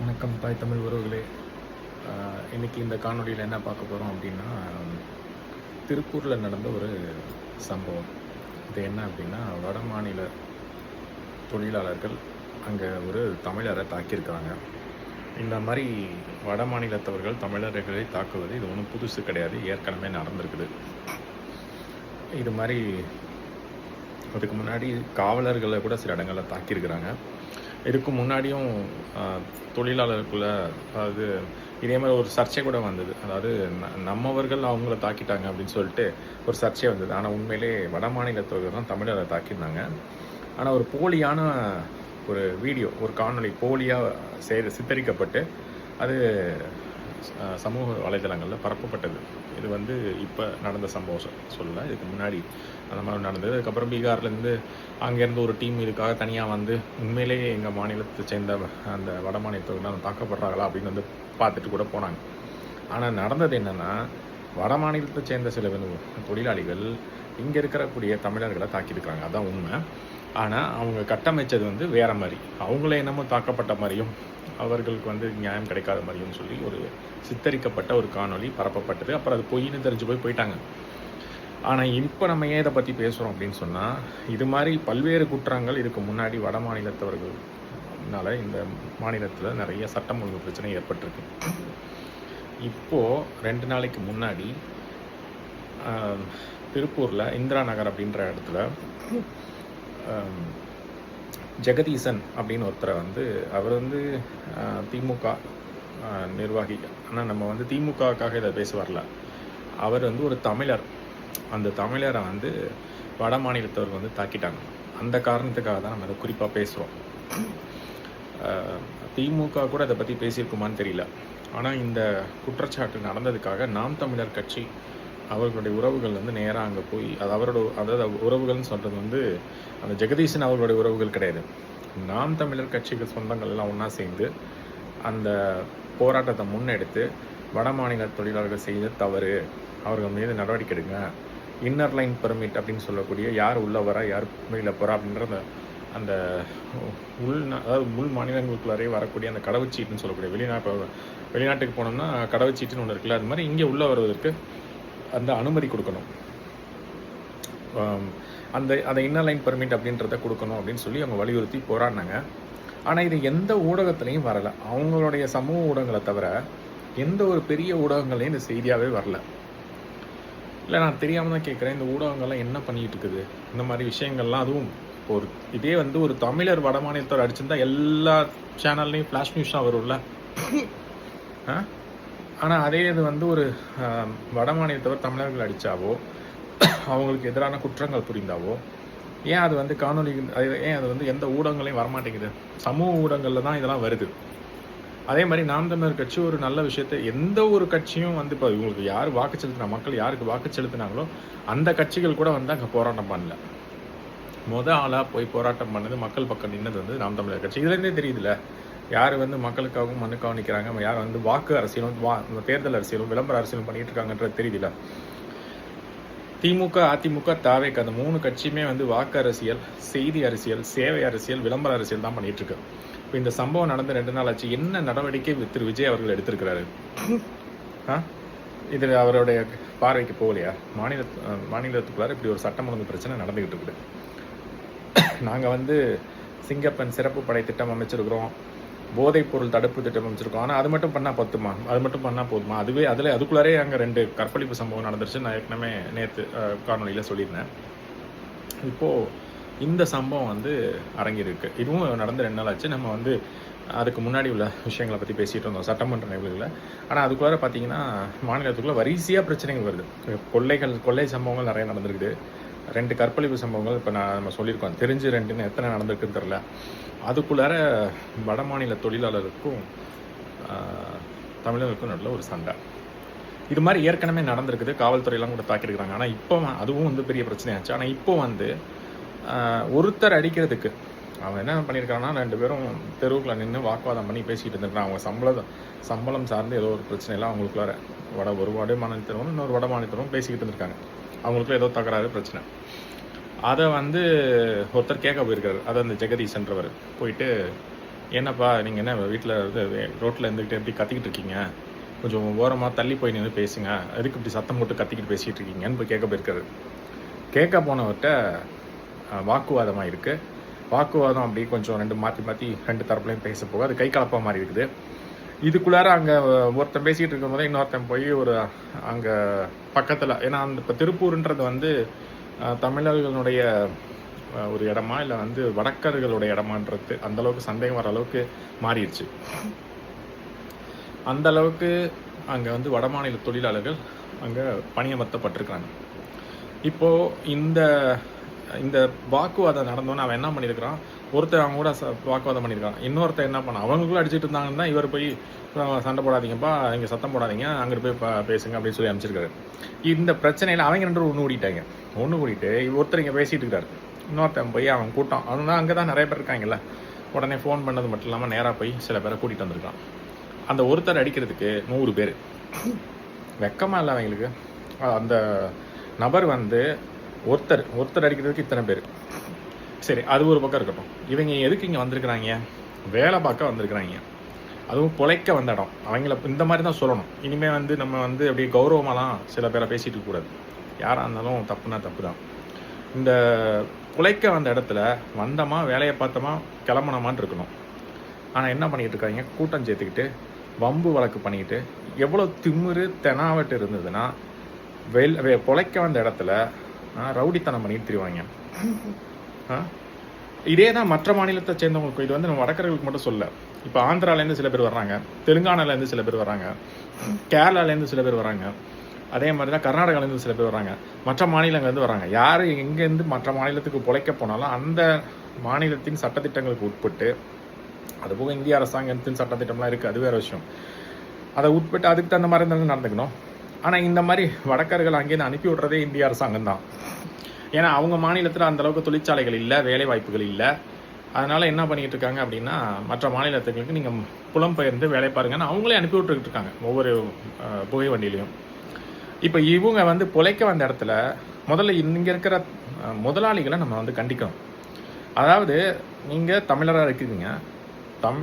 வணக்கம் தாய் தமிழ் உறவுகளே. இன்றைக்கி இந்த காணொலியில் என்ன பார்க்க போகிறோம் அப்படின்னா, திருப்பூரில் நடந்த ஒரு சம்பவம். இது என்ன அப்படின்னா, வட மாநில தொழிலாளர்கள் அங்கே ஒரு தமிழரை தாக்கியிருக்காங்க. இந்த மாதிரி வட மாநிலத்தவர்கள் தமிழர்களை தாக்குவது இது ஒன்றும் புதுசு கிடையாது, ஏற்கனவே நடந்திருக்குது. இது மாதிரி அதுக்கு முன்னாடி காவலர்களை கூட சில இடங்களில் தாக்கியிருக்கிறாங்க. இதுக்கு முன்னாடியும் தொழிலாளருக்குள்ளே, அதாவது இதே மாதிரி ஒரு சர்ச்சை கூட வந்தது. அதாவது நம்மவர்கள் அவங்கள தாக்கிட்டாங்க அப்படின்னு சொல்லிட்டு ஒரு சர்ச்சை வந்தது. ஆனால் உண்மையிலே வட மாநிலத்தவர்கள் தான் தமிழரை தாக்கியிருந்தாங்க. ஆனால் ஒரு போலியான ஒரு வீடியோ, ஒரு காணொளி போலியாக சித்தரிக்கப்பட்டு அது சமூக வலைதளங்களில் பரப்பப்பட்டது. இது இப்போ நடந்த சம்பவம் சொல்லலை, இதுக்கு முன்னாடி அந்த மாதிரி நடந்தது. அதுக்கப்புறம் பீகார்லேருந்து அங்கேருந்து ஒரு டீம் இதுக்காக தனியாக உண்மையிலேயே எங்கள் மாநிலத்தை சேர்ந்த அந்த வட மாநிலத்தவர்கள் தாக்கப்படுறாங்களா அப்படின்னு பார்த்துட்டு கூட போனாங்க. ஆனால் நடந்தது என்னென்னா, வட மாநிலத்தை சேர்ந்த சில தொழிலாளிகள் இங்கே இருக்கக்கூடிய தமிழர்களை தாக்கியிருக்காங்க, அதான் உண்மை. ஆனால் அவங்க கட்டமைச்சது வேறு மாதிரி, அவங்களே என்னமோ தாக்கப்பட்ட மாதிரியும் அவர்களுக்கு நியாயம் கிடைக்காத மாதிரியும் சொல்லி ஒரு சித்தரிக்கப்பட்ட ஒரு காணொளி பரப்பப்பட்டது. அப்புறம் அது பொய்ன்னு தெரிஞ்சு போயிட்டாங்க. ஆனால் இப்போ நம்ம ஏன் இதை பற்றி பேசுகிறோம் அப்படின்னு சொன்னால், இது மாதிரி பல்வேறு குற்றங்கள் இதுக்கு முன்னாடி வட மாநிலத்தவர்கள்னால இந்த மாநிலத்தில் நிறைய சட்டம் ஒழுங்கு பிரச்சனை ஏற்பட்டிருக்கு. இப்போது 2 நாளைக்கு முன்னாடி திருப்பூரில் இந்திரா நகர் அப்படின்ற இடத்துல ஜெகதீசன் அப்படின்னு ஒருத்தரை அவர் திமுக நிர்வாகி. ஆனால் நம்ம திமுகவுக்காக இதை பேச வரல. அவர் ஒரு தமிழர். அந்த தமிழரை வட மாநிலத்தவர் தாக்கிட்டாங்க. அந்த காரணத்துக்காக தான் நம்ம இதை குறிப்பாக பேசுகிறோம். திமுக கூட இதை பற்றி பேசியிருக்குமான்னு தெரியல. ஆனால் இந்த குற்றச்சாட்டு நடந்ததுக்காக நாம் தமிழர் கட்சி அவர்களுடைய உறவுகள் நேராக அங்கே போய், அதாவது உறவுகள்னு சொல்கிறது அந்த ஜெகதீசன் அவர்களுடைய உறவுகள் கிடையாது. நாம் தமிழர் கட்சிகள் சொந்தங்கள் எல்லாம் ஒன்றா சேர்ந்து அந்த போராட்டத்தை முன்னெடுத்து வட மாநில தொழிலாளர்கள் செய்த தவறு, அவர்கள் மீது நடவடிக்கை எடுங்க, இன்னர் லைன் பெர்மிட் அப்படின்னு சொல்லக்கூடிய யார் உள்ளே வரா யார் வெளியில் போகிறா அப்படின்ற அந்த அதாவது உள் மாநிலங்களுக்குள்ளாரே வரக்கூடிய அந்த கடவுச்சீட்டுன்னு சொல்லக்கூடிய வெளிநாட்டுக்கு போனோம்னா கடவுச்சீட்டுன்னு ஒன்று இருக்குல்ல, அது மாதிரி இங்கே உள்ளே வருவதற்கு அந்த அனுமதி கொடுக்கணும், அந்த இன்னர் லைன் பெர்மிட் அப்படின்றத கொடுக்கணும் அப்படின்னு சொல்லி அவங்க வலியுறுத்தி போராடினாங்க. ஆனால் இது எந்த ஊடகத்துலேயும் வரலை. அவங்களுடைய சமூக ஊடகங்களை தவிர எந்த ஒரு பெரிய ஊடகங்களையும் இந்த செய்தியாகவே வரல. இல்லை, நான் தெரியாமல் தான் கேட்குறேன், இந்த ஊடகங்கள்லாம் என்ன பண்ணிகிட்டு இருக்குது இந்த மாதிரி விஷயங்கள்லாம்? அதுவும் ஒரு இதே ஒரு தமிழர் வட மாநிலத்தோர் அடிச்சிருந்தா எல்லா சேனல்லையும் ஃப்ளாஷ் நியூஸாக வரும்ல. ஆனால் அதே இது ஒரு வட மாநிலத்தவர் தமிழர்கள் அடித்தாவோ, அவங்களுக்கு எதிரான குற்றங்கள் புரிந்தாவோ, ஏன் அது காணொலி, ஏன் அது எந்த ஊடகங்களையும் வரமாட்டேங்குது? சமூக ஊடகங்களில் தான் இதெல்லாம் வருது. அதே மாதிரி நாம் தமிழர் கட்சி ஒரு நல்ல விஷயத்தை, எந்த ஒரு கட்சியும் இப்போ இவங்களுக்கு யார் வாக்கு செலுத்தினா, மக்கள் யாருக்கு வாக்கு செலுத்தினாங்களோ அந்த கட்சிகள் கூட அங்கே போராட்டம் பண்ணல. ஆளாக போய் போராட்டம் பண்ணது, மக்கள் பக்கம் நின்னது நாம் தமிழர் கட்சி. இதுலேருந்தே தெரியுதுல்ல யார் மக்களுக்காகவும் மண்ணுக்காகவும் நிற்கிறாங்க, யார் வாக்கு அரசியலும் தேர்தல் அரசியலும் விளம்பர அரசியலும் பண்ணிட்டு இருக்காங்கன்றது தெரியுதுல்ல. திமுக, அதிமுக, தாவேக, அந்த 3 கட்சியுமே வாக்கு அரசியல், செய்தி அரசியல், சேவை அரசியல், விளம்பர அரசியல் தான் பண்ணிட்டு இருக்கு. இப்போ இந்த சம்பவம் நடந்து 2 நாள் ஆச்சு. என்ன நடவடிக்கை திரு விஜய் அவர்கள் எடுத்திருக்கிறாரு? இதில் அவருடைய பார்வைக்கு போகலையா? மாநிலத்துக்குள்ளார இப்படி ஒரு சட்டம் ஒழுங்கு பிரச்சனை நடந்துகிட்டு இருக்குது. நாங்கள் சிங்கப்பெண் சிறப்பு படை திட்டம் அமைச்சிருக்கிறோம், போதைப் பொருள் தடுப்பு திட்டம் அமைச்சிருக்கோம். ஆனால் அது மட்டும் பண்ணால் பத்துமா? அது மட்டும் பண்ணால் போதுமா? அதுக்குள்ளாரே அங்கே 2 கற்பழிப்பு சம்பவம் நடந்துருச்சு. நான் ஏற்கனவே நேற்று காணொலியில் சொல்லியிருந்தேன். இப்போது இந்த சம்பவம் அரங்கிருக்கு. இதுவும் நடந்து 2 நாள் ஆச்சு. நம்ம அதுக்கு முன்னாடி உள்ள விஷயங்களை பற்றி பேசிகிட்டு இருந்தோம், சட்டமன்ற நிகழ்வுகளில். ஆனால் அதுக்குள்ளார பார்த்தீங்கன்னா மாநிலத்துக்குள்ளே வரிசையாக பிரச்சனைகள் வருது. கொள்ளை சம்பவங்கள் நிறைய நடந்திருக்குது. 2 கற்பழிப்பு சம்பவங்கள் இப்போ நம்ம சொல்லியிருக்கோம். தெரிஞ்சு 2ன்னு எத்தனை நடந்திருக்குன்னு தெரில. அதுக்குள்ளார வட மாநில தொழிலாளருக்கும் தமிழர்களுக்கும் நடுவில் ஒரு சண்டை. இது மாதிரி ஏற்கனவே நடந்திருக்குது. காவல்துறையெல்லாம் கூட தாக்கியிருக்கிறாங்க. ஆனால் இப்போ அதுவும் பெரிய பிரச்சனையாச்சு. ஆனால் இப்போ ஒருத்தர் அடிக்கிறதுக்கு அவங்க என்ன பண்ணியிருக்காங்கன்னா, 2 பேரும் தெருவுக்குள்ள நின்று வாக்குவாதம் பண்ணி பேசிக்கிட்டு இருந்திருக்காங்க. அவங்க சம்பளம் சார்ந்து ஏதோ ஒரு பிரச்சனையெல்லாம் அவங்களுக்குள்ளார ஒரு வட மாநிலத்தினரும் இன்னொரு வட மாநிலத்தினரும் பேசிக்கிட்டு இருந்திருக்காங்க. அவங்களுக்குள்ள ஏதோ தகராறு பிரச்சனை. அதை ஒருத்தர் கேட்க போயிருக்காரு. அதை அந்த ஜெகதீசன்றவர் போயிட்டு என்னப்பா நீங்கள் என்ன வீட்டில் ரோட்டில் இருந்துக்கிட்டு எப்படி கத்திக்கிட்டு இருக்கீங்க, கொஞ்சம் ஓரமாக தள்ளி போய் நின்று பேசுங்க, அதுக்கு இப்படி சத்தம் போட்டு கத்திக்கிட்டு பேசிகிட்டு இருக்கீங்கன்னு போய் கேட்க போயிருக்காரு. கேட்க போனவர்கிட்ட வாக்குவாதமாக இருக்குது. வாக்குவாதம் அப்படி கொஞ்சம் ரெண்டு தரப்புலையும் பேச போக அது கை கலப்பாக மாதிரி இருக்குது. இதுக்குள்ளார அங்கே ஒருத்தன் பேசிகிட்டு இருக்கும்போது இன்னொருத்தன் போய் ஒரு அங்கே பக்கத்தில், ஏன்னா அந்த இப்போ திருப்பூர்ன்றது வந்து தமிழர்களுடைய ஒரு இடமா இல்லை வந்து வடக்கர்களுடைய இடமான்றது அந்தளவுக்கு சந்தேகம் வர அளவுக்கு மாறிடுச்சு. அந்த அளவுக்கு அங்கே வந்து வடமாநில தொழிலாளர்கள் அங்கே பணியமர்த்தப்பட்டிருக்காங்க. இப்போது இந்த வாக்குவாதம் நடந்தோன்னு அவன் என்ன பண்ணியிருக்கிறான், ஒருத்தர் அவங்க கூட வாக்குவாதம் பண்ணியிருக்கான், இன்னொருத்தர் என்ன பண்ண அவங்களுக்குள்ள அடிச்சுட்டு இருந்தாங்கன்னா இவர் போய் சண்டை போடாதீங்கப்பா, இங்கே சத்தம் போடாதீங்க, அங்கிட்டு போய் பேசுங்க அப்படின்னு சொல்லி அனுப்பிச்சிருக்காரு. இந்த பிரச்சனையில் அவங்க ரெண்டு ஒன்று கூட்டிட்டு ஒருத்தர் இங்கே பேசிகிட்டு இருக்காரு, இன்னொருத்தன் போய் அவன் கூட்டம் அதுதான் அங்கே தான் நிறைய பேர் இருக்காங்கல்ல, உடனே ஃபோன் பண்ணது மட்டும் இல்லாமல் நேராக போய் சில பேரை கூட்டிகிட்டு வந்திருக்கான். அந்த ஒருத்தர் அடிக்கிறதுக்கு 100 பேர். வெக்கமாக இல்லை அவங்களுக்கு? அந்த நபர் வந்து ஒருத்தர் அடிக்கிறதுக்கு இத்தனை பேர். சரி, அது ஒரு பக்கம் இருக்கட்டும். இவங்க எதுக்கு இங்கே வந்திருக்கிறாங்க? வேலை பார்க்க வந்திருக்கிறாங்க, அதுவும் பொழைக்க வந்த இடம். அவங்கள இந்த மாதிரி தான் சொல்லணும். இனிமேல் வந்து நம்ம வந்து அப்படியே கௌரவமாலாம் சில பேரை பேசிகிட்டு இருக்கக்கூடாது. யாராக இருந்தாலும் தப்புனா தப்பு தான். இந்த பொழைக்க வந்த இடத்துல வந்தோமா, வேலையை பார்த்தோமா, கிளம்பணுமான்னு இருக்கணும். ஆனால் என்ன பண்ணிகிட்டு இருக்காங்க, கூட்டம் சேர்த்துக்கிட்டு வம்பு வழக்கு பண்ணிக்கிட்டு, எவ்வளோ திமிரு தெனாவட்டு இருந்ததுன்னா பொழைக்க வந்த இடத்துல ரவுடித்தனம் பண்ணிட்டு திரிவாங்க. இதே தான் மற்ற மாநிலத்தை சேர்ந்தவங்களுக்கு. இது வந்து நம்ம வடக்கர்களுக்கு மட்டும் சொல்ல. இப்போ ஆந்திராலேருந்து சில பேர் வர்றாங்க, தெலுங்கானாலேருந்து சில பேர் வர்றாங்க, கேரளாலேருந்து சில பேர் வர்றாங்க, அதே மாதிரி தான் கர்நாடகாலேருந்து சில பேர் வர்றாங்க, மற்ற மாநிலங்கள்லேருந்து வர்றாங்க. யார் எங்கேருந்து மற்ற மாநிலத்துக்கு பொழைக்க போனாலும் அந்த மாநிலத்தின் சட்டத்திட்டங்களுக்கு உட்பட்டு, அதுபோக இந்திய அரசாங்கத்தின் சட்டத்திட்டம்லாம் இருக்குது, அது வேறு விஷயம், அதை உட்பட்டு அதுக்கு தகுந்த மாதிரி இருந்தாலும் நடந்துக்கணும். ஆனால் இந்த மாதிரி வடக்கர்கள் அங்கேருந்து அனுப்பி விட்றதே இந்திய அரசாங்கம் தான். ஏன்னா அவங்க மாநிலத்தில் அந்தளவுக்கு தொழிற்சாலைகள் இல்லை, வேலை வாய்ப்புகள் இல்லை. அதனால் என்ன பண்ணிகிட்டு இருக்காங்க அப்படின்னா, மற்ற மாநிலத்துக்கு நீங்கள் புலம்பெயர்ந்து வேலை பாருங்கன்னு அவங்களே அனுப்பி விட்டுக்கிட்டு இருக்காங்க ஒவ்வொரு புகை வண்டியிலையும். இப்போ இவங்க வந்து பொழைக்க வந்த இடத்துல முதல்ல இங்கே இருக்கிற முதலாளிகளை நம்ம வந்து கண்டிக்கணும். அதாவது நீங்கள் தமிழராக இருக்கீங்க,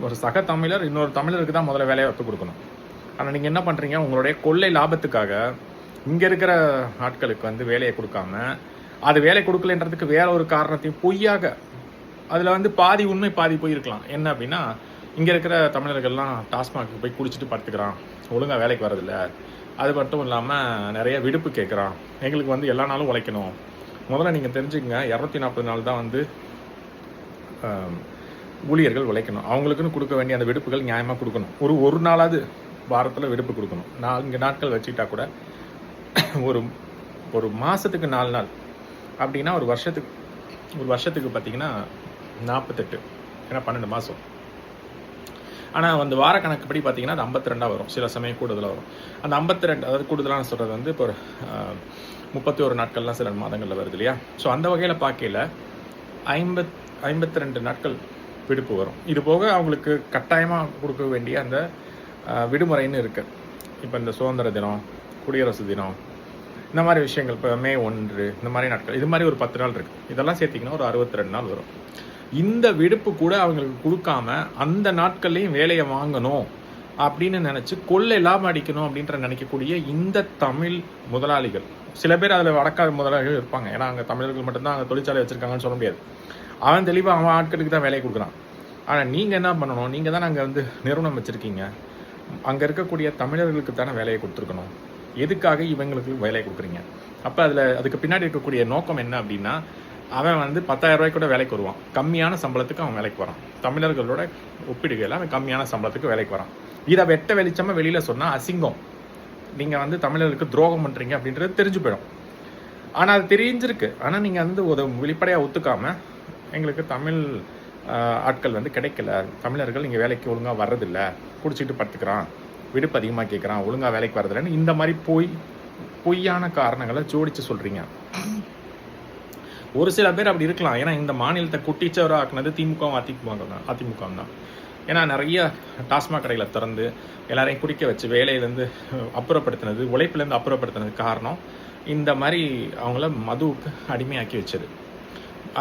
ஒரு சக தமிழர் இன்னொரு தமிழருக்கு தான் முதல்ல வேலையை வாய்ப்பு கொடுக்கணும். ஆனால் நீங்கள் என்ன பண்ணுறீங்க, உங்களுடைய கொள்ளை லாபத்துக்காக இங்கே இருக்கிற ஆட்களுக்கு வந்து வேலையை கொடுக்காம, அது வேலை கொடுக்கலன்றதுக்கு வேற ஒரு காரணத்தையும் பொய்யாக, அதில் வந்து பாதி உண்மை பாதி போயிருக்கலாம். என்ன அப்படின்னா, இங்கே இருக்கிற தமிழர்கள்லாம் டாஸ்மாக்கு போய் குடிச்சிட்டு படுத்துக்கிறான், ஒழுங்காக வேலைக்கு வரதில்ல, அது மட்டும் இல்லாமல் நிறைய விடுப்பு கேட்குறான், எங்களுக்கு வந்து எல்லா நாளும் உழைக்கணும். முதல்ல நீங்கள் தெரிஞ்சுக்கங்க, 240 நாள் தான் வந்து ஊழியர்கள் உழைக்கணும். அவங்களுக்குன்னு கொடுக்க வேண்டிய அந்த விடுப்புகள் நியாயமாக கொடுக்கணும். ஒரு நாளாவது வாரத்தில் விடுப்பு கொடுக்கணும். 4 நாட்கள் வச்சுக்கிட்டா கூட ஒரு மாதத்துக்கு 4 நாள் அப்படின்னா ஒரு வருஷத்துக்கு பார்த்தீங்கன்னா 48, ஏன்னா 12 மாதம். ஆனால் அந்த வார கணக்குப்படி பார்த்தீங்கன்னா அது 52 வரும், சில சமயம் கூடுதலாக வரும். அந்த 52, அதாவது கூடுதலான சொல்கிறது வந்து இப்போ 31 நாட்கள்லாம் சில மாதங்களில் வருது இல்லையா? ஸோ அந்த வகையில் பார்க்கல 52 நாட்கள் விடுப்பு வரும். இது போக அவங்களுக்கு கட்டாயமாக கொடுக்க வேண்டிய அந்த விடுமுறைன்னு இருக்குது. இப்போ இந்த சுதந்திர தினம், குடியரசு தினம், இந்த மாதிரி விஷயங்கள், இப்போ மே 1 இந்த மாதிரி நாட்கள், இது மாதிரி ஒரு 10 நாள் இருக்குது. இதெல்லாம் சேர்த்திங்கன்னா ஒரு 62 நாள் வரும். இந்த விடுப்பு கூட அவங்களுக்கு கொடுக்காம அந்த நாட்கள்லையும் வேலையை வாங்கணும் அப்படின்னு நினச்சி கொள்ளை லாபம் அடிக்கணும் அப்படின்ற நினைக்கக்கூடிய இந்த தமிழ் முதலாளிகள், சில பேர் அதில் வடக்கார முதலாளிகள் இருப்பாங்க. ஏன்னா அங்கே தமிழர்கள் மட்டும்தான் அங்கே தொழிற்சாலை வச்சுருக்காங்கன்னு சொல்ல முடியாது. அவன் தெளிவாக அவன் ஆட்களுக்கு தான் வேலையை கொடுக்குறான். ஆனால் நீங்கள் என்ன பண்ணணும், நீங்கள் தானே அங்கே வந்து நிறுவனம் வச்சுருக்கீங்க, அங்கே இருக்கக்கூடிய தமிழர்களுக்கு தானே வேலையை கொடுத்துருக்கணும். எதுக்காக இவங்களுக்கு வேலையை கொடுக்குறீங்க? அப்போ அதுக்கு பின்னாடி இருக்கக்கூடிய நோக்கம் என்ன அப்படின்னா, அவன் வந்து 10,000 ரூபாய்க்கு கூட வேலைக்கு வருவான், கம்மியான சம்பளத்துக்கு அவன் வேலைக்கு வரான். தமிழர்களோட ஒப்பிடுகையில் அவன் கம்மியான சம்பளத்துக்கு வேலைக்கு வரான். இதை வெட்ட வெளிச்சமாக வெளியில் சொன்னால் அசிங்கம், நீங்கள் வந்து தமிழர்களுக்கு துரோகம் பண்ணுறீங்க அப்படின்றது தெரிஞ்சு போயிடும். ஆனால் அது தெரிஞ்சிருக்கு. ஆனால் நீங்கள் வந்து ஒரு வெளிப்படையாக ஒத்துக்காமல், எங்களுக்கு தமிழ் ஆட்கள் வந்து கிடைக்கல, தமிழர்கள் இங்கே வேலைக்கு ஒழுங்காக வர்றதில்லை, குடிச்சிட்டு படுத்துக்கிறான், விடுப்பு அதிகமாக கேட்குறான், ஒழுங்காக வேலைக்கு வரதில்லைன்னு இந்த மாதிரி பொய்யான காரணங்களை ஜோடித்து சொல்கிறீங்க. ஒரு சில பேர் அப்படி இருக்கலாம். ஏன்னா இந்த மாநிலத்தை குட்டிச்சவராக ஆக்குனது திமுகவும் அதிமுக தான். ஏன்னா நிறைய டாஸ்மாக் கடைகளை திறந்து எல்லாரையும் குடிக்க வச்சு வேலையிலேருந்து அப்புறப்படுத்தினது, உழைப்புலேருந்து அப்புறப்படுத்தினது காரணம் இந்த மாதிரி அவங்கள மதுவுக்கு அடிமையாக்கி வச்சது.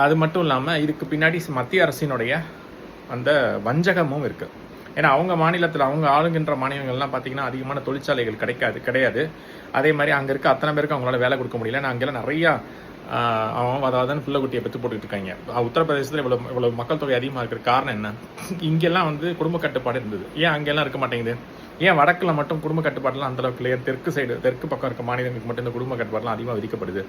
அது மட்டும் இல்லாமல் இதுக்கு பின்னாடி மத்திய அரசினுடைய அந்த வஞ்சகமும் இருக்குது. ஏன்னா அவங்க மாநிலத்தில் அவங்க ஆளுங்கின்ற மாநிலங்கள்லாம் பார்த்தீங்கன்னா அதிகமான தொழிற்சாலைகள் கிடையாது. அதே மாதிரி அங்கே இருக்க அத்தனை பேருக்கு அவங்களால வேலை கொடுக்க முடியல. நான் அங்கெல்லாம் நிறையா அவன் அதாவது புள்ள குட்டியை பெற்று போட்டுக்கிட்டு இருக்காங்க. உத்தரப்பிரதேசத்தில் இவ்வளோ மக்கள் தொகை அதிகமாக இருக்கிற காரணம் என்ன? இங்கெல்லாம் வந்து குடும்ப கட்டுப்பாடு இருந்தது. ஏன் அங்கெல்லாம் இருக்க மாட்டேங்குது? ஏன் வடக்கில் மட்டும் குடும்ப கட்டுப்பாடுலாம் அந்தளவுக்கு இல்லையா? தெற்கு பக்கம் இருக்க மாநிலங்களுக்கு மட்டும் இந்த குடும்ப கட்டுப்பாடுலாம் அதிகமாக விதிக்கப்படுது.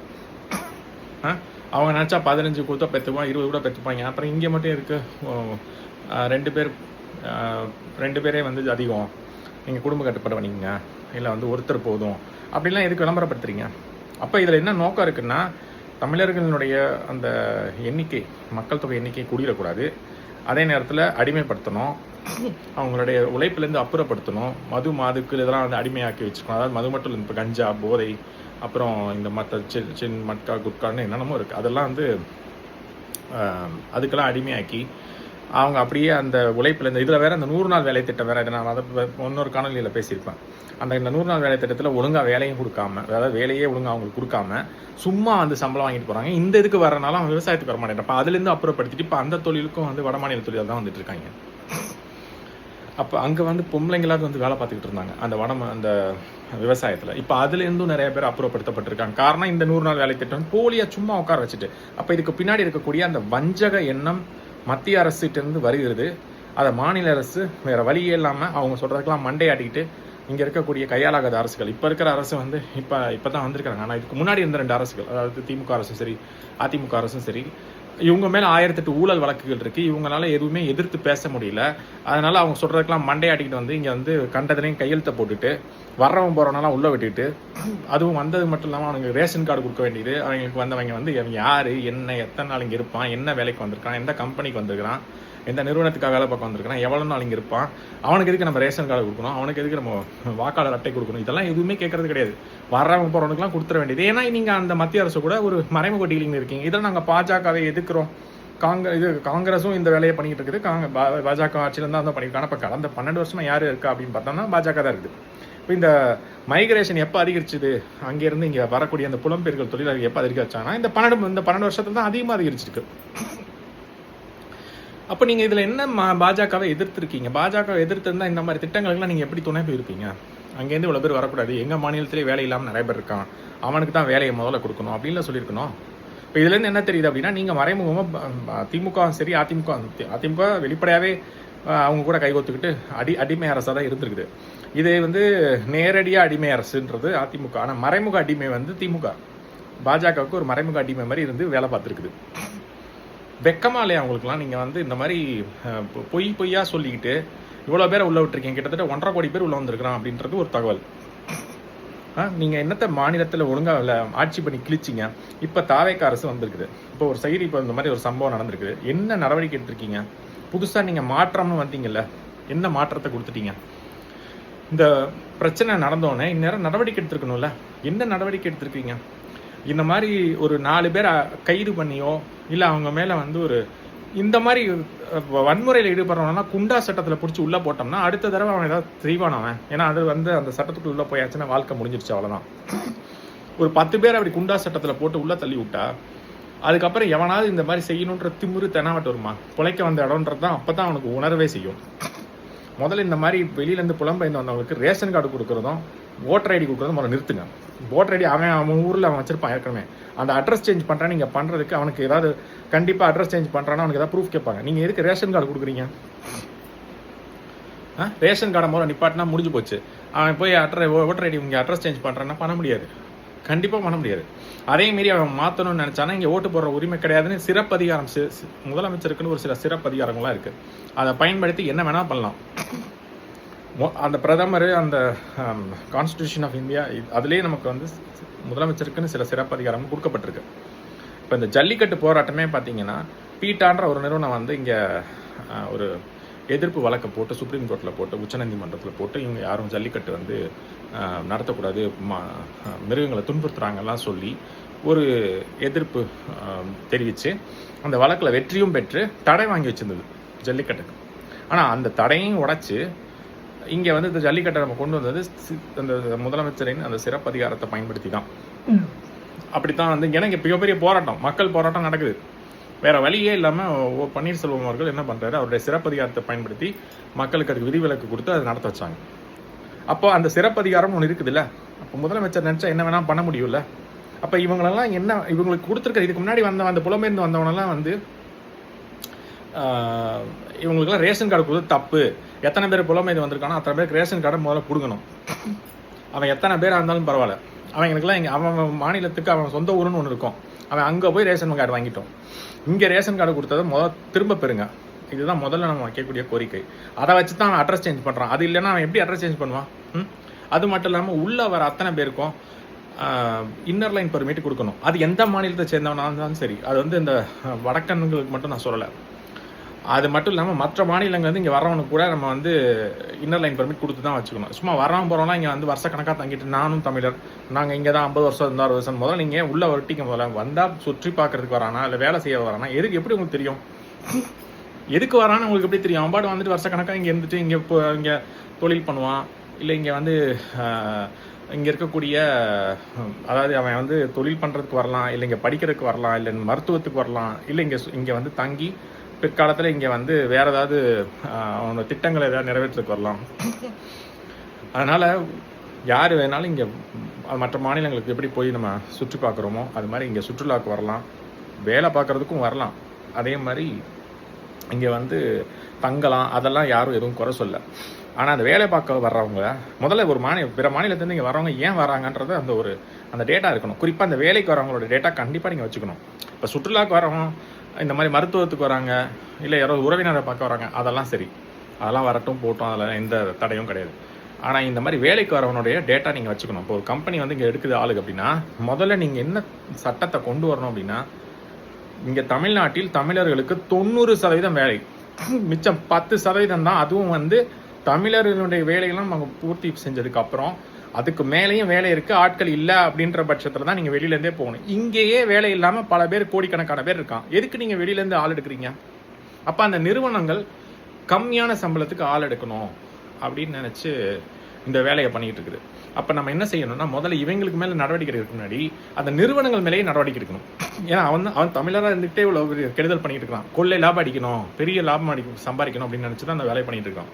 அவங்க நினச்சா 15 கூட பெற்றுப்பான், 20 கூட பெற்றுப்பாங்க. அப்புறம் இங்கே மட்டும் இருக்குது 2 பேரே வந்து அதிகம், நீங்கள் குடும்ப கட்டுப்பாடு பண்ணிக்கங்க, இல்லை வந்து ஒருத்தர் போதும் அப்படிலாம் எதுக்கு விளம்பரப்படுத்துறீங்க? அப்போ இதில் என்ன நோக்கம் இருக்குன்னா, தமிழர்களுடைய அந்த எண்ணிக்கை, மக்கள் தொகை எண்ணிக்கை கூடிடக்கூடாது. அதே நேரத்தில் அடிமைப்படுத்தணும், அவங்களுடைய உழைப்பிலேருந்து அப்புறப்படுத்தணும், மாதுக்கு இதெல்லாம் வந்து அடிமையாக்கி வச்சுக்கணும். அதாவது மது மட்டும் இல்லை, இப்போ கஞ்சா, போதை, அப்புறம் இந்த மற்ற மட்கா, குட்கான்னு என்னென்னமோ இருக்குது, அதெல்லாம் வந்து அதுக்கெல்லாம் அடிமையாக்கி அவங்க அப்படியே அந்த உழைப்பில் இதில் வேறு அந்த 100 நாள் வேலை திட்டம் வேறு, இதை நான் அதை இன்னொரு காணொலியில் பேசியிருப்பேன். இந்த 100 நாள் வேலை திட்டத்தில் ஒழுங்காக வேலையும் கொடுக்காம, அதாவது வேலையே ஒழுங்காக அவங்களுக்கு கொடுக்காம சும்மா வந்து சம்பளம் வாங்கிட்டு போகிறாங்க. இந்த இதுக்கு வரனால அவங்க விவசாயத்துக்கு வர மாட்டேன். அப்போ அதுலேருந்து அப்புறப்படுத்திட்டு இப்போ அந்த தொழிலுக்கும் வந்து வடமாநில தொழில் தான் வந்துட்டு இருக்காங்க. அப்போ அங்கே வந்து பொம்பளைங்களாவது வந்து வேலை பார்த்துக்கிட்டு இருந்தாங்க அந்த விவசாயத்தில். இப்போ அதுலேருந்தும் நிறைய பேர் அப்புறப்படுத்தப்பட்டிருக்காங்க. காரணம் இந்த 100 நாள் வேலை திட்டம் போலியாக சும்மா உட்கார வச்சுட்டு. அப்போ இதுக்கு பின்னாடி இருக்கக்கூடிய அந்த வஞ்சக எண்ணம் மத்திய அரசுகிட்டேருந்து வருகிறது. அதை மாநில அரசு வேறு வழியே இல்லாமல் அவங்க சொல்கிறதுக்கெல்லாம் மண்டையாட்டிக்கிட்டு இங்கே இருக்கக்கூடிய கையாளாகாத அரசுகள், இப்போ இருக்கிற அரசு வந்து இப்போ தான் வந்திருக்காங்க. ஆனால் இதுக்கு முன்னாடி இருந்த 2 அரசுகள், அதாவது திமுக அரசும் சரி அதிமுக அரசும் சரி, இவங்க மேலே 1008 ஊழல் வழக்குகள் இருக்குது. இவங்களால எதுவுமே எதிர்த்து பேச முடியல. அதனால் அவங்க சொல்கிறதுக்கெல்லாம் மண்டையாட்டிக்கிட்டு வந்து இங்கே வந்து கண்டதுலேயும் கையெழுத்தை போட்டுட்டு வர்றவன் போகிறவனாலாம் உள்ளே விட்டுட்டு, அதுவும் வந்தது மட்டும் இல்லாமல் அவனுக்கு ரேஷன் கார்டு கொடுக்க வேண்டியது. அவங்களுக்கு வந்தவங்க வந்து யார், என்ன, எத்தனை நாள் இங்கே இருப்பான், என்ன வேலைக்கு வந்திருக்கான், எந்த கம்பெனிக்கு வந்திருக்கிறான், எந்த நிறுவனத்துக்காக வேலை பார்க்க வந்திருக்கான், எவ்வளோ நாள் இங்கே இருப்பான், அவனுக்கு எதுக்கு நம்ம ரேஷன் கார்டு கொடுக்கணும், அவனுக்கு எதுக்கு நம்ம வாக்காளர் அட்டை கொடுக்கணும், இதெல்லாம் எதுவுமே கேட்கறது கிடையாது. வர்றவங்க போகிறவனுக்குலாம் கொடுத்துட வேண்டியது. ஏன்னா நீங்கள் அந்த மத்திய அரசு கூட ஒரு மறைமுக டீலிங் இருக்கீங்க. இதில் நாங்கள் பாஜகவை எதிர்க்கிறோம். காங்கிரஸும் இந்த வேலையை பண்ணிக்கிட்டு இருக்குது. பாஜக ஆட்சியில் தான் பண்ணியிருக்காங்க. இப்போ கடந்த 12 வருஷமா யார் இருக்கா அப்படின்னு பார்த்தோம்னா பாஜக தான் இருக்குது. இப்போ இந்த மைக்ரேஷன் எப்போ அதிகரிச்சுது, அங்கேருந்து இங்கே வரக்கூடிய அந்த புலம்பெயர்கள் தொழிலாளர்கள் எப்போ அதிகரிச்சாங்கன்னா இந்த 12 வருஷத்துல தான் அதிகமாக அதிகரிச்சிருக்கு. அப்போ நீங்கள் இதில் என்ன பாஜகவை எதிர்த்துருக்கீங்க? பாஜகவை எதிர்த்திருந்தால் இந்த மாதிரி திட்டங்களுக்குலாம் நீங்கள் எப்படி துணை போயிருப்பீங்க? அங்கேருந்து இவ்வளோ பேர் வரக்கூடாது, எங்கள் மாநிலத்திலே வேலை இல்லாமல் நிறைய பேர் இருக்கான், அவனுக்கு தான் வேலையை முதல்ல கொடுக்கணும் அப்படின்லாம் சொல்லியிருக்கணும். இப்போ இதுலேருந்து என்ன தெரியுது அப்படின்னா, நீங்கள் மறைமுகமாக திமுக சரி அதிமுக வெளிப்படையாகவே அவங்க கூட கைகோத்துக்கிட்டு அடிமை அரசாக தான் இருந்திருக்குது. இது வந்து நேரடியாக அடிமை அரசுன்றது அதிமுக. ஆனால் மறைமுக அடிமை வந்து திமுக. பாஜகவுக்கு ஒரு மறைமுக அடிமை மாதிரி இருந்து வேலை பார்த்துருக்குது. வெக்கமா இல்லையா அவங்களுக்குலாம்? நீங்கள் வந்து இந்த மாதிரி பொய்யா சொல்லிக்கிட்டு இவ்வளோ பேரை உள்ள விட்டுருக்கீங்க. கிட்டத்தட்ட 1.5 கோடி பேர் உள்ள வந்திருக்கிறான் அப்படின்றது ஒரு தகவல். நீங்கள் என்னத்த மாநிலத்தில் ஒழுங்காக ஆட்சி பண்ணி கிழிச்சிங்க. இப்போ தாவேக அரசு வந்திருக்குது. இப்போ ஒரு செய்தி, இப்போ இந்த மாதிரி ஒரு சம்பவம் நடந்திருக்குது. என்ன நடவடிக்கை எடுத்திருக்கீங்க? புதுசாக நீங்கள் மாற்றம்னு வந்தீங்கல்ல, என்ன மாற்றத்தை கொடுத்துட்டீங்க? இந்த பிரச்சனை நடந்தோடனே இந்நேரம் நடவடிக்கை எடுத்துருக்கணும்ல. என்ன நடவடிக்கை எடுத்திருக்கீங்க? இந்த மாதிரி ஒரு 4 பேரை கைது பண்ணியோ இல்லை அவங்க மேலே வந்து ஒரு இந்த மாதிரி வன்முறையில் ஈடுபடுறவனா குண்டா சட்டத்தில் பிடிச்சி உள்ளே போட்டோம்னா அடுத்த தடவை அவன் ஏதாவது செய்வான் அவன். ஏன்னா அது வந்து அந்த சட்டத்துக்கு உள்ளே போயாச்சுன்னா வாழ்க்கை முடிஞ்சிருச்சு, அவ்வளோதான். ஒரு 10 பேர் அப்படி குண்டா சட்டத்தில் போட்டு உள்ளே தள்ளி விட்டா அதுக்கப்புறம் எவனாவது இந்த மாதிரி செய்யணுன்ற திமிரு தெனாவட்டு வருமா? பிழைக்க வந்த இடம்ன்றது தான் அப்போ தான் அவனுக்கு உணர்வே செய்யும். முதல்ல இந்த மாதிரி வெளியிலேருந்து புலம்பெயர்ந்து வந்தவங்களுக்கு ரேஷன் கார்டு கொடுக்குறதும் ஓட்டர் ஐடி கொடுக்குறதும் முதல்ல நிறுத்துங்க. ஓட்டர் ஐடி அவன் ஊரில் அவன் வச்சிருப்பான் ஏற்கனவே. அந்த அட்ரஸ் சேஞ்ச் பண்ணுறான் நீங்கள் பண்ணுறதுக்கு அவனுக்கு ஏதாவது கண்டிப்பாக அட்ரஸ் சேஞ்ச் பண்ணுறான்னா அவனுக்கு ஏதாவது ப்ரூஃப் கேட்பாங்க. நீங்கள் எதுக்கு ரேஷன் கார்டு கொடுக்குறீங்க? ரேஷன் கார்டை முதல்ல நிப்பாட்டினா முடிஞ்சு போச்சு. அவன் போய் ஓட்டர் ஐடி இங்கே அட்ரஸ் சேஞ்ச் பண்ணுறான்னா பண்ண முடியாது, கண்டிப்பாக பண்ண முடியாது. அதேமாரி அவன் மாற்றணும்னு நினச்சானா இங்கே ஓட்டு போடுற உரிமை கிடையாதுன்னு சிறப்பு அதிகாரம் முதலமைச்சருக்குன்னு ஒரு சில சிறப்பு அதிகாரங்கள்லாம் இருக்குது. அதை பயன்படுத்தி என்ன வேணால் பண்ணலாம். அந்த பிரதமர் அந்த கான்ஸ்டியூஷன் ஆஃப் இந்தியா அதுலேயே நமக்கு வந்து முதலமைச்சருக்குன்னு சில சிறப்பு அதிகாரம் கொடுக்கப்பட்டிருக்கு. இப்போ இந்த ஜல்லிக்கட்டு போராட்டமே பார்த்தீங்கன்னா பீட்டான்ற ஒரு நிறுவனம் வந்து இங்கே ஒரு எதிர்ப்பு வழக்கை போட்டு சுப்ரீம் கோர்ட்டில் போட்டு உச்சநீதிமன்றத்தில் போட்டு இவங்க யாரும் ஜல்லிக்கட்டு வந்து நடத்தக்கூடாது, மிருகங்களை துன்புறுத்துறாங்கலாம் சொல்லி ஒரு எதிர்ப்பு தெரிவித்து அந்த வழக்கில் வெற்றியும் பெற்று தடை வாங்கி வச்சிருந்தது ஜல்லிக்கட்டுக்கு. ஆனால் அந்த தடையும் உடைச்சி இங்கே வந்து இந்த ஜல்லிக்கட்டை நம்ம கொண்டு வந்தது அந்த முதலமைச்சரின் அந்த சிறப்பு அதிகாரத்தை பயன்படுத்தி தான். அப்படித்தான் வந்து ஏன்னா இங்கே மிகப்பெரிய போராட்டம், மக்கள் போராட்டம் நடக்குது. வேறு வழியே இல்லாமல் பன்னீர்செல்வம் அவர்கள் என்ன பண்ணுறாரு, அவருடைய சிறப்பதிகாரத்தை பயன்படுத்தி மக்களுக்கு அதுக்கு விதிவிலக்கு கொடுத்து அதை நடத்த வச்சாங்க. அப்போ அந்த சிறப்பதிகாரம் ஒன்று இருக்குதுல்ல, அப்போ முதலமைச்சர் நினச்சா என்ன வேணால் பண்ண முடியும்ல. அப்போ இவங்களெல்லாம் என்ன, இவங்களுக்கு கொடுத்துருக்க இதுக்கு முன்னாடி அந்த புலம்பெயர்ந்து வந்தவனெல்லாம் வந்து இவங்களுக்குலாம் ரேஷன் கார்டு கொடுத்து தப்பு. எத்தனை பேர் புலம்பெயர்ந்து வந்திருக்கானோ அத்தனை பேருக்கு ரேஷன் கார்டை முதல்ல கொடுக்கணும். அவன் எத்தனை பேராக இருந்தாலும் பரவாயில்ல, அவங்களுக்குலாம் இங்கே அவன் மாநிலத்துக்கு அவன் சொந்த ஊருன்னு ஒன்று இருக்கும், அவன் அங்கே போய் ரேஷன் கார்டு வாங்கிட்டோம். இங்கே ரேஷன் கார்டு கொடுத்ததை திரும்ப பெறுங்க. இதுதான் முதல்ல நம்ம வைக்கக்கூடிய கோரிக்கை. அதை வச்சு தான் அவன் அட்ரஸ் சேஞ்ச் பண்ணுறான். அது இல்லைன்னா அவன் எப்படி அட்ரஸ் சேஞ்ச் பண்ணுவான்? அது மட்டும் இல்லாமல் உள்ளே வர அத்தனை பேருக்கும் இன்னர் லைன் பெர்மிட் கொடுக்கணும். அது எந்த மாநிலத்தை சேர்ந்தவனாக இருந்தாலும் சரி. அது வந்து இந்த வடக்கன்களுக்கு மட்டும் நான் சொல்லலை. அது மட்டும் இல்லாமல் மற்ற மாநிலங்கள் வந்து இங்கே வரவனுக்கு கூட நம்ம வந்து இன்னர் லைன் பெர்மிட் கொடுத்து தான் வச்சுக்கணும். சும்மா வரவன் போகிறோம்னா இங்கே வந்து வருஷக்கணக்காக தங்கிட்டு நானும் தமிழர், நாங்கள் இங்கே தான் 50 வருஷம் 60 வருஷம் முதல்ல நீங்கள் உள்ளே ஒட்டிக்க முதல்ல வந்தால் சுற்றி பார்க்கறதுக்கு வரானா இல்லை வேலை செய்ய வரானா, எதுக்கு எப்படி உங்களுக்கு தெரியும்? எதுக்கு வரான்னு உங்களுக்கு எப்படி தெரியும்? அவன் பாட்டு வந்துட்டு வருஷக்கணக்காக இங்கே இருந்துட்டு இங்கே தொழில் பண்ணுவான், இல்லை இங்கே வந்து இங்கே இருக்கக்கூடிய, அதாவது அவன் வந்து தொழில் பண்ணுறதுக்கு வரலாம், இல்லை இங்கே படிக்கிறதுக்கு வரலாம், இல்லை மருத்துவத்துக்கு வரலாம், இல்லை இங்கே வந்து தங்கி பிற்காலத்தில் இங்கே வந்து வேறு ஏதாவது அவனோட திட்டங்களை ஏதாவது நிறைவேற்றுறதுக்கு வரலாம். அதனால் யார் வேணாலும் இங்கே மற்ற மாநிலங்களுக்கு எப்படி போய் நம்ம சுற்றி பார்க்குறோமோ அது மாதிரி இங்கே சுற்றுலாவுக்கு வரலாம், வேலை பார்க்குறதுக்கும் வரலாம். அதே மாதிரி இங்கே வந்து தங்கலாம், அதெல்லாம் யாரும் எதுவும் குறை சொல்ல. ஆனால் அந்த வேலை பார்க்க வர்றவங்க முதல்ல ஒரு பிற மாநிலத்துலேருந்து இங்கே வரவங்க ஏன் வராங்கன்றது அந்த டேட்டா இருக்கணும். குறிப்பாக அந்த வேலைக்கு வரவங்களோட டேட்டா கண்டிப்பாக நீங்கள் வச்சுக்கணும். இப்போ சுற்றுலாவுக்கு வரவங்க இந்த மாதிரி மருத்துவத்துக்கு வராங்க, இல்லை யாராவது உறவினரை பார்க்க வராங்க, அதெல்லாம் சரி, அதெல்லாம் வரட்டும் போட்டோம், அதில் எந்த தடையும் கிடையாது. ஆனால் இந்த மாதிரி வேலைக்கு வரவனுடைய டேட்டா நீங்கள் வச்சுக்கணும். இப்போ ஒரு கம்பெனி வந்து இங்கே எடுக்குது ஆளுக்கு அப்படின்னா முதல்ல நீங்கள் என்ன சட்டத்தை கொண்டு வரணும் அப்படின்னா, இங்கே தமிழ்நாட்டில் தமிழர்களுக்கு 90% வேலை, மிச்சம் 10% தான். அதுவும் வந்து தமிழர்களுடைய வேலையெல்லாம் அவங்க பூர்த்தி செஞ்சதுக்கு அப்புறம் அதுக்கு மேலேயும் வேலை இருக்குது, ஆட்கள் இல்லை அப்படின்ற பட்சத்தில் தான் நீங்கள் வெளியிலேருந்தே போகணும். இங்கேயே வேலை இல்லாமல் பல பேர், கோடிக்கணக்கான பேர் இருக்கான். எதுக்கு நீங்கள் வெளியிலேருந்து ஆள் எடுக்கிறீங்க? அப்போ அந்த நிறுவனங்கள் கம்மியான சம்பளத்துக்கு ஆள் எடுக்கணும் அப்படின்னு நினச்சி இந்த வேலையை பண்ணிக்கிட்டு இருக்குது. அப்போ நம்ம என்ன செய்யணும்னா, முதல்ல இவங்களுக்கு மேலே நடவடிக்கை எடுக்கிறதுக்கு முன்னாடி அந்த நிறுவனங்கள் மேலேயே நடவடிக்கை எடுக்கணும். ஏன்னா அவன் தமிழராக இருந்துகிட்டே இவ்வளோ கெடுதல் பண்ணிட்டு இருக்கான். கொள்ளை லாபம் அடிக்கணும், பெரிய லாபம் சம்பாதிக்கணும் அப்படின்னு நினச்சி தான் அந்த வேலையை பண்ணிட்டு இருக்கான்.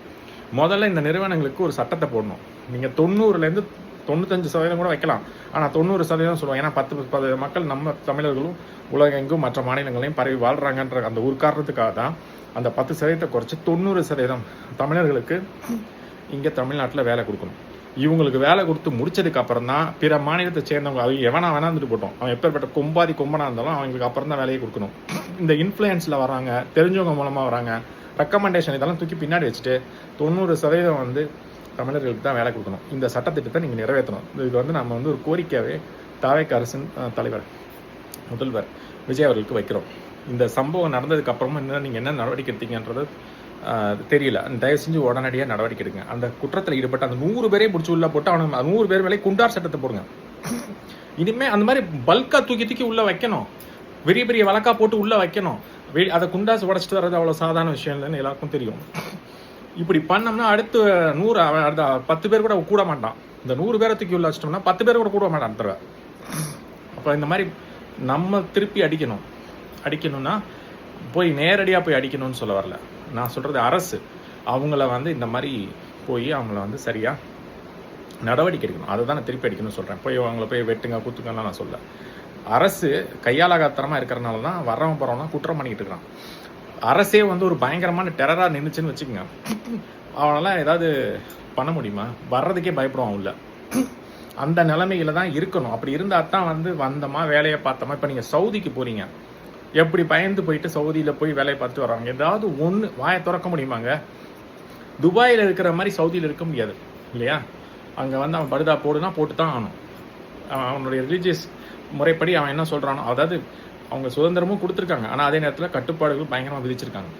முதல்ல இந்த நிறுவனங்களுக்கு ஒரு சட்டத்தை போடணும். நீங்கள் 90% 95% கூட வைக்கலாம், ஆனால் 90% சொல்லுவாங்க. ஏன்னா 10 மக்கள் நம்ம தமிழர்களும் உலகெங்கும் மற்ற மாநிலங்களையும் பரவி வாழ்கிறாங்கன்ற அந்த ஒரு காரணத்துக்காக தான் அந்த 10% குறைச்சி 90% தமிழர்களுக்கு இங்கே தமிழ்நாட்டில் வேலை கொடுக்கணும். இவங்களுக்கு வேலை கொடுத்து முடிச்சதுக்கு அப்புறம் தான் பிற மாநிலத்தை சேர்ந்தவங்க, அவங்க எவனா வேணாந்துட்டு போட்டோம், அவன் எப்பேற்பட்ட கொம்பனாக இருந்தாலும் அவங்களுக்கு அப்புறம் தான் வேலையை கொடுக்கணும். இந்த இன்ஃப்ளூயன்ஸில் வராங்க, தெரிஞ்சவங்க மூலமாக வராங்க, ரெக்கமெண்டேஷன் இதெல்லாம் தூக்கி பின்னாடி வச்சுட்டு 90% வந்து தமிழர்களுக்கு தான் வேலை கொடுக்கணும். இந்த சட்டத்திட்டத்தை நீங்கள் நிறைவேற்றணும். இது வந்து நம்ம வந்து ஒரு கோரிக்கையாகவே தாவேக அரசின் தலைவர் முதல்வர் விஜய் அவர்களுக்கு வைக்கிறோம். இந்த சம்பவம் நடந்ததுக்கு அப்புறமா நீங்கள் என்ன நடவடிக்கை எடுத்தீங்கன்றது தெரியல. தயவு செஞ்சு உடனடியாக நடவடிக்கை எடுங்க. அந்த குற்றத்தில் ஈடுபட்ட அந்த 100 பேரையும் பிடிச்சி உள்ள போட்டு அவனுக்கு 100 பேர் மேலே குண்டார் சட்டத்தை போடுங்க. இனிமேல் அந்த மாதிரி பல்காக தூக்கி உள்ளே வைக்கணும், பெரிய பெரிய வழக்கா போட்டு உள்ளே வைக்கணும். அதை குண்டாசு உடச்சிட்டு வர்றது அவ்வளோ சாதாரண விஷயம் இல்லைன்னு எல்லாருக்கும் தெரியும். இப்படி பண்ணோம்னா அடுத்து 10 பேர் கூட மாட்டான். இந்த 100 பேரை தூக்கி உள்ள வச்சிட்டோம்னா 10 பேர் கூட மாட்டான் தருவ. அப்போ இந்த மாதிரி நம்ம திருப்பி அடிக்கணும்னா போய் நேரடியாக போய் அடிக்கணும்னு சொல்ல வரல. நான் சொல்கிறது அரசு அவங்கள வந்து இந்த மாதிரி போய் அவங்கள வந்து சரியாக நடவடிக்கை எடுக்கணும். அதை தான் நான் திருப்பி அடிக்கணும்னு சொல்கிறேன். போய் அவங்கள போய் வெட்டுங்க குத்துங்கலாம் நான் சொல்ல. அரசு கையாளாகாத்தனமாக இருக்கிறனால தான் வரவன் போகிறவனா குற்றம் பண்ணிக்கிட்டு இருக்கிறான். அரசே வந்து ஒரு பயங்கரமான டெரராக நின்றுச்சுன்னு வச்சுக்கோங்க, அவனெல்லாம் ஏதாவது பண்ண முடியுமா? வர்றதுக்கே பயப்படுவான் உள்ள. அந்த நிலைமையில தான் இருக்கணும். அப்படி இருந்தால் தான் வந்து வந்தோமா வேலையை பார்த்தோமா. இப்போ நீங்கள் சவுதிக்கு போகிறீங்க, எப்படி பயந்து போயிட்டு சவுதியில் போய் வேலையை பார்த்துட்டு வர்றாங்க. ஏதாவது ஒன்று வாயை திறக்க முடியுமாங்க? துபாயில் இருக்கிற மாதிரி சவுதியில் இருக்க முடியாது இல்லையா? அங்கே வந்து அவன் படுதா போடுனா போட்டு தான் ஆகணும். அவனுடைய ரிலீஜியஸ் முறைப்படி அவன் என்ன சொல்கிறானோ, அதாவது அவங்க சுதந்திரமும் கொடுத்துருக்காங்க, ஆனால் அதே நேரத்தில் கட்டுப்பாடுகள் பயங்கரமாக விதிச்சிருக்காங்க.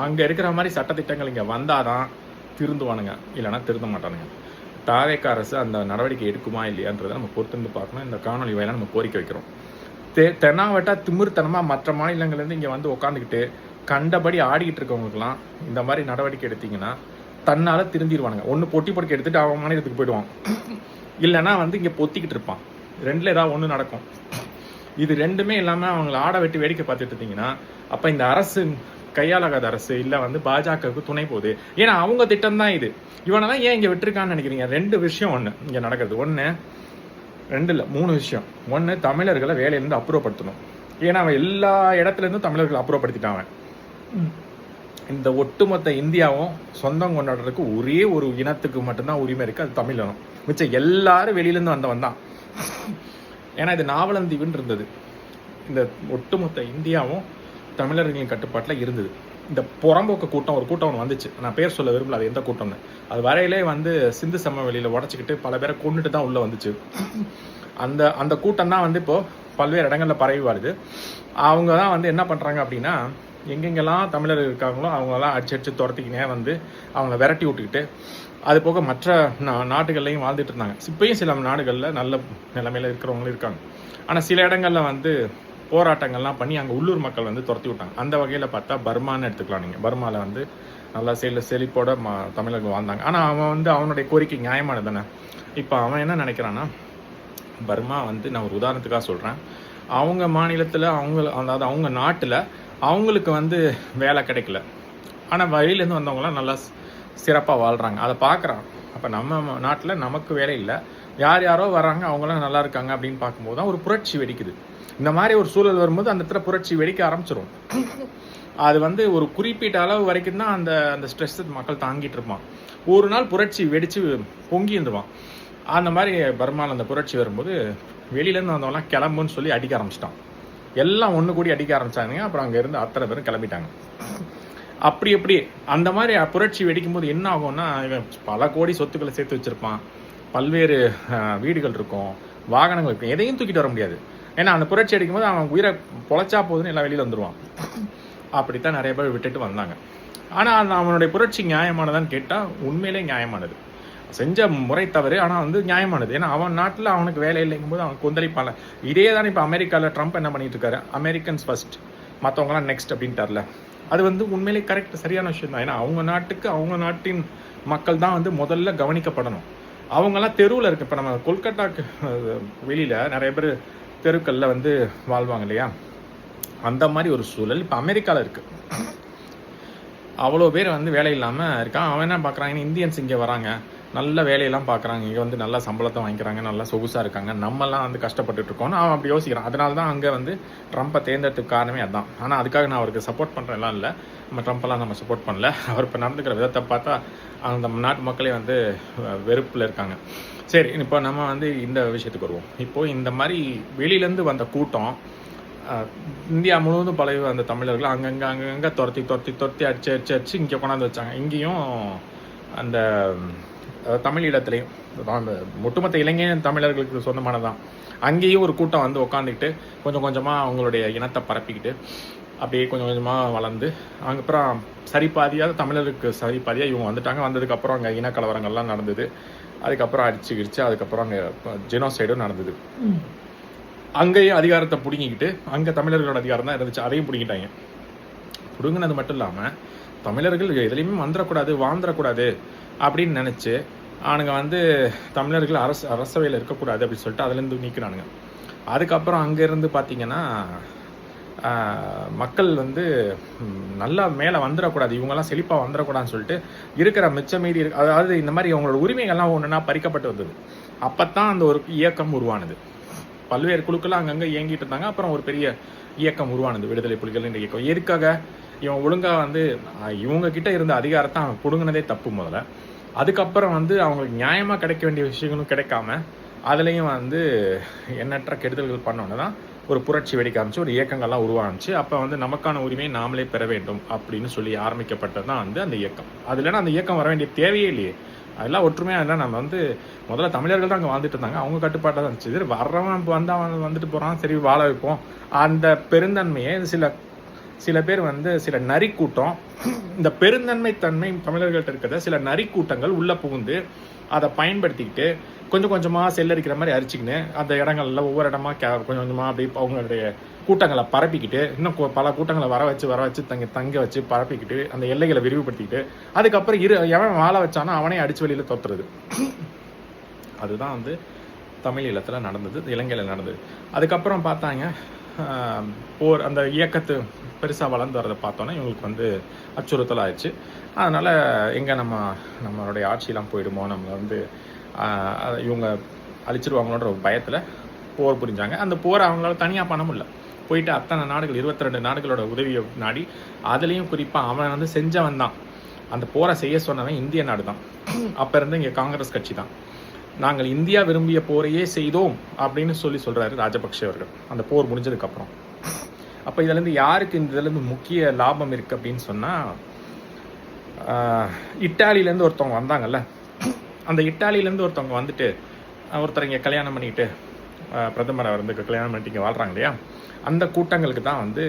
அங்கே இருக்கிற மாதிரி சட்டத்திட்டங்கள் இங்கே வந்தால் தான் திருந்துவானுங்க, இல்லைனா திருந்த மாட்டானுங்க. தாவேக அரசு அந்த நடவடிக்கை எடுக்குமா இல்லையான்றதை நம்ம பொறுத்திருந்து பார்க்கணும். இந்த காணொலி வாயிலாக நம்ம கோரிக்கை வைக்கிறோம். தென்னாவட்டா திமிர்த்தனமாக மற்ற மாநிலங்கள்லேருந்து இங்கே வந்து உட்காந்துக்கிட்டு கண்டபடி ஆடிக்கிட்டு இருக்கவங்களுக்குலாம் இந்த மாதிரி நடவடிக்கை எடுத்தீங்கன்னா தன்னால் திருந்திடுவானுங்க. ஒன்று பொட்டி பொடிக்க எடுத்துகிட்டு அவன் மாநிலத்துக்கு போயிடுவான், இல்லைனா வந்து இங்கே பொத்திக்கிட்டு இருப்பான். ரெண்டில் ஏதாவது ஒன்று நடக்கும். இது ரெண்டுமே இல்லாமல் அவங்கள ஆட வெட்டி வேடிக்கை பார்த்துட்டு இருந்தீங்கன்னா அப்போ இந்த அரசு கையாளாகாத அரசு இல்லை வந்து பாஜகவுக்கு துணை போகுது. ஏன்னா அவங்க திட்டம் தான் இது. இவனெல்லாம் ஏன் இங்கே விட்டுருக்கான்னு நினைக்கிறீங்க? 2 விஷயம் ஒன்று இங்கே நடக்கிறது. 2 இல்லை 3 விஷயம். 1, தமிழர்களை வேலையிலேருந்து அப்புறப்படுத்தணும். ஏன்னா அவன் எல்லா இடத்துலேருந்தும் தமிழர்களை அப்புறப்படுத்திட்டான். இந்த ஒட்டுமொத்த இந்தியாவும் சொந்தம் கொண்டாடுறதுக்கு ஒரே ஒரு இனத்துக்கு மட்டும்தான் உரிமை இருக்குது, அது தமிழனும். மிச்சம் எல்லாரும் வெளியிலேருந்து வந்தவன் தான். ஏன்னா இது நாவலந்தீவுன்னு இருந்தது. இந்த ஒட்டுமொத்த இந்தியாவும் தமிழர்களின் கட்டுப்பாட்டில் இருந்தது. இந்த புறம்போக்கு கூட்டம் ஒரு கூட்டம் ஒன்று வந்துச்சு, நான் பேர் சொல்ல விரும்பல அது எந்த கூட்டம்னு. அது வரையிலே வந்து சிந்து சமவெளியில் உடச்சிக்கிட்டு பல பேரை கொண்டுட்டு தான் உள்ளே வந்துச்சு. அந்த கூட்டம் தான் வந்து இப்போது பல்வேறு இடங்களில் பரவி வருது. அவங்க தான் வந்து என்ன பண்ணுறாங்க அப்படின்னா, எங்கெங்கெல்லாம் தமிழர் இருக்காங்களோ அவங்களெல்லாம் அடிச்சு துரத்திக்கினே வந்து அவங்கள விரட்டி விட்டுக்கிட்டு, அது போக மற்ற நாடுகள்லையும் வாழ்ந்துட்டு இருந்தாங்க. இப்பயும் சில நாடுகளில் நல்ல நிலைமையில் இருக்கிறவங்களும் இருக்காங்க. ஆனால் சில இடங்களில் வந்து போராட்டங்கள்லாம் பண்ணி அங்கே உள்ளூர் மக்கள் வந்து துரத்தி விட்டாங்க. அந்த வகையில் பார்த்தா பர்மான்னு எடுத்துக்கலாம். நீங்கள் பர்மாவில் வந்து நல்லா செழிப்போட தமிழர்கள் வாழ்ந்தாங்க. ஆனால் அவன் வந்து அவனுடைய கோரிக்கை நியாயமானது தானே. இப்போ அவன் என்ன நினைக்கிறான்னா, பர்மா வந்து நான் ஒரு உதாரணத்துக்காக சொல்கிறேன், அவங்க மாநிலத்தில் அதாவது அவங்க நாட்டில் அவங்களுக்கு வந்து வேலை கிடைக்கல, ஆனால் வழியிலேருந்து வந்தவங்களாம் நல்லா சிறப்பாக வாழ்கிறாங்க, அதை பார்க்குறான். அப்போ நம்ம நாட்டில் நமக்கு வேலை இல்லை, யாரோ வராங்க அவங்களாம் நல்லா இருக்காங்க அப்படின்னு பார்க்கும்போது தான் ஒரு புரட்சி வெடிக்குது. இந்த மாதிரி ஒரு சூழல் வரும்போது அந்த இடத்துல புரட்சி வெடிக்க ஆரம்பிச்சிடும். அது வந்து ஒரு குறிப்பிட்ட அளவு வரைக்கும் தான் அந்த ஸ்ட்ரெஸ் மக்கள் தாங்கிட்டு இருப்பான். ஒரு நாள் புரட்சி வெடித்து பொங்கி இருந்துவான். அந்த மாதிரி பர்மாவில் அந்த புரட்சி வரும்போது வெளியிலேருந்து வந்தவங்களாம் கிளம்புன்னு சொல்லி அடிக்க ஆரம்பிச்சிட்டான். எல்லாம் ஒன்று கூடி அடிக்க ஆரம்பிச்சாங்க. அப்புறம் அங்கே இருந்து அத்தனை பேரும் கிளம்பிட்டாங்க. அப்படி அந்த மாதிரி புரட்சி வெடிக்கும் போது என்ன ஆகும்னா, இவன் பல கோடி சொத்துக்களை சேர்த்து வச்சிருப்பான், பல்வேறு வீடுகள் இருக்கும், வாகனங்கள் இருக்கும், எதையும் தூக்கிட்டு வர முடியாது. ஏன்னா அந்த புரட்சி அடிக்கும் போது அவன் உயிரை பொழைச்சா போதுன்னு எல்லாம் வெளியில் வந்துடுவான். அப்படித்தான் நிறைய பேர் விட்டுட்டு வந்தாங்க. ஆனால் அவனுடைய புரட்சி நியாயமானதான்னு கேட்டால் உண்மையிலே நியாயமானது. செஞ்ச முறை தவறு, ஆனால் வந்து நியாயமானது. ஏன்னா அவன் நாட்டில் அவனுக்கு வேலை இல்லைங்கும் போது அவன் கொந்தளிப்பால. இதே தானே இப்போ அமெரிக்காவில் ட்ரம்ப் என்ன பண்ணிட்டு இருக்காரு, அமெரிக்கன்ஸ் ஃபர்ஸ்ட், மற்றவங்களாம் நெக்ஸ்ட் அப்படின்ட்டார்ல. அது வந்து உண்மையிலே கரெக்ட், சரியான விஷயம் தான். ஏன்னா அவங்க நாட்டுக்கு அவங்க நாட்டின் மக்கள் தான் வந்து முதல்ல கவனிக்கப்படணும். அவங்கெல்லாம் தெருவில் இருக்கு. இப்போ நம்ம கொல்கட்டாக்கு வெளியில் நிறைய பேர் தெருக்களில் வந்து வாழ்வாங்க இல்லையா, அந்த மாதிரி ஒரு சூழல் இப்போ அமெரிக்காவில் இருக்குது. அவ்வளோ பேர் வந்து வேலை இல்லாமல் இருக்கான். அவன் என்ன பார்க்குறாங்க, இந்தியன்ஸ் இங்கே வராங்க, நல்ல வேலையெல்லாம் பார்க்குறாங்க, இங்கே வந்து நல்ல சம்பளத்தை வாங்கிக்கிறாங்க, நல்லா சொகுசாக இருக்காங்க, நம்மலாம் வந்து கஷ்டப்பட்டுட்டு இருக்கோம்னு அவன் அப்படி யோசிக்கிறான். அதனால தான் அங்கே வந்து ட்ரம்ப்பை தேர்ந்தெடுத்துக்கு காரணமே அதுதான். ஆனால் அதுக்காக நான் அவருக்கு சப்போர்ட் பண்ணுறேன்லாம் இல்லை, நம்ம ட்ரம்ப்பெல்லாம் நம்ம சப்போர்ட் பண்ணல. அவர் இப்போ நடந்துக்கிற விதத்தை பார்த்தா அந்த நாட்டு மக்களே வந்து வெறுப்பில் இருக்காங்க. சரி, இப்போ நம்ம வந்து இந்த விஷயத்துக்கு வருவோம். இப்போது இந்த மாதிரி வெளியிலேருந்து வந்த கூட்டம் இந்தியா முழுவதும் பழகி அந்த தமிழர்கள் அங்கங்கே துரத்தி அடிச்சு இங்கே கொண்டாந்து வச்சாங்க. இங்கேயும் அந்த தமிழ் இடத்துலையும் அந்த ஒட்டுமொத்த இளைஞர் தமிழர்களுக்கு சொந்தமானதான். அங்கேயும் ஒரு கூட்டம் வந்து உட்காந்துக்கிட்டு கொஞ்சம் கொஞ்சமாக அவங்களுடைய இனத்தை பரப்பிக்கிட்டு அப்படியே கொஞ்சம் கொஞ்சமாக வளர்ந்து அப்புறம் சரிபாதியாக தமிழருக்கு சரிபாதியாக இவங்க வந்துட்டாங்க. வந்ததுக்கப்புறம் அங்கே இனக்கலவரங்கள்லாம் நடந்தது. அதுக்கப்புறம் அடிச்சுக்கிடுச்சு. அதுக்கப்புறம் அங்கே ஜெனோசைடும் நடந்தது. அங்கேயும் அதிகாரத்தை பிடுங்கிக்கிட்டு அங்கே தமிழர்களோட அதிகாரம் தான் இருந்துச்சு, அதையும் பிடிங்கிட்டாங்க. பிடுங்கினது மட்டும் இல்லாமல் தமிழர்கள் எதுலேயுமே வந்துடக்கூடாது, வாழ்ந்துடக்கூடாது அப்படின்னு நினச்சி அவனுங்க வந்து தமிழர்கள் அரசவையில் இருக்கக்கூடாது அப்படின்னு சொல்லிட்டு அதுலேருந்து நீக்கிறானுங்க. அதுக்கப்புறம் அங்கேருந்து பார்த்திங்கன்னா மக்கள் வந்து நல்லா மேலே வந்துடக்கூடாது, இவங்கெல்லாம் செழிப்பாக வந்துடக்கூடாதுன்னு சொல்லிட்டு இருக்கிற மிச்ச மீதி அதாவது இந்த மாதிரி அவங்களோட உரிமைகள்லாம் ஒன்றுனா பறிக்கப்பட்டு வந்தது. அப்போ தான் அந்த ஒரு இயக்கம் உருவானது. பல்வேறு குழுக்கள் அங்கங்கே இயங்கிட்டு இருந்தாங்க. அப்புறம் ஒரு பெரிய இயக்கம் உருவானது, விடுதலை புலிகள் என்ற இயக்கம். எதுக்காக? இவன் ஒழுங்காக வந்து இவங்க கிட்ட இருந்த அதிகாரத்தை அவன் பிடுங்கினதே தப்பு முதல்ல. அதுக்கப்புறம் வந்து அவங்களுக்கு நியாயமாக கிடைக்க வேண்டிய விஷயங்களும் கிடைக்காம அதுலேயும் வந்து எண்ணற்ற கெடுதல்கள் பண்ணோன்னு தான் ஒரு புரட்சி வெடிக்க ஆரம்பிச்சு, ஒரு இயக்கங்கள்லாம் உருவாச்சு. அப்போ வந்து நமக்கான உரிமையை நாமளே பெற வேண்டும் அப்படின்னு சொல்லி ஆரம்பிக்கப்பட்டது தான் வந்து அந்த இயக்கம். அது இல்லைன்னா அந்த இயக்கம் வர வேண்டிய தேவையே இல்லையே. அதெல்லாம் ஒற்றுமையாக இல்லை. நம்ம வந்து முதல்ல தமிழர்கள் தான் அங்கே வாழ்ந்துட்டு இருந்தாங்க, அவங்க கட்டுப்பாட்டாக தான் இருந்துச்சு. சரி, வர்றவன் வந்தால் வந்துட்டு போகிறான், சரி வாழ வைப்போம். அந்த பெருந்தன்மையை சில பேர் வந்து சில நரி கூட்டம், இந்த பெருந்தன்மை தன்மை தமிழர்கள்ட்ட இருக்கிறத சில நரி கூட்டங்கள் உள்ளே புகுந்து அதை பயன்படுத்திக்கிட்டு கொஞ்சம் கொஞ்சமாக செல்லரிக்கிற மாதிரி அரிச்சிக்கின்னு அந்த இடங்கள்ல ஒவ்வொரு இடமா கொஞ்சம் கொஞ்சமாக அப்படி அவங்களுடைய கூட்டங்களை பரப்பிக்கிட்டு இன்னும் பல கூட்டங்களை வர வச்சு தங்க வச்சு பரப்பிக்கிட்டு அந்த எல்லைகளை விரிவுபடுத்திக்கிட்டு அதுக்கப்புறம் எவன் வாழ வச்சானோ அவனே அடிச்சு வெளியில் தொத்துறது. அதுதான் வந்து தமிழ் ஈழத்தில் நடந்தது, இலங்கையில் நடந்தது. அதுக்கப்புறம் பார்த்தாங்க போர் அந்த இயக்கத்து பெருசாக வளர்ந்து வரதை பார்த்தோன்னா இவங்களுக்கு வந்து அச்சுறுத்தல் ஆயிடுச்சு. அதனால் எங்கே நம்மளுடைய ஆட்சியெலாம் போயிடுமோ, நம்மளை வந்து இவங்க அழிச்சிருவாங்களோன்ற ஒரு பயத்தில் போர் புரிஞ்சாங்க. அந்த போரை அவங்களால தனியாக பண்ண முடியல. போயிட்டு அத்தனை நாடுகள் 22 நாடுகளோட உதவியை நாடி, அதுலேயும் குறிப்பாக அவன் வந்து செஞ்சவன் தான், அந்த போரை செய்ய சொன்னவன் இந்திய நாடு தான். அப்போ இருந்து இங்கே காங்கிரஸ் கட்சி தான். நாங்கள் இந்தியா விரும்பிய போரையே செய்தோம் அப்படின்னு சொல்கிறாரு ராஜபக்ஷ அவர்கள் அந்த போர் முடிஞ்சதுக்கப்புறம். அப்போ இதுலேருந்து யாருக்கு இந்த இதுலேருந்து முக்கிய லாபம் இருக்குது அப்படின்னு சொன்னால், இட்டாலியிலேருந்து ஒருத்தவங்க வந்தாங்கல்ல, அந்த இட்டாலியிலேருந்து ஒருத்தவங்க வந்துட்டு ஒருத்தர் இங்கே கல்யாணம் பண்ணிக்கிட்டு பிரதமரை வந்து கல்யாணம் பண்ணிட்டு இங்கே வாழ்கிறாங்க இல்லையா, அந்த கூட்டங்களுக்கு தான் வந்து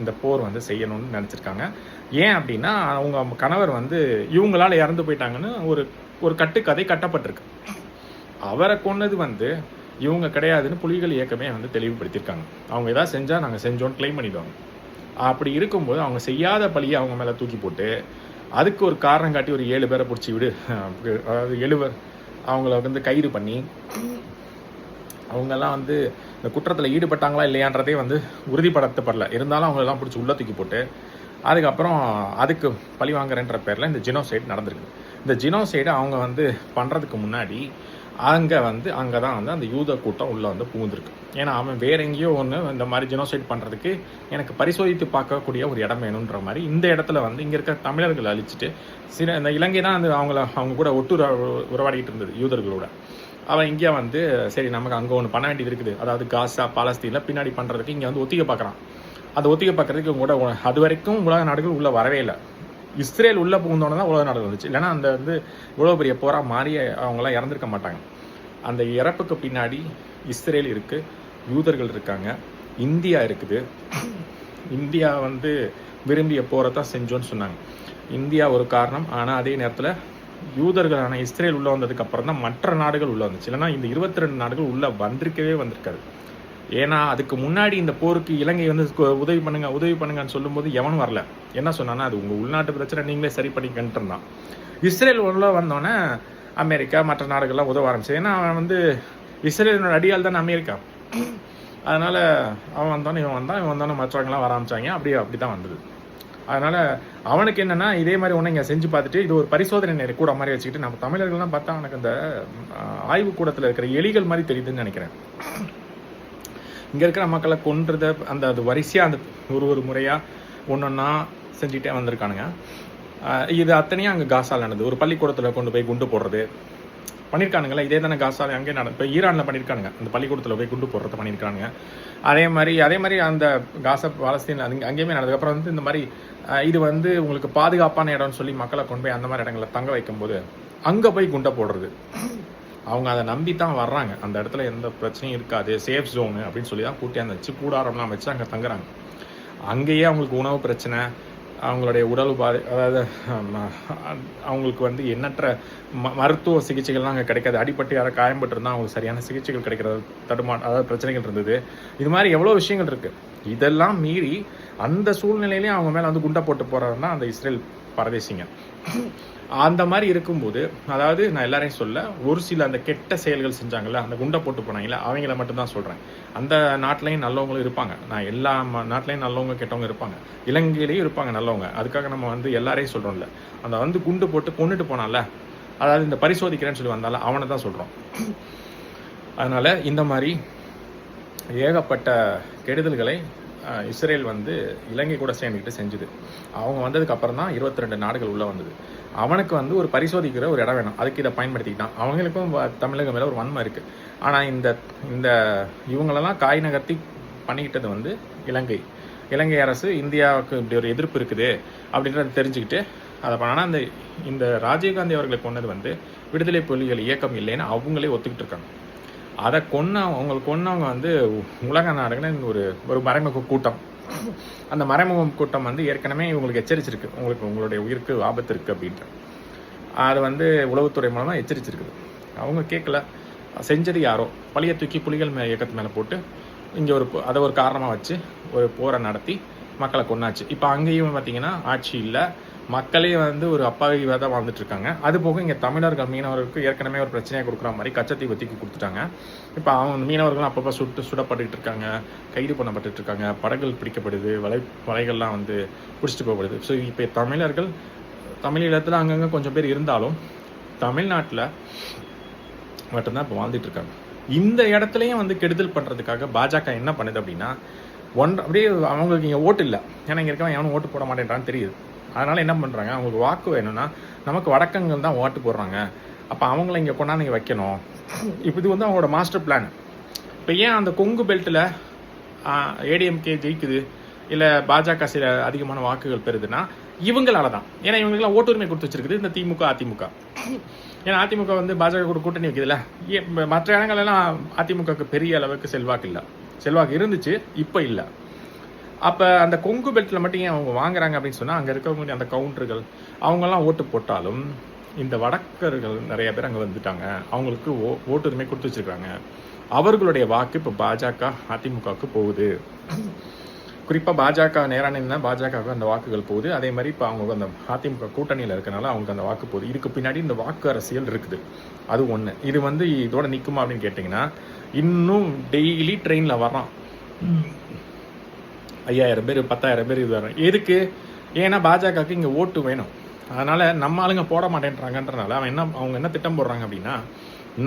இந்த போர் வந்து செய்யணும்னு நினச்சிருக்காங்க. ஏன் அப்படின்னா, அவங்க கணவர் வந்து இவங்களால் இறந்து போயிட்டாங்கன்னு ஒரு கட்டுக்கதை கட்டப்பட்டிருக்கு. அவரை கொன்னது வந்து இவங்க கிடையாதுன்னு புலிகள் இயக்கமே வந்து தெளிவுபடுத்தியிருக்காங்க. அவங்க ஏதாவது செஞ்சால் நாங்கள் செஞ்சோன்னு கிளைம் பண்ணிடுவாங்க. அப்படி இருக்கும்போது அவங்க செய்யாத பழியை அவங்க மேலே தூக்கி போட்டு அதுக்கு ஒரு காரணம் காட்டி ஒரு 7 பேரை பிடிச்சி விடு, அதாவது 7 பேர் அவங்கள வந்து கைது பண்ணி அவங்கெல்லாம் வந்து இந்த குற்றத்தில் ஈடுபட்டாங்களா இல்லையான்றதே வந்து உறுதிப்படுத்தப்படல. இருந்தாலும் அவங்களெல்லாம் பிடிச்சி உள்ள தூக்கி போட்டு அதுக்கப்புறம் அதுக்கு பழி வாங்குறன்ற பேரில் இந்த ஜினோசைட் நடந்திருக்கு. இந்த ஜினோசைடு அவங்க வந்து பண்ணுறதுக்கு முன்னாடி அங்கே தான் வந்து அந்த யூத கூட்டம் உள்ளே வந்து புகுந்திருக்கு. ஏன்னா அவன் வேற எங்கேயோ ஒன்று இந்த மாதிரி ஜினோசைட் பண்ணுறதுக்கு எனக்கு பரிசோதித்து பார்க்கக்கூடிய ஒரு இடம் வேணுன்ற மாதிரி இந்த இடத்துல வந்து இங்கே இருக்க தமிழர்கள் அழிச்சிட்டு இந்த இலங்கை தான் வந்து அவங்க கூட உறவாடிக்கிட்டு இருந்தது யூதர்களோட. அவன் இங்கே வந்து சரி நமக்கு அங்கே ஒன்று பண்ண வேண்டியது இருக்குது, அதாவது காசா பாலஸ்தீனில் பின்னாடி பண்ணுறதுக்கு இங்கே வந்து ஒத்திகை பார்க்குறான். அந்த ஒத்திகை பார்க்குறதுக்கு கூட அது வரைக்கும் உலக நாடுகள் உள்ளே வரவே இல்லை. இஸ்ரேல் உள்ளே புகுந்தோன்னு தான் உலக நாடுகள் வந்துச்சு. இல்லைன்னா அந்த வந்து இவ்வளோ பெரிய போராக மாறி அவங்களாம் இறந்துருக்க மாட்டாங்க. அந்த இறப்புக்கு பின்னாடி இஸ்ரேல் இருக்குது, யூதர்கள் இருக்காங்க, இந்தியா இருக்குது. இந்தியா வந்து விரும்பிய போரை தான் செஞ்சோன்னு சொன்னாங்க. இந்தியா ஒரு காரணம். ஆனால் அதே நேரத்தில் யூதர்களான இஸ்ரேல் உள்ளே வந்ததுக்கு அப்புறம் தான் மற்ற நாடுகள் உள்ளே வந்துச்சு. இல்லைன்னா இந்த 22 நாடுகள் உள்ளே வந்திருக்காது. ஏன்னா அதுக்கு முன்னாடி இந்த போருக்கு இலங்கை வந்து உதவி பண்ணுங்கன்னு சொல்லும்போது எவனும் வரல. என்ன சொன்னான்னா, அது உங்கள் உள்நாட்டு பிரச்சனை, நீங்களே சரி பண்ணிக்கிட்டு இருந்தான். இஸ்ரேல் உள்ளே வந்தோன்னே அமெரிக்கா மற்ற நாடுகள்லாம் உதவ ஆரம்பிச்சு. ஏன்னா அவன் வந்து இஸ்ரேலினோட அடியால் தானே அமெரிக்கா. அதனால் அவன் வந்தோன்னே இவன் வந்தோன்னே மற்றவங்களாம் வர ஆரம்பித்தாங்க. அப்படி தான் வந்தது. அதனால் அவனுக்கு என்னென்னா, இதே மாதிரி ஒன்று இங்கே செஞ்சு பார்த்துட்டு இது ஒரு பரிசோதனை கூட மாதிரி வச்சுக்கிட்டு நம்ம தமிழர்கள்லாம் பார்த்தா அவனுக்கு அந்த ஆய்வு கூடத்தில் இருக்கிற எலிகள் மாதிரி தெரியுதுன்னு நினைக்கிறேன். இங்கே இருக்கிற மக்களை கொன்றது அது வரிசையாக அந்த ஒரு முறையாக ஒன்றொன்னா செஞ்சுட்டே வந்திருக்கானுங்க. இது அத்தனையும் அங்கே காசால் நடந்தது. ஒரு பள்ளிக்கூடத்தில் கொண்டு போய் குண்டு போடுறது பண்ணியிருக்கானுங்களா, இதே தானே காசால் அங்கே இப்போ ஈரானில் பண்ணியிருக்கானுங்க. அந்த பள்ளிக்கூடத்தில் போய் குண்டு போடுறத பண்ணியிருக்கானுங்க. அதே மாதிரி அந்த காசா பாலஸ்தீன் அங்கேயுமே நடந்ததுக்கப்புறம் வந்து இந்த மாதிரி இது வந்து உங்களுக்கு பாதுகாப்பான இடம்னு சொல்லி மக்களை கொண்டு போய் அந்த மாதிரி இடங்களில் தங்க வைக்கும்போது அங்கே போய் குண்டை போடுறது. அவங்க அதை நம்பி தான் வர்றாங்க. அந்த இடத்துல எந்த பிரச்சனையும் இருக்காது, சேஃப் ஜோனு அப்படின்னு சொல்லி தான் கூட்டி அந்த கூடாரம்லாம் வச்சு அங்கே தங்குறாங்க. அங்கேயே அவங்களுக்கு உணவு பிரச்சனை, அவங்களுடைய உடல் அதாவது அவங்களுக்கு வந்து எண்ணற்ற மருத்துவ சிகிச்சைகள்லாம் அங்கே கிடைக்காது. அடிப்பட்டு யாரை காயம்பட்டுருந்தால் அவங்களுக்கு சரியான சிகிச்சைகள் கிடைக்கிறது அதாவது பிரச்சனைகள் இருந்தது. இது மாதிரி எவ்வளோ விஷயங்கள் இருக்குது. இதெல்லாம் மீறி அந்த சூழ்நிலையிலேயே அவங்க மேலே வந்து குண்டை போட்டு போகிறதுனா அந்த இஸ்ரேல் பரதேசிங்க. அந்த மாதிரி இருக்கும்போது, அதாவது நான் எல்லாரையும் சொல்ல, ஒரு சில அந்த கெட்ட செயல்கள் செஞ்சாங்கல்ல, அந்த குண்டை போட்டு போனாங்கல்ல, அவங்கள மட்டும்தான் சொல்கிறேன். அந்த நாட்டிலையும் நல்லவங்களும் இருப்பாங்க. நான் எல்லா நாட்டிலையும் நல்லவங்க கெட்டவங்க இருப்பாங்க. இலங்கையிலையும் இருப்பாங்க நல்லவங்க. அதுக்காக நம்ம வந்து எல்லாரையும் சொல்கிறோம்ல. அந்த வந்து குண்டு போட்டு கொண்டுட்டு போனால, அதாவது இந்த பரிசோதிக்கிறேன்னு சொல்லி வந்தால அவனை தான் சொல்கிறோம். அதனால் இந்த மாதிரி ஏகப்பட்ட கெடுதல்களை இஸ்ரேல் வந்து இலங்கை கூட சேர்ந்துக்கிட்டு செஞ்சுது. அவங்க வந்ததுக்கு அப்புறம் தான் 22 நாடுகள் உள்ளே வந்தது. அவனுக்கு வந்து ஒரு பரிசோதிக்கிற ஒரு இடம் வேணும். அதுக்கு இதை பயன்படுத்திக்கிட்டான். அவங்களுக்கும் தமிழக மேலே ஒரு வன்மை இருக்குது. ஆனால் இந்த இவங்களெல்லாம் காய் நகர்த்தி பண்ணிக்கிட்டது வந்து இலங்கை அரசு இந்தியாவுக்கு இப்படி ஒரு எதிர்ப்பு இருக்குது அப்படின்றத தெரிஞ்சுக்கிட்டு அதை பண்ணால் இந்த ராஜீவ்காந்தி அவர்களை கொண்டது வந்து விடுதலை புலிகள் இயக்கம் இல்லைன்னு அவங்களே ஒத்துக்கிட்டு இருக்காங்க. அதை கொன்னவங்க வந்து உலக நாடுகள்னு ஒரு மறைமுக கூட்டம். அந்த மறைமுக கூட்டம் வந்து ஏற்கனவே இவங்களுக்கு எச்சரிச்சிருக்கு, உங்களுடைய உயிருக்கு ஆபத்து இருக்குது அப்படின்ட்டு. அது வந்து உளவுத்துறை மூலமாக எச்சரிச்சிருக்குது. அவங்க கேட்கல. செஞ்சது யாரோ பழைய தூக்கி புலிகள் இயக்கத்து மேலே போட்டு இங்கே அதை ஒரு காரணமாக வச்சு ஒரு போரை நடத்தி மக்களை கொன்னாச்சு. இப்போ அங்கேயும் பார்த்தீங்கன்னா ஆட்சி இல்லை, மக்களே வந்து ஒரு அப்பாவியாக தான் வாழ்ந்துட்டு இருக்காங்க. அது போக இங்கே தமிழர்கள் மீனவர்களுக்கு ஏற்கனவே ஒரு பிரச்சனையை கொடுக்குற மாதிரி கச்சத்தீவை தூக்கி கொடுத்துட்டாங்க. இப்போ அவங்க மீனவர்களும் அப்பப்போ சுடப்பட்டுக்கிட்டு இருக்காங்க, கைது பண்ணப்பட்டு இருக்காங்க, படகுகள் பிடிக்கப்படுது, வலைகள்லாம் வந்து பிடிச்சிட்டு போகப்படுது. ஸோ இப்போ தமிழீழத்தில் அங்கங்கே கொஞ்சம் பேர் இருந்தாலும் தமிழ்நாட்டில் மட்டும்தான் இப்போ வாழ்ந்துட்டு இருக்காங்க. இந்த இடத்துலையும் வந்து கெடுதல் பண்ணுறதுக்காக பாஜக என்ன பண்ணுது அப்படின்னா, அப்படியே அவங்களுக்கு இங்கே ஓட்டு இல்லை, ஏன்னா இங்கே இருக்கவன் எவனும் ஓட்டு போட மாட்டேன்றான்னு தெரியுது. அதனால் என்ன பண்ணுறாங்க, அவங்களுக்கு வாக்கு வேணும்னா நமக்கு வடக்கங்கள் தான் ஓட்டு போடுறாங்க, அப்போ அவங்கள இங்கே கொண்டாந்து இங்கே வைக்கணும். இப்போ இது வந்து அவங்களோட மாஸ்டர் பிளான். இப்போ ஏன் அந்த கொங்கு பெல்ட்டில் ஏடிஎம்கே ஜெயிக்குது, இல்லை பாஜக சில அதிகமான வாக்குகள் பெறுதுன்னா இவங்களால தான். ஏன்னா இவங்களுக்குலாம் ஓட்டுரிமை கொடுத்து வச்சிருக்குது இந்த திமுக அதிமுக. ஏன்னா அதிமுக வந்து பாஜக கூட கூட்டணி வைக்குதுல்ல. மற்ற இடங்கள்லாம் அதிமுகவுக்கு பெரிய அளவுக்கு செல்வாக்கு இருந்துச்சு, இப்போ இல்லை. அப்போ அந்த கொங்கு பெல்ட்டில் மட்டும் ஏன் அவங்க வாங்குறாங்க அப்படின்னு சொன்னால், அங்கே இருக்கவங்க அந்த கவுண்டர்கள் அவங்கெல்லாம் ஓட்டு போட்டாலும் இந்த வடக்கர்கள் நிறைய பேர் அங்கே வந்துட்டாங்க, அவங்களுக்கு ஓட்டுரிமை கொடுத்து வச்சிருக்காங்க. அவர்களுடைய வாக்கு இப்போ பாஜக அதிமுகவுக்கு போகுது. குறிப்பாக பாஜக நேராக நின்னா பாஜகவுக்கு அந்த வாக்குகள் போகுது. அதே மாதிரி இப்போ அவங்க அந்த அதிமுக கூட்டணியில் இருக்கனால அவங்களுக்கு அந்த வாக்கு போகுது. இதுக்கு பின்னாடி இந்த வாக்கு அரசியல் இருக்குது. அது ஒன்று. இது வந்து இதோட நிற்குமா அப்படின்னு கேட்டிங்கன்னா, இன்னும் டெய்லி ட்ரெயினில் வரான் 5000 பேர் 10,000 பேர் இது வரும். எதுக்கு? ஏன்னா பாஜகவுக்கு இங்கே ஓட்டு வேணும். அதனால் நம்ம ஆளுங்க போட மாட்டேன்றாங்கன்றனால அவங்க என்ன திட்டம் போடுறாங்க அப்படின்னா,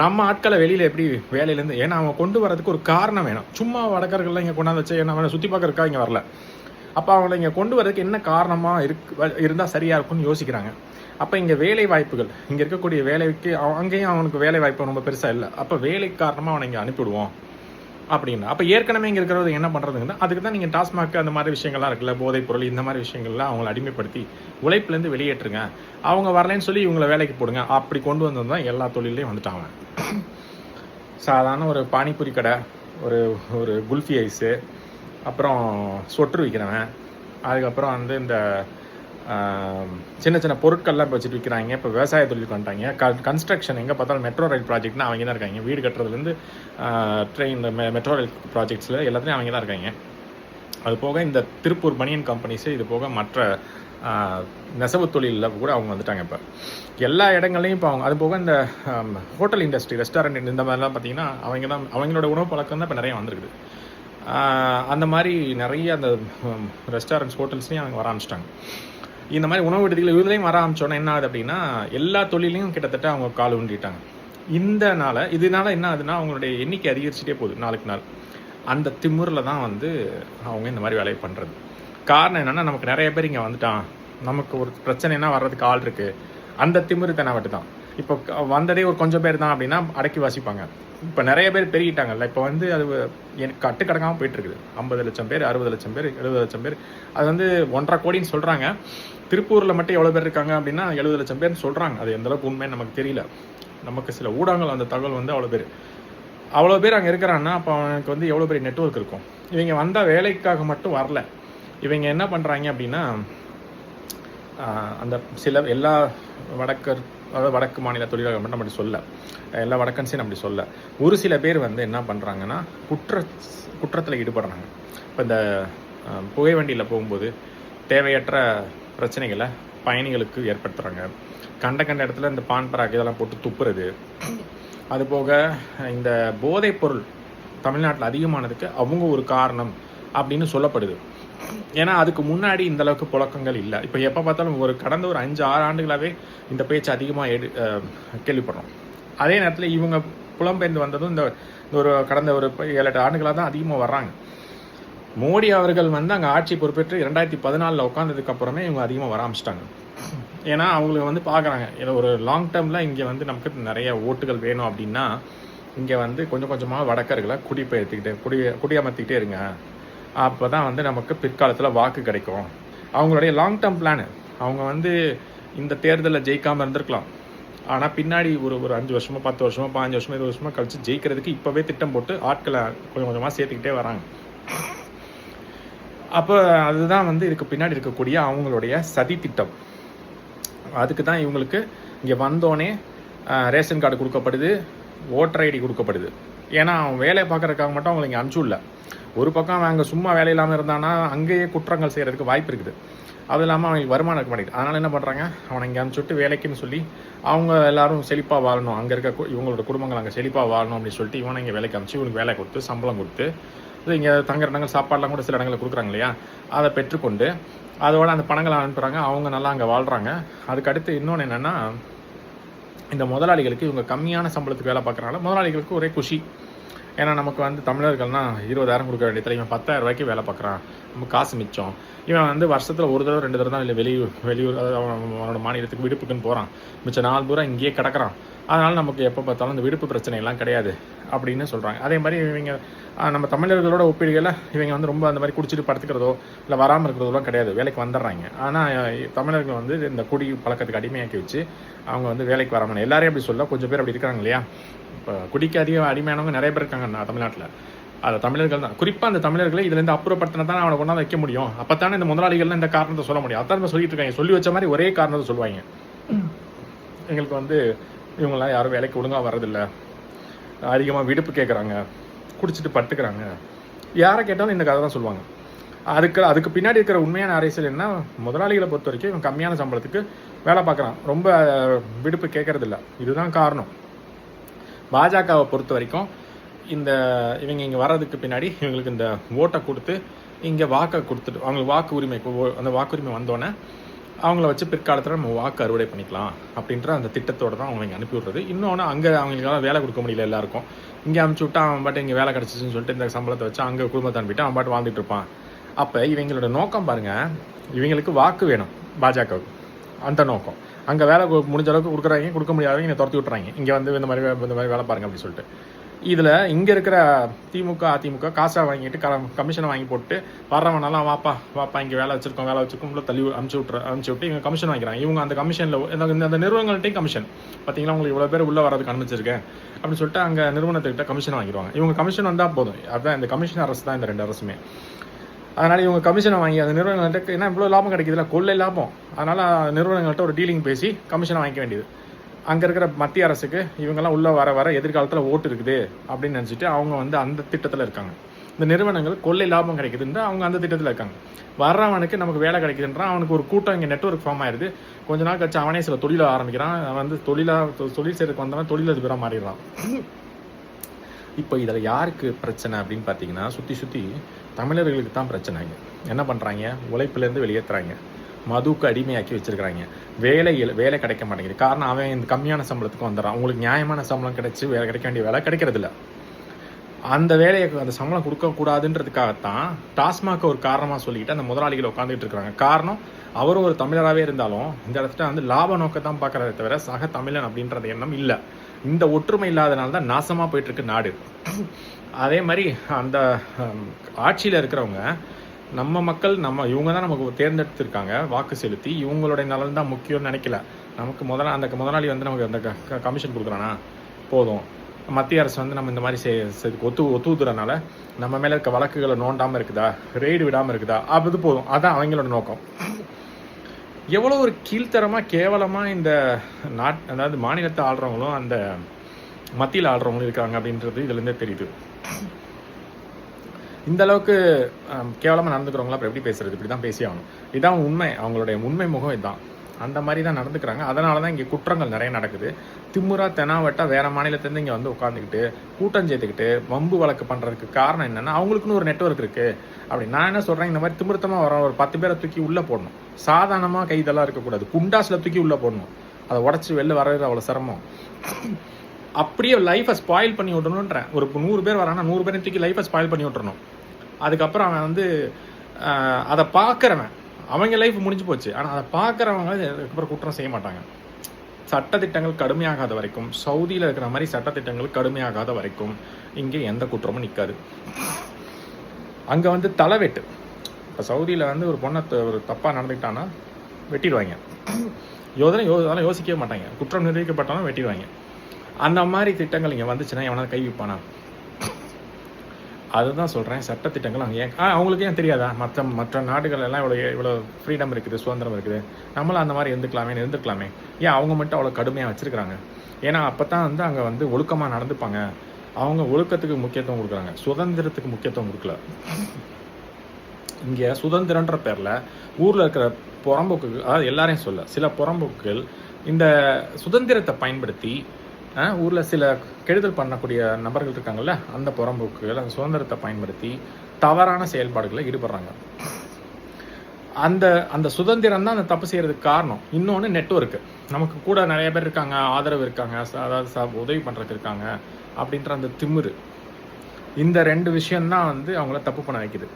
நம்ம ஆட்களை வெளியில் எப்படி வேலையிலேருந்து, ஏன்னா அவங்க கொண்டு வரதுக்கு ஒரு காரணம் வேணும். சும்மா வடக்கர்கள்லாம் இங்கே கொண்டாந்து வச்சு என்ன சுற்றி பார்க்கறதுக்காக இங்கே வரல. அப்போ அவங்கள இங்கே கொண்டு வரதுக்கு என்ன காரணமாக இருந்தால் சரியாக இருக்கும்னு யோசிக்கிறாங்க. அப்போ இங்கே வேலை வாய்ப்புகள், இங்கே இருக்கக்கூடிய வேலைக்கு அங்கேயும் அவனுக்கு வேலை வாய்ப்பு ரொம்ப பெருசாக இல்லை. அப்போ வேலை காரணமாக அவனை இங்கே அனுப்பிவிடுவோம் அப்படின்னா, அப்போ ஏற்கனவே இங்கே இருக்கிறது என்ன பண்ணுறதுங்கன்னா, அதுக்கு தான் நீங்கள் டாஸ்மாக் அந்த மாதிரி விஷயங்கள்லாம் இருக்குல்ல, போதைப் பொருள் இந்த மாதிரி விஷயங்கள்லாம் அவங்களை அடிமைப்படுத்தி உழைப்புலேருந்து வெளியேற்றுங்க, அவங்க வரலன்னு சொல்லி இவங்களை வேலைக்கு போடுங்க, அப்படி கொண்டு வந்தது தான் எல்லா தொழிலையும் வந்துட்டாங்க. சாதாரண ஒரு பானிபூரி கடை, ஒரு குல்ஃபி ஐஸு, அப்புறம் சொட்டு விற்கிறவன், அதுக்கப்புறம் வந்து இந்த சின்ன சின்ன பொருட்கள்லாம் இப்போ வச்சுட்டு விற்கிறாங்க. இப்போ விவசாய தொழிலுக்கு வந்துட்டாங்க. கன்ஸ்ட்ரக்ஷன் எங்கே பார்த்தாலும் மெட்ரோ ரயில் ப்ராஜெக்ட்னா அவங்க தான் இருக்காங்க. வீடு கட்டுறதுலேருந்து ட்ரெயின் மெட்ரோ ரயில் ப்ராஜெக்ட்ஸில் எல்லாத்துலேயும் அவங்க தான் இருக்காங்க. அது போக இந்த திருப்பூர் பனியன் கம்பெனிஸு, இது போக மற்ற நெசவு தொழிலில் கூட அவங்க வந்துட்டாங்க. இப்போ எல்லா இடங்கள்லையும் இப்போ அது போக இந்த ஹோட்டல் இண்டஸ்ட்ரி, ரெஸ்டாரண்ட் இந்த மாதிரிலாம் பார்த்திங்கன்னா அவங்களோட உணவு பழக்கம் தான் இப்போ நிறைய வந்துருக்குது. அந்த மாதிரி நிறைய அந்த ரெஸ்டாரண்ட்ஸ் ஹோட்டல்ஸ்லேயும் அவங்க வர ஆரம்பிச்சிட்டாங்க. இந்த மாதிரி உணவு விடுதிகள் இதுலேயும் வர ஆரம்பிச்சோன்னா என்ன ஆகுது அப்படின்னா, எல்லா தொழிலையும் கிட்டத்தட்ட அவங்க கால் ஊண்டிட்டாங்க. இதனால என்ன ஆகுதுன்னா, அவங்களுடைய எண்ணிக்கை அதிகரிச்சுட்டே போகுது நாளுக்கு நாள். அந்த திமிரில் தான் வந்து அவங்க இந்த மாதிரி வேலையை பண்ணுறது. காரணம் என்னென்னா, நமக்கு நிறைய பேர் இங்கே வந்துட்டான், நமக்கு ஒரு பிரச்சனைனா வர்றதுக்கு ஆள் இருக்குது, அந்த திமிரு தானே தான். இப்போ வந்ததே ஒரு கொஞ்சம் பேர் தான் அப்படின்னா அடக்கி வாசிப்பாங்க. இப்போ நிறைய பேர் பெருகிட்டாங்கல்ல. இப்போ வந்து அது எனக்கு கட்டுக்கடங்காமல் போயிட்டுருக்குது. 50 லட்சம் பேர், 60 லட்சம் பேர், 70 லட்சம் பேர். அது வந்து 1.5 கோடின்னு சொல்கிறாங்க. திருப்பூரில் மட்டும் எவ்வளோ பேர் இருக்காங்க அப்படின்னா 70 லட்சம் பேர்னு சொல்கிறாங்க. அது எந்தளவுக்கு உண்மைன்னு நமக்கு தெரியல. நமக்கு சில ஊடகங்கள் அந்த தகவல் வந்து அவ்வளோ பேர் அங்கே இருக்கிறான்னா, அப்போ அவனுக்கு வந்து எவ்வளோ பெரிய நெட்வொர்க் இருக்கும். இவங்க வந்தால் வேலைக்காக மட்டும் வரல. இவங்க என்ன பண்ணுறாங்க அப்படின்னா, அந்த எல்லா வடக்கு மாநில தொழிலாளர்கள் மட்டும் அப்படி சொல்ல, எல்லா வடக்கன்ஸையும் அப்படி சொல்ல, ஒரு சில பேர் வந்து என்ன பண்ணுறாங்கன்னா குற்றத்தில் ஈடுபடுறாங்க. இப்போ இந்த புகை வண்டியில் போகும்போது தேவையற்ற பிரச்சனைகளை பயணிகளுக்கு ஏற்படுத்துகிறாங்க. கண்ட இடத்துல இந்த பான் பராக் இதெல்லாம் போட்டு துப்புறது. அதுபோக இந்த போதைப் பொருள் தமிழ்நாட்டில் அதிகமானதுக்கு அவங்க ஒரு காரணம் அப்படின்னு சொல்லப்படுது. ஏன்னா அதுக்கு முன்னாடி இந்த அளவுக்கு புழக்கங்கள் இல்லை. இப்போ எப்போ பார்த்தாலும் கடந்த ஒரு 5-6 ஆண்டுகளாகவே இந்த பேச்சு அதிகமாக கேள்விப்படுறோம். அதே நேரத்தில் இவங்க புலம்பெயர்ந்து வந்ததும் இந்த கடந்த ஒரு 7-8 ஆண்டுகளாக தான் அதிகமாக வர்றாங்க. மோடி அவர்கள் வந்து அங்கே ஆட்சி பொறுப்பேற்று 2014 உட்காந்ததுக்கு அப்புறமே இவங்க அதிகமாக வர ஆரம்பிச்சிட்டாங்க. ஏன்னா அவங்களுக்கு வந்து பார்க்குறாங்க, ஏன்னா ஒரு லாங் டேர்மில் இங்கே வந்து நமக்கு நிறைய ஓட்டுகள் வேணும் அப்படின்னா இங்கே வந்து கொஞ்சம் கொஞ்சமாக வடக்கர்களை குடியமர்த்திக்கிட்டே இருங்க, அப்போ தான் வந்து நமக்கு பிற்காலத்தில் வாக்கு கிடைக்கும். அவங்களுடைய லாங் டேர்ம் பிளானு. அவங்க வந்து இந்த தேர்தலில் ஜெயிக்காமல் இருந்திருக்கலாம், ஆனால் பின்னாடி ஒரு 5 வருஷமோ 10 வருஷமோ 15 வருஷமோ 20 வருஷமோ கழிச்சு ஜெயிக்கிறதுக்கு இப்போவே திட்டம் போட்டு ஆட்களை கொஞ்சம் கொஞ்சமாக சேர்த்துக்கிட்டே வராங்க. அப்போ அதுதான் வந்து இதுக்கு பின்னாடி இருக்கக்கூடிய அவங்களுடைய சதி திட்டம். அதுக்கு தான் இவங்களுக்கு இங்கே வந்தோடனே ரேஷன் கார்டு கொடுக்கப்படுது, ஓட்டர் ஐடி கொடுக்கப்படுது. ஏன்னா அவன் வேலையை பார்க்குறதுக்காக மட்டும் அவங்களை இங்கே அனுப்பிச்சுடல. ஒரு பக்கம் அவன் அங்கே சும்மா வேலை இல்லாமல் இருந்தானா அங்கேயே குற்றங்கள் செய்கிறதுக்கு வாய்ப்பு இருக்குது. அது இல்லாமல் அவங்களுக்கு வருமானம் இருக்க மாட்டேங்குது. அதனால் என்ன பண்ணுறாங்க, அவனை இங்கே அனுப்பிச்சுட்டு வேலைக்குன்னு சொல்லி அவங்க எல்லாரும் செழிப்பாக வாழணும், அங்கே இருக்க இவங்களோட குடும்பங்கள் அங்கே செழிப்பாக வாழணும் அப்படின்னு சொல்லிட்டு இவனை இங்கே வேலைக்கு அனுப்பிச்சு இவனுக்கு வேலை கொடுத்து சம்பளம் கொடுத்து இங்கே தங்குற இடங்கள் சாப்பாடெலாம் கூட சில இடங்களில் கொடுக்குறாங்க இல்லையா, அதை பெற்றுக்கொண்டு அதோட அந்த பணங்களை அனுப்புகிறாங்க. அவங்க நல்லா அங்கே வாழ்கிறாங்க. அதுக்கடுத்து இன்னொன்று என்னென்னா, இந்த முதலாளிகளுக்கு இவங்க கம்மியான சம்பளத்துக்கு வேலை பார்க்குறனால முதலாளிகளுக்கு ஒரே குஷி. ஏன்னா நமக்கு வந்து தமிழர்கள்னா 20,000 கொடுக்க வேண்டியதில்லை, இவன் 10,000 ரூபாய்க்கு வேலை பார்க்குறான், நமக்கு காசு மிச்சம். இவன் வந்து வருஷத்தில் ஒரு தடவை 2 தடவை தான் இல்லை வெளியூர் அவனோட மாநிலத்துக்கு விடுப்புக்குன்னு போகிறான், மிச்சம் 4 தூரம் இங்கேயே கிடக்கிறான். அதனால் நமக்கு எப்போ பார்த்தாலும் இந்த விடுப்பு பிரச்சனைலாம் கிடையாது அப்படின்னு சொல்கிறாங்க. அதே மாதிரி இவங்க நம்ம தமிழர்களோட ஒப்பீடுகளில் இவங்க வந்து ரொம்ப அந்த மாதிரி குடிச்சிட்டு படுத்துக்கிறதோ இல்லை வராமல் இருக்கிறதோலாம் கிடையாது, வேலைக்கு வந்துடுறாங்க. ஆனால் தமிழர்கள் வந்து இந்த குடி பழக்கத்துக்கு அடிமையாக்கி வச்சு அவங்க வந்து வேலைக்கு வராமல், எல்லாரையும் அப்படி சொல்ல கொஞ்சம் பேர் அப்படி இருக்காங்க இல்லையா. இப்போ குடிக்க அடிமையானவங்க நிறைய பேர் இருக்காங்க தமிழ்நாட்டில். அது தமிழர்கள் தான், குறிப்பாக அந்த தமிழர்களை இதுலேருந்து அப்புறப்படுத்தினா தான் அவனை கொண்டாந்து வைக்க முடியும். அப்போ தானே இந்த முதலாளிகள்லாம் இந்த காரணத்தை சொல்ல முடியும். அதான் சொல்லிட்டு இருக்காங்க, சொல்லி வச்ச மாதிரி ஒரே காரணத்தை சொல்லுவாங்க. எங்களுக்கு வந்து இவங்களாம் யாரும் வேலைக்கு ஒழுங்காக வரதில்லை, அதிகமாக விடுப்பு கேட்குறாங்க, குடிச்சிட்டு படுத்துக்கிறாங்க, யாரை கேட்டாலும் இந்த கதை தான் சொல்லுவாங்க. அதுக்கு பின்னாடி இருக்கிற உண்மையான அரசியல் என்ன, முதலாளிகளை பொறுத்த வரைக்கும் இவன் கம்மியான சம்பளத்துக்கு வேலை பார்க்குறான், ரொம்ப விடுப்பு கேட்கறதில்ல, இதுதான் காரணம். பாஜகவை பொறுத்த வரைக்கும் இவங்க இங்கே வர்றதுக்கு பின்னாடி இவங்களுக்கு இந்த ஓட்டை கொடுத்து இங்கே வாக்கை கொடுத்துட்டு அவங்களுக்கு வாக்கு உரிமை, அந்த வாக்குரிமை வந்தோடனே அவங்கள வச்சு பிற்காலத்தில் நம்ம வாக்கு அறுவடை பண்ணிக்கலாம் அப்படின்ற அந்த திட்டத்தோடு தான் அவங்க இங்கே அனுப்பி விட்றது. இன்னொன்று அங்கே அவங்களுக்கெல்லாம் வேலை கொடுக்க முடியல எல்லாருக்கும், இங்கே அனுப்பிச்சி விட்டா அவன் பாட்டு இங்கே வேலை கிடச்சிச்சின்னு சொல்லிட்டு இந்த சம்பளத்தை வச்சு அங்கே குடும்பத்தை அனுப்பிட்டு அவன் பாட்டு வாழ்ந்துட்டு இருப்பான். அப்போ இவங்களோட நோக்கம் பாருங்கள், இவங்களுக்கு வாக்கு வேணும் பாஜகவுக்கு, அந்த நோக்கம். அங்கே வேலை முடிஞ்ச அளவுக்கு கொடுக்குறாங்க, கொடுக்க முடியாதவங்க துரத்தி விட்டுறாங்க, இங்கே வந்து இந்த மாதிரி வேலை பாருங்க அப்படின்னு சொல்லிட்டு. இதில் இங்கே இருக்கிற திமுக அதிமுக காசாக வாங்கிட்டு கமிஷனை வாங்கி போட்டு வர்றவனாலாம் வாப்பா இங்கே வேலை வச்சுருக்கோம் உள்ள தள்ளி அனுப்பிச்சு விட்டு இவங்க கமிஷன் வாங்கிக்கிறாங்க. இவங்க அந்த கமிஷனில் அந்த நிறுவனங்கள்ட்டையும் கமிஷன், பார்த்தீங்களா உங்களுக்கு இவ்வளோ பேர் உள்ளே வரதுக்கு அனுப்பிச்சிருக்கேன் அப்படின்னு சொல்லிட்டு அங்கே நிறுவனத்துக்கிட்ட கமிஷன் வாங்கிடுவாங்க. இவங்க கமிஷன் வந்தால் போதும், அதுதான் இந்த கமிஷன் அரசு தான் இந்த 2 அரசுமே. அதனால் இவங்க கமிஷனை வாங்கி அந்த நிறுவனங்கள்ட்ட என்ன இவ்வளோ லாபம் கிடைக்குதுல, கொள்ளை லாபம். அதனால் நிறுவனங்கள்ட்ட ஒரு டீலிங் பேசி கமிஷனை வாங்கிக்க வேண்டியது. அங்கே இருக்கிற மத்திய அரசுக்கு இவங்கெல்லாம் உள்ளே வர எதிர்காலத்தில் ஓட்டு இருக்குது அப்படின்னு நினச்சிட்டு அவங்க வந்து அந்த திட்டத்தில் இருக்காங்க. இந்த நிறுவனங்கள் கொள்ளை லாபம் கிடைக்குதுன்னு அவங்க அந்த திட்டத்தில் இருக்காங்க. வர்றவனுக்கு நமக்கு வேலை கிடைக்குதுன்றான், அவனுக்கு ஒரு கூட்டம் இங்கே நெட்வொர்க் ஃபார்ம் ஆயிடுது. கொஞ்ச நாள் கழிச்சு அவனே சில தொழிலை ஆரம்பிக்கிறான், அவன் வந்து தொழில் செய்யறதுக்கு வந்தவன் தொழிலதிபராக மாறிடுறான். இப்போ இதில் யாருக்கு பிரச்சனை அப்படின்னு பார்த்தீங்கன்னா, சுற்றி தமிழர்களுக்கு தான் பிரச்சனை. என்ன பண்ணுறாங்க, உழைப்புலேருந்து வெளியேற்றுறாங்க, மதுக்கு அடிமையாக்கி வச்சிருக்கிறாங்க, வேலை கிடைக்க மாட்டேங்குது. காரணம் அவன் இந்த கம்மியான சம்பளத்துக்கு வந்துடுறான். உங்களுக்கு நியாயமான சம்பளம் கிடைச்சி வேலை கிடைக்க வேண்டிய வேலை கிடைக்கிறதில்ல. அந்த வேலையை அந்த சம்பளம் கொடுக்கக்கூடாதுன்றதுக்காகத்தான் டாஸ்மாக ஒரு காரணமாக சொல்லிக்கிட்டு அந்த முதலாளிகள் உட்காந்துட்டு இருக்கிறாங்க. காரணம் அவரும் ஒரு தமிழராகவே இருந்தாலும் இந்த இடத்துல வந்து லாப நோக்கத்தான் பார்க்கறதை தவிர சக தமிழன் அப்படின்றது எண்ணம் இல்லை. இந்த ஒற்றுமை இல்லாதனால தான் நாசமாக போயிட்டுருக்கு நாடு. அதே மாதிரி அந்த ஆட்சியில் இருக்கிறவங்க நம்ம மக்கள் இவங்க தான் நமக்கு தேர்ந்தெடுத்திருக்காங்க, வாக்கு செலுத்தி இவங்களுடைய நலன் தான் முக்கியம்னு நினைக்கல. நமக்கு அந்த முதலாளி வந்து நமக்கு அந்த கமிஷன் கொடுக்குறானா போதும், மத்திய அரசு வந்து நம்ம இந்த மாதிரி ஒத்துதுறனால நம்ம மேலே இருக்க வழக்குகளை நோண்டாமல் இருக்குதா, ரெய்டு விடாமல் இருக்குதா, அது போதும். அதான் அவங்களோட நோக்கம். எவ்வளோ ஒரு கீழ்த்தரமாக கேவலமாக இந்த அதாவது மாநிலத்தை ஆள்றவங்களும் அந்த மத்தியில் ஆள்றவங்களும் இருக்காங்க அப்படின்றது இதுலேருந்தே தெரியுது. இந்த அளவுக்கு கேவலமாக நடந்துக்கிறவங்களாம் அப்புறம் எப்படி பேசுறது, இப்படி தான் பேசி ஆகணும். இதுதான் உண்மை, அவங்களுடைய உண்மை முகம் இதுதான். அந்த மாதிரி தான் நடந்துக்கிறாங்க. அதனால தான் இங்கே குற்றங்கள் நிறைய நடக்குது. திமுறா தெனாவட்டா வேறு மாநிலத்திலேருந்து இங்கே வந்து உட்காந்துக்கிட்டு கூட்டம் சேர்த்துக்கிட்டு வம்பு வழக்கு பண்ணுறதுக்கு காரணம் என்னென்னா, அவங்களுக்குன்னு ஒரு நெட்வொர்க் இருக்குது. அப்படி நான் என்ன சொல்கிறேன், இந்த மாதிரி திமிர்த்தமாக வர ஒரு 10 பேரை தூக்கி உள்ளே போடணும். சாதாரணமாக கைதெல்லாம் இருக்கக்கூடாது, குண்டாஸில் தூக்கி உள்ளே போடணும். அதை உடச்சி வெளில வர்றது அவ்வளோ சிரமம். அப்படியே லைஃப்பை ஸ்பாயில் பண்ணி விட்டணுன்றேன். ஒரு 100 பேர் வரானா 100 பேரை தூக்கி லைஃப்பை ஸ்பாயில் பண்ணி விட்டுறணும். அதுக்கப்புறம் அவன் வந்து அதை பார்க்குறவன் அவங்க லைஃப் முடிஞ்சு போச்சு. ஆனால் அதை பார்க்குறவங்க அதுக்கப்புறம் குற்றம் செய்ய மாட்டாங்க. சட்டத்திட்டங்கள் கடுமையாகாத வரைக்கும், சவுதியில் இருக்கிற மாதிரி சட்டத்திட்டங்கள் கடுமையாகாத வரைக்கும் இங்கே எந்த குற்றமும் நிற்காது. அங்கே வந்து தலைவெட்டு. இப்போ சவுதியில் வந்து ஒரு பொண்ணை ஒரு தப்பாக நடந்துக்கிட்டான்னா வெட்டிடுவாங்க. அதெல்லாம் யோசிக்கவே மாட்டாங்க. குற்றம் நிரூபிக்கப்பட்டாலும் வெட்டிடுவாங்க. அந்த மாதிரி திட்டங்கள் இங்கே வந்துச்சுன்னா எவனா கை வைப்பானா? அதுதான் சொல்கிறேன். சட்டத்திட்டங்கள் அங்கே அவங்களுக்கு ஏன் தெரியாதா? மற்ற நாடுகள் எல்லாம் இவ்வளோ ஃப்ரீடம் இருக்குது, சுதந்திரம் இருக்குது, நம்மளும் அந்த மாதிரி இருந்துக்கலாமே. ஏன் அவங்க மட்டும் அவ்வளோ கடுமையாக வச்சுருக்கிறாங்க? ஏன்னா அப்போ தான் வந்து அங்கே வந்து ஒழுக்கமாக நடந்துப்பாங்க, அவங்க ஒழுக்கத்துக்கு முக்கியத்துவம் கொடுக்குறாங்க, சுதந்திரத்துக்கு முக்கியத்துவம் கொடுக்கல. இங்கே சுதந்திரன்ற பேரில் ஊரில் இருக்கிற புறம்போக்கு, அதாவது எல்லாரையும் சொல்ல, சில புறம்போக்குகள் இந்த சுதந்திரத்தை பயன்படுத்தி ஊரில் சில கெடுதல் பண்ணக்கூடிய நபர்கள் இருக்காங்கல்ல, அந்த புறம்போக்குகள் அந்த சுதந்திரத்தை பயன்படுத்தி தவறான செயல்பாடுகளில் ஈடுபடுறாங்க. அந்த அந்த சுதந்திரம் தான் அந்த தப்பு செய்கிறதுக்கு காரணம். இன்னொன்று நெட்வொர்க்கு, நமக்கு கூட நிறைய பேர் இருக்காங்க, ஆதரவு இருக்காங்க, அதாவது உதவி பண்ணுறதுக்கு இருக்காங்க அப்படின்ற அந்த திமிரு. இந்த 2 விஷயந்தான் வந்து அவங்கள தப்பு பண்ண வைக்குது.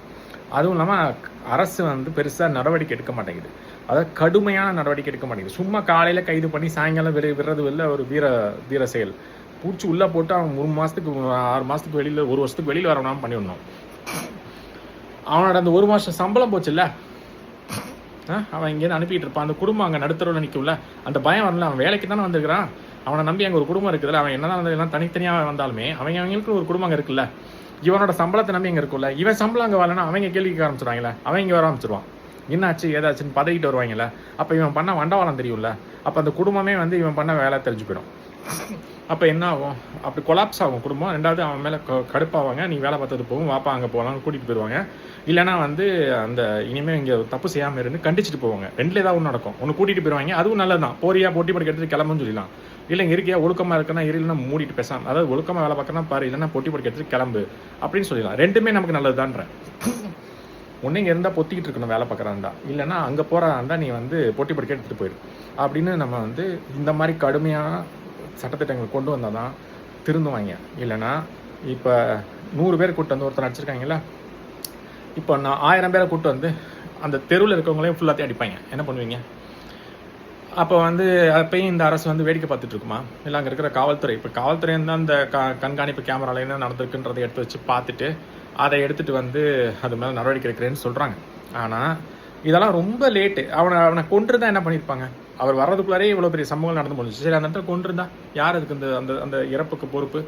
அதுவும் இல்லாமல் அரசு வந்து பெருசாக நடவடிக்கை எடுக்க மாட்டேங்குது, அதாவது கடுமையான நடவடிக்கை எடுக்க மாட்டேங்குது. சும்மா காலையில் கைது பண்ணி சாயங்காலம் விடுறது இல்லை ஒரு வீர செயல். பூச்சி உள்ளே போட்டு அவன் 3 மாதத்துக்கு 6 மாதத்துக்கு வெளியில் 1 வருஷத்துக்கு வெளியில் வரணும்னு பண்ணிவிடணும். அவனோட அந்த 1 மாதம் சம்பளம் போச்சுல்ல, அவன் இங்கேருந்து அனுப்பிட்டு இருப்பான். அந்த குடும்பம் அங்கே நடுத்தரவில் நிற்கும்ல, அந்த பயம் வரல. அவன் வேலைக்கு தானே வந்திருக்கிறான், அவனை நம்பி அங்கே ஒரு குடும்பம் இருக்குதுல்ல. அவன் என்னதான் வந்து எல்லாம் தனித்தனியாக வந்தாலுமே அவங்களுக்கு ஒரு குடும்பம் அங்கே இருக்குல்ல. இவனோட சம்பளத்தை நம்பி அங்கே இருக்குல்ல. இவன் சம்பளம் அங்கே வரலன்னா அவங்க கேள்விக்க ஆரம்பிச்சிடுவாங்களே, அவன் இங்கே வர ஆரம்பிச்சிருவான். என்னாச்சு ஏதாச்சுன்னு பதவிட்டு வருவாங்கல்ல. அப்போ இவன் பண்ண வண்டவாளம் தெரியும்ல, அப்போ அந்த குடும்பமே வந்து இவன் பண்ண வேலை தெரிஞ்சு போயிடும். அப்போ என்ன ஆகும், அப்படி கொலாப்ஸ் ஆகும் குடும்பம். 2வது அவன் மேலே கடுப்பாவாங்க, நீ வேலை பார்த்தது போகும், வாப்பா அங்கே போகலான்னு கூட்டிகிட்டு போயிடுவாங்க. இல்லைனா வந்து அந்த இனிமேல் இங்கே தப்பு செய்யாமல் இருந்து கண்டிச்சுட்டு போவாங்க. 2ல் ஏதாவது ஒன்று நடக்கும். ஒன்று கூட்டிகிட்டு போயிடுவாங்க, அதுவும் நல்லது தான். போறியா போட்டி போட்டு எடுத்துட்டு கிளம்புன்னு சொல்லலாம். இல்லை இங்கே இருக்கியா ஒழுக்கமாக இருக்குன்னா இல்லைன்னா மூடிட்டு பேசாமல், அதாவது ஒழுக்கமாக வேலை பார்க்கறனா பாரு, இல்லைன்னா போட்டி போட்டு எடுத்துட்டு கிளம்பு அப்படின்னு சொல்லலாம். 2மே நமக்கு நல்லது தான்றேன். ஒன்று இங்கே இருந்தால் பொத்திக்கிட்டு இருக்கணும் வேலை பார்க்குறாண்டா, இல்லைன்னா அங்கே போகிறாண்டா நீ வந்து போட்டி போட்டு எடுத்துகிட்டு போயிடு அப்படின்னு நம்ம வந்து இந்த மாதிரி கடுமையான சட்டத்திட்டங்கள் கொண்டு வந்தால் தான் திருந்துவாங்க. இல்லைன்னா இப்போ 100 பேர் கூப்பிட்டு வந்து ஒருத்தர் அடிச்சிருக்காங்களா, இப்போ நான் 1000 பேரை கூப்பிட்டு வந்து அந்த தெருவில் இருக்கவங்களையும் ஃபுல்லாத்தையும் அடிப்பாங்க. என்ன பண்ணுவீங்க? அப்போ வந்து அப்பயும் இந்த அரசு வந்து வேடிக்கை பார்த்துட்டு இருக்குமா? இல்லை அங்கே இருக்கிற காவல்துறை, இப்போ காவல்துறை வந்து அந்த கண்காணிப்பு கேமரால என்ன நடந்திருக்குன்றதை எடுத்து வச்சு பார்த்துட்டு அதை எடுத்துகிட்டு வந்து அது மேலே நடவடிக்கை எடுக்கிறேன்னு சொல்கிறாங்க. ஆனால் இதெல்லாம் ரொம்ப லேட்டு. அவனை கொன்றுதான் என்ன பண்ணியிருப்பாங்க? அவர் வர்றதுக்குள்ளாரே இவ்வளோ பெரிய சம்பவங்கள் நடந்து முடிஞ்சு. சரி, அந்த இடத்துல கொன்றுருந்தா யார் அதுக்கு அந்த அந்த இறப்புக்கு பொறுப்பு?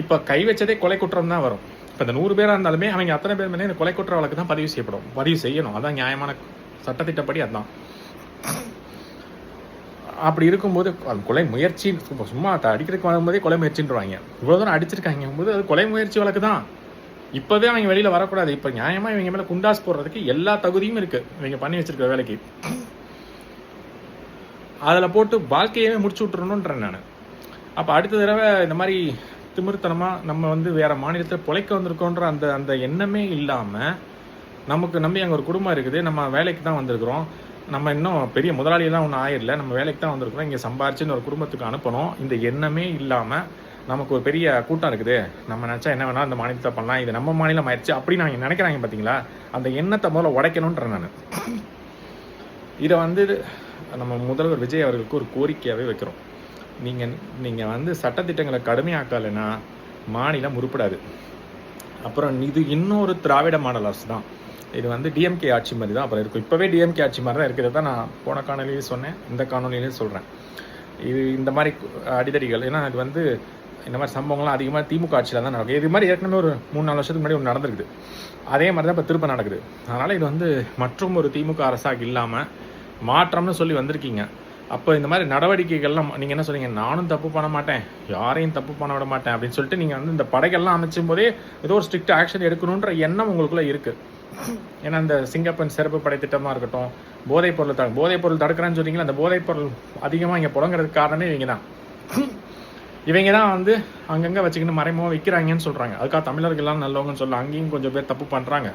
இப்போ கை வச்சதே கொலை குற்றம் தான் வரும். இப்போ இந்த 100 பேராக இருந்தாலுமே அவங்க அத்தனை பேர் மேலே இந்த கொலை குற்ற வழக்கு தான் பதிவு செய்யணும். அதான் நியாயமான சட்டத்திட்டப்படி. அதுதான். அப்படி இருக்கும்போது அது கொலை முயற்சி, சும்மா அடிக்கிறதுக்கு வரும்போதே கொலை முயற்சின்றாங்க. இவ்வளோ தூரம் அடிச்சிருக்காங்க போது அது கொலை முயற்சி வழக்கு தான். இப்போவே அவங்க வெளியில் வரக்கூடாது. இப்போ நியாயமாக இவங்க மேலே குண்டாஸ் போடுறதுக்கு எல்லா தகுதியும் இருக்குது இவங்க பண்ணி வச்சிருக்கிற வேலைக்கு. அதில் போட்டு வாழ்க்கையவே முடிச்சு விட்டுறணுன்றேன் நான். அப்போ அடுத்த தடவை இந்த மாதிரி திமிர்த்தனமாக நம்ம வந்து வேறு மாநிலத்தில் பிழைக்க வந்திருக்கோன்ற அந்த அந்த எண்ணமே இல்லாமல், நமக்கு நம்பி அங்கே ஒரு குடும்பம் இருக்குது, நம்ம வேலைக்கு தான் வந்திருக்கிறோம், நம்ம இன்னும் பெரிய முதலாளியெல்லாம் ஒன்றும் ஆயிடல, நம்ம வேலைக்கு தான் வந்திருக்கிறோம், இங்கே சம்பாரிச்சுன்னு ஒரு குடும்பத்துக்கு அனுப்பணும், இந்த எண்ணமே இல்லாமல் நமக்கு ஒரு பெரிய கூட்டம் இருக்குது, நம்ம நினச்சா என்ன வேணால் இந்த மாநிலத்தை பண்ணலாம், இது நம்ம மாநிலம் ஆயிடுச்சு அப்படின்னு அவங்க நினைக்கிறாங்க. பார்த்தீங்களா? அந்த எண்ணத்தை முதல்ல உடைக்கணுன்ற நான் இதை வந்து நம்ம முதல்வர் விஜய் அவர்களுக்கு ஒரு கோரிக்கையாகவே வைக்கிறோம். நீங்கள் வந்து சட்டத்திட்டங்களை கடுமையாக்கலைன்னா மாநிலம் உருப்படாது. அப்புறம் இது இன்னொரு திராவிட மாடல் அரசு தான். இது வந்து டிஎம்கே ஆட்சி மாதிரி தான் அப்புறம் இருக்கும். இப்போவே டிஎம்கே ஆட்சி மாதிரி தான் இருக்கிறது தான் நான் போன காணொலியிலையும் சொன்னேன், இந்த காணொலியிலையும் சொல்கிறேன். இது இந்த மாதிரி அடிதடிகள், ஏன்னா இது வந்து இந்த மாதிரி சம்பவங்கள்லாம் அதிகமாக திமுக ஆட்சியில் தான் நடக்குது. இது மாதிரி ஏற்கனவே ஒரு 3-4 வருஷத்துக்கு முன்னாடி ஒன்று நடந்திருக்குது. அதே மாதிரி தான் இப்போ திரும்ப நடக்குது. அதனால் இது வந்து மற்றும் ஒரு திமுக அரசாக இல்லாமல் மாற்றம்னு சொல்லி வந்திருக்கீங்க. அப்போ இந்த மாதிரி நடவடிக்கைகள்லாம் நீங்கள் என்ன சொல்றீங்க? நானும் தப்பு பண்ண மாட்டேன், யாரையும் தப்பு பண்ண விட மாட்டேன் அப்படின்னு சொல்லிட்டு நீங்கள் வந்து இந்த படைகள்லாம் அமைச்சும் போதே ஏதோ ஒரு ஸ்ட்ரிக்ட் ஆக்ஷன் எடுக்கணுன்ற எண்ணம் உங்களுக்குள்ளே இருக்குது. ஏன்னா இந்த சிங்கப்பெண் சிறப்பு படை திட்டமாக இருக்கட்டும், போதைப் பொருள் தடுக்கிறேன்னு சொன்னீங்களா, அந்த போதைப் பொருள் அதிகமாக இங்கே புழங்குறதுக்கு காரணமே இவங்க தான் வந்து அங்கங்கே வச்சுக்கிட்டு மறைமுகம் விற்கிறாங்கன்னு சொல்கிறாங்க. அதுக்காக தமிழர்கள்லாம் நல்லவங்கன்னு சொல்ல அங்கேயும் கொஞ்சம் பேர் தப்பு பண்ணுறாங்க.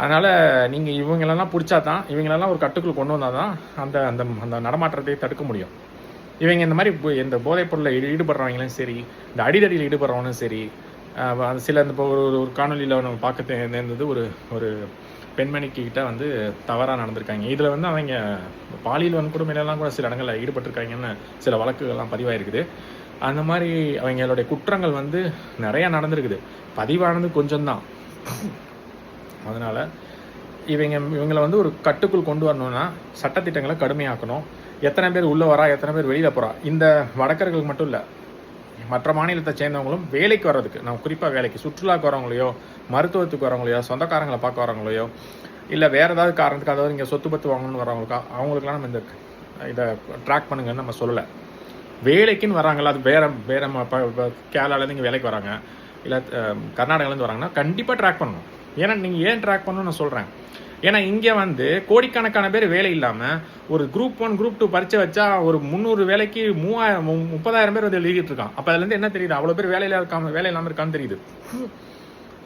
அதனால் நீங்கள் இவங்களெல்லாம் பிடிச்சா தான், இவங்களெல்லாம் ஒரு கட்டுக்குள் கொண்டு வந்தால் தான் அந்த அந்த அந்த நடமாட்டத்தை தடுக்க முடியும். இவங்க இந்த மாதிரி இந்த போதைப் பொருளில் ஈடுபடுறவங்களும் சரி, இந்த அடிதடியில் ஈடுபடுறவனும் சரி, சில இந்த ஒரு காணொலியில் நம்ம பார்க்க நேர்ந்தது, ஒரு பெண்மணிக்கிட்ட வந்து தவறாக நடந்திருக்காங்க. இதில் வந்து அவங்க பாலியல் வன்கொடுமையிலலாம் கூட சில இடங்களில் ஈடுபட்டிருக்காங்கன்னு சில வழக்குகள்லாம் பதிவாயிருக்குது. அந்த மாதிரி அவங்களுடைய குற்றங்கள் வந்து நிறையா நடந்திருக்குது, பதிவானது கொஞ்சம்தான். அதனால் இவங்களை வந்து ஒரு கட்டுக்குள் கொண்டு வரணும்னா சட்டத்திட்டங்களை கடுமையாக்கணும். எத்தனை பேர் உள்ளே வரா, எத்தனை பேர் வெளியில் போகிறா, இந்த வடக்கர்களுக்கு மட்டும் இல்லை, மற்ற மாநிலத்தை சேர்ந்தவங்களும் வேலைக்கு வர்றதுக்கு, நான் குறிப்பாக வேலைக்கு சுற்றுலாவுக்கு வரவங்களையோ, மருத்துவத்துக்கு வரவங்களையோ, சொந்தக்காரங்களை பார்க்க வரவங்களையோ, இல்லை வேறு ஏதாவது காரணத்துக்கு, அதாவது இங்கே சொத்து பத்து வாங்கணும்னு வரவங்களுக்கா, அவங்களுக்குலாம் நம்ம இதை ட்ராக் பண்ணுங்கன்னு நம்ம சொல்லலை. வேலைக்குன்னு வராங்களா, அது வேற வேற கேரளாலேருந்து இங்கே வேலைக்கு வராங்க, இல்லை கர்நாடகாலேருந்து வராங்கன்னா கண்டிப்பாக ட்ராக் பண்ணணும். ஏன்னா நீங்கள் ஏன் ட்ராக் பண்ணணும்னு நான் சொல்கிறேன். ஏன்னா இங்கே வந்து கோடிக்கணக்கான பேர் வேலை இல்லாமல் ஒரு குரூப் 1 குரூப் 2 பரீட்சை வச்சா ஒரு 300 வேலைக்கு 30,000 பேர் வந்து எழுதிட்டு இருக்கான். அப்போ அதுலேருந்து என்ன தெரியுது, அவ்வளோ பேர் வேலை இல்லாமல் இருக்கான்னு தெரியுது.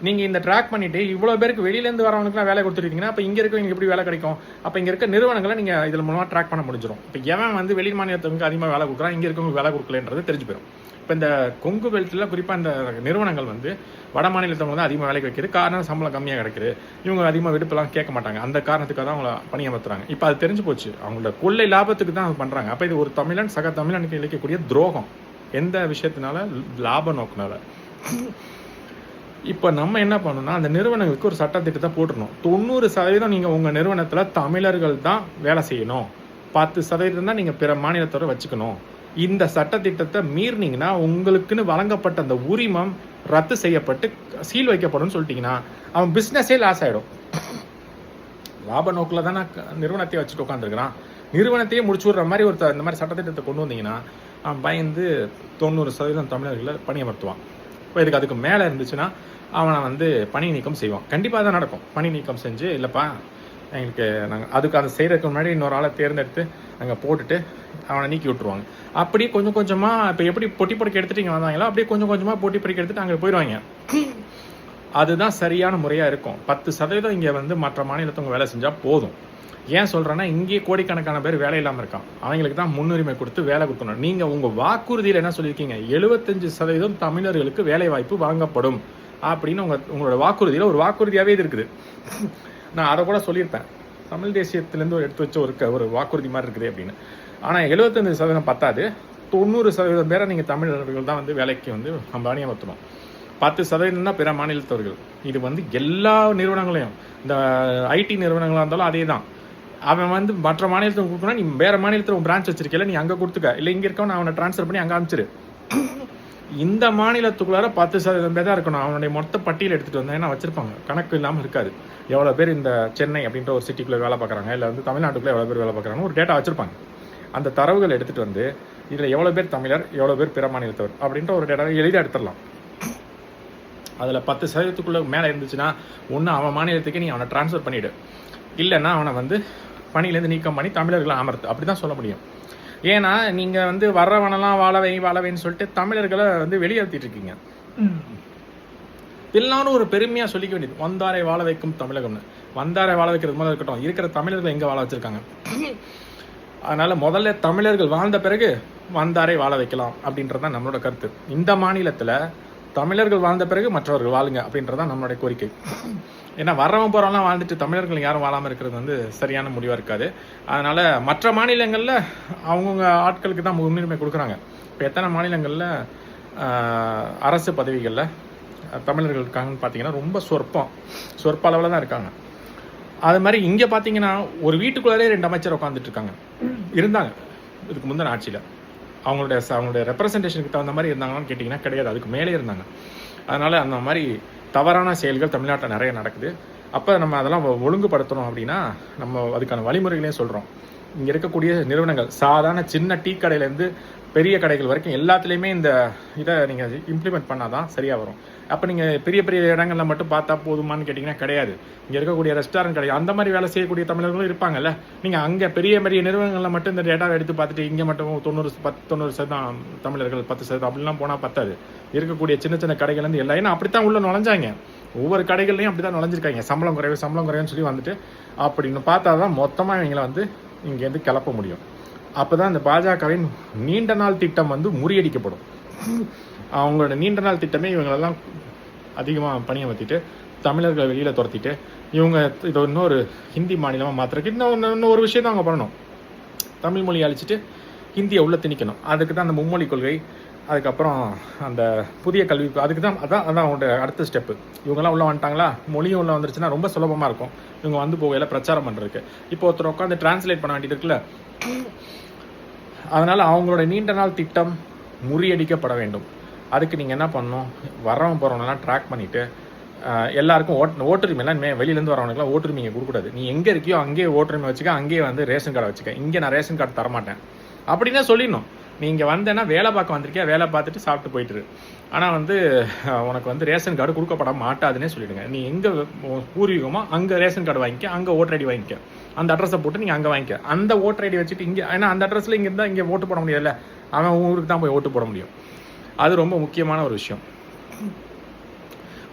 நீங்கள் இந்த ட்ராக் பண்ணிவிட்டு இவ்வளோ பேருக்கு வெளியிலேருந்து வரவனுக்குலாம் வேலை கொடுத்துருக்கீங்கன்னா அப்போ இங்கே இருக்கவங்க எப்படி வேலை கிடைக்கும்? அப்போ இங்கே இருக்க நிறுவனங்களை நீங்கள் இதில் மூலமாக ட்ராக் பண்ண முடிஞ்சிடும். இப்போ எவன் வந்து வெளி மாநிலத்துக்கு அதிகமாக வேலை கொடுக்குறான், இங்கே இருக்கவங்களுக்கு வேலை கொடுக்கலன்றது தெரிஞ்சு போயிடும். இப்போ இந்த கொங்கு பெல்ட்டில் குறிப்பாக இந்த நிறுவனங்கள் வந்து வட மாநிலத்தவங்க வந்து அதிகமாக வேலைக்கு வைக்கிறது காரணம் சம்பளம் கம்மியாக கிடைக்குது, இவங்க அதிகமாக விடுப்பெல்லாம் கேட்க மாட்டாங்க, அந்த காரணத்துக்காக தான் அவங்கள பணியமர்த்துறாங்க. இப்போ அது தெரிஞ்சு போச்சு, அவங்களோட கொள்ளை லாபத்துக்கு தான் அது பண்ணுறாங்க. அப்போ இது ஒரு தமிழன் சக தமிழனுக்கு இழைக்கக்கூடிய துரோகம். எந்த விஷயத்தினால? லாப நோக்கினால. இப்போ நம்ம என்ன பண்ணணும்னா அந்த நிறுவனங்களுக்கு ஒரு சட்டத்திட்டத்தை போட்டுருணும். 90% நீங்கள் உங்கள் நிறுவனத்தில் தமிழர்கள் தான் வேலை செய்யணும், 10% தான் நீங்கள் பிற மாநிலத்தோட வச்சுக்கணும். இந்த சட்டத்திட்டத்தை மீறினீங்கன்னா உங்களுக்குன்னு வழங்கப்பட்ட அந்த உரிமம் ரத்து செய்யப்பட்டு சீல் வைக்கப்படும் சொல்லிட்டீங்கன்னா அவன் பிஸ்னஸே லாஸ் ஆகிடும். லாப நோக்கில் தானே நிறுவனத்தையே வச்சுட்டு உட்காந்துருக்கிறான். நிறுவனத்தையே முடிச்சு விடுற மாதிரி இந்த மாதிரி சட்டத்திட்டத்தை கொண்டு வந்தீங்கன்னா அவன் பயந்து 90% தமிழர்களை பணியமர்த்துவான். இப்போ இதுக்கு அதுக்கு மேலே இருந்துச்சுன்னா அவனை வந்து பணி நீக்கம் செய்வான். கண்டிப்பாக தான் நடக்கும். பணி நீக்கம் செஞ்சு இல்லைப்பா எங்களுக்கு நாங்கள் அதுக்கு அதை செய்கிறதுக்கு முன்னாடி இன்னொரு ஆளை தேர்ந்தெடுத்து நாங்கள் போட்டுட்டு அவனை நீக்கி விட்டுருவாங்க. அப்படியே கொஞ்சம் கொஞ்சமாக இப்போ எப்படி பொட்டி படுக்க எடுத்துட்டு இங்கே வந்தாங்களோ அப்படியே கொஞ்சம் கொஞ்சமாக பொட்டி படுக்க எடுத்துட்டு அங்கே போயிடுவாங்க. அதுதான் சரியான முறையாக இருக்கும். 10% இங்கே வந்து மற்ற மாநிலத்தவங்க வேலை செஞ்சால் போதும். ஏன் சொல்கிறேன்னா இங்கே கோடிக்கணக்கான பேர் வேலை இல்லாமல் இருக்கான், அவங்களுக்கு தான் முன்னுரிமை கொடுத்து வேலை கொடுக்கணும். நீங்கள் உங்கள் வாக்குறுதியில் என்ன சொல்லியிருக்கீங்க, 75% தமிழர்களுக்கு வேலை வாய்ப்பு வழங்கப்படும் அப்படின்னு உங்களோட வாக்குறுதியில் ஒரு வாக்குறுதியாகவே இது இருக்குது. நான் அதை கூட சொல்லியிருப்பேன், தமிழ் தேசியத்திலேருந்து எடுத்து வச்ச ஒரு வாக்குறுதி மாதிரி இருக்குது அப்படின்னு. ஆனால் 75% பத்தாது, 90% பேரை நீங்கள் தமிழர்கள் தான் வந்து வேலைக்கு வந்து பணியமர்த்தணும். 10% தான் பிற மாநிலத்தவர்கள். இது வந்து எல்லா நிறுவனங்களையும், இந்த ஐடி நிறுவனங்களாக இருந்தாலும் அதே தான். அவன் வந்து மற்ற மாநிலத்துக்கு கொடுக்கணும், நீ வேறு மாநிலத்தில் ஒரு பிரான்ச் வச்சிருக்கல, நீ அங்கே கொடுத்துக்க, இல்லை இங்கே இருக்கவன் அவனை ட்ரான்ஸ்ஃபர் பண்ணி அங்கே அனுப்பிச்சிரு. இந்த மாநிலத்துக்குள்ளார 10% பேர் தான் இருக்கணும். அவனுடைய மொத்த பட்டியல் எடுத்துகிட்டு வந்தேன்னா வச்சிருப்பாங்க, கணக்கு இல்லாமல் இருக்காது. எவ்வளோ பேர் இந்த சென்னை அப்படின்ற ஒரு சிட்டிக்குள்ளே வேலை பார்க்குறாங்க, இல்லை வந்து தமிழ்நாட்டுக்குள்ளே எவ்வளோ பேர் வேலை பார்க்குறாங்க, ஒரு டேட்டா வச்சுருப்பாங்க. அந்த தரவுகள் எடுத்துகிட்டு வந்து இதில் எவ்வளோ பேர் தமிழர், எவ்வளோ பேர் பிற மாநிலத்தவர் அப்படின்ற ஒரு டேட்டாவை எளிதாக எடுத்துடலாம். அதில் 10%க்குள்ளே மேலே இருந்துச்சுன்னா ஒன்று அவன் மாநிலத்துக்கு நீ அவனை ட்ரான்ஸ்ஃபர் பண்ணிவிடு, இல்லைன்னா அவனை வந்து பணியிலேருந்து நீக்கம் பண்ணி தமிழர்களை அமர்த்து, அப்படி தான் சொல்ல முடியும். ஏன்னா நீங்கள் வந்து வர்றவனெல்லாம் வாழவைன்னு சொல்லிட்டு தமிழர்களை வந்து வெளியேற்றிட்டு இருக்கீங்க. எல்லாரும் ஒரு பெருமையாக சொல்லிக்க வேண்டியது, வந்தாரை வாழ வைக்கும் தமிழகம்னு. வந்தாரை வாழ வைக்கிறது முதல்ல இருக்கட்டும், இருக்கிற தமிழர்கள் எங்கே வாழ வச்சுருக்காங்க. அதனால் முதல்ல தமிழர்கள் வாழ்ந்த பிறகு வந்தாரை வாழ வைக்கலாம் அப்படின்றதான் நம்மளோட கருத்து. இந்த மாநிலத்தில் தமிழர்கள் வாழ்ந்த பிறகு மற்றவர்கள் வாழுங்க அப்படின்றதான் நம்மளுடைய கோரிக்கை. ஏன்னா வர்றவன் போகிறவங்களாம் வாழ்ந்துட்டு தமிழர்கள் யாரும் வாழாமல் இருக்கிறது வந்து சரியான முடிவாக இருக்காது. அதனால் மற்ற மாநிலங்களில் அவங்கவுங்க ஆட்களுக்கு தான் முன்னுரிமை கொடுக்குறாங்க. இப்போ எத்தனை மாநிலங்களில் அரசு பதவிகளில் தமிழர்கள் இருக்காங்கன்னு பார்த்தீங்கன்னா ரொம்ப சொற்ப அளவில் தான் இருக்காங்க. அது மாதிரி இங்கே பார்த்தீங்கன்னா ஒரு வீட்டுக்குள்ளே 2 அமைச்சர் உட்காந்துட்டு இருக்காங்க, இருந்தாங்க இதுக்கு முந்தின ஆட்சியில். அவங்களுடைய ரெப்ரசன்டேஷனுக்கு தகுந்த மாதிரி இருந்தாங்கன்னு கேட்டிங்கன்னா கிடையாது, அதுக்கு மேலே இருந்தாங்க. அதனால் அந்த மாதிரி தவறான செயல்கள் தமிழ்நாட்டில் நிறைய நடக்குது. அப்போ நம்ம அதெல்லாம் ஒழுங்குபடுத்தணும் அப்படின்னா நம்ம அதுக்கான வழிமுறைகளையும் சொல்கிறோம். இங்கே இருக்கக்கூடிய நிறுவனங்கள் சாதாரண சின்ன டீ கடையிலேருந்து பெரிய கடைகள் வரைக்கும் எல்லாத்துலேயுமே இந்த இதை நீங்கள் இம்ப்ளிமெண்ட் பண்ணால் தான் சரியாக வரும். அப்போ நீங்கள் பெரிய பெரிய இடங்களில் மட்டும் பார்த்தா போதுமான்னு கேட்டிங்கன்னா கிடையாது. இங்கே இருக்கக்கூடிய ரெஸ்டாரண்ட் கடை அந்த மாதிரி வேலை செய்யக்கூடிய தமிழர்களும் இருப்பாங்கல்ல. நீங்கள் அங்கே பெரிய பெரிய நிறுவனங்களில் மட்டும் இந்த டேட்டாவை எடுத்து பார்த்துட்டு இங்கே மட்டும் 90% தமிழர்கள் 10% அப்படிலாம் போனால் பத்தாது. இருக்கக்கூடிய சின்ன சின்ன கடைகள்லேருந்து எல்லாம், ஏன்னா அப்படித்தான் உள்ள நுழைஞ்சாங்க. ஒவ்வொரு கடைகள்லையும் அப்படி தான் நுழைஞ்சிருக்காங்க. சம்பளம் குறைவுன்னு சொல்லி வந்துட்டு அப்படின்னு பார்த்தா தான் மொத்தமாக இவங்களை வந்து இங்கேருந்து கிளப்ப முடியும். அப்போ தான் இந்த பாஜகவின் நீண்ட நாள் திட்டம் வந்து முறியடிக்கப்படும். அவங்களோட நீண்ட நாள் திட்டமே இவங்களெல்லாம் அதிகமாக பணியமர்த்திட்டு தமிழர்களை வெளியில் துரத்திட்டு இவங்க இதை இன்னொரு ஹிந்தி மாநிலமாக மாற்றுறதுக்கு இன்னும் ஒரு விஷயம் தான் அவங்க பண்ணணும். தமிழ் மொழியை அழிச்சிட்டு ஹிந்தியை உள்ள திணிக்கணும். அதுக்கு தான் அந்த மும்மொழி கொள்கை, அதுக்கப்புறம் அந்த புதிய கல்வி, அதுக்கு தான் அதான் அவங்களோட அடுத்த ஸ்டெப்பு. இவங்கெல்லாம் உள்ளே வந்துட்டாங்களா, மொழியும் உள்ளே வந்துருச்சுன்னா ரொம்ப சுலபமாக இருக்கும் இவங்க வந்து போகையில் பிரச்சாரம் பண்ணுறதுக்கு. இப்போ ஒருத்தர் உட்காந்து டிரான்ஸ்லேட் பண்ண வேண்டியது இருக்குல்ல. அதனால் அவங்களோட நீண்ட நாள் திட்டம் முறியடிக்கப்பட வேண்டும். அதுக்கு நீங்கள் என்ன பண்ணணும், வரவன் போகிறவனெல்லாம் ட்ராக் பண்ணிவிட்டு எல்லாருக்கும் ஓட்டுரிமை எல்லாம் வெளியிலேருந்து வரவனுக்குலாம் ஓட்டுரிமை இங்கே கொடுக்கூடாது. நீ எங்கே இருக்கியோ அங்கேயே ஓட்டுரிமை வச்சுக்க, அங்கேயே வந்து ரேஷன் கார்டை வச்சுக்க, இங்கே நான் ரேஷன் கார்டு தரமாட்டேன் அப்படின்னே சொல்லிடணும். நீ இங்கே வந்தேன்னா வேலை பார்க்க வந்திருக்கியா, வேலை பார்த்துட்டு சாப்பிட்டு போயிட்டுரு. ஆனால் வந்து உனக்கு வந்து ரேஷன் கார்டு கொடுக்கப்பட மாட்டாதுன்னே சொல்லிவிடுங்க. நீ எங்கே பூர்வீகமோ அங்கே ரேஷன் கார்டு வாங்கிக்க, அங்கே ஓட்டர் ஐடி வாங்கிக்க, அந்த அட்ரஸை போட்டு நீங்கள் அங்கே வாங்கிக்க. அந்த ஓட்டர் ஐடி வச்சுட்டு இங்கே, ஏன்னா அந்த அட்ரஸில் இங்கே இருந்தால் இங்கே ஓட்டு போட முடியாதுல்ல, அவன் ஊருக்கு தான் போய் ஓட்டு போட முடியும். அது ரொம்ப முக்கியமான ஒரு விஷயம்.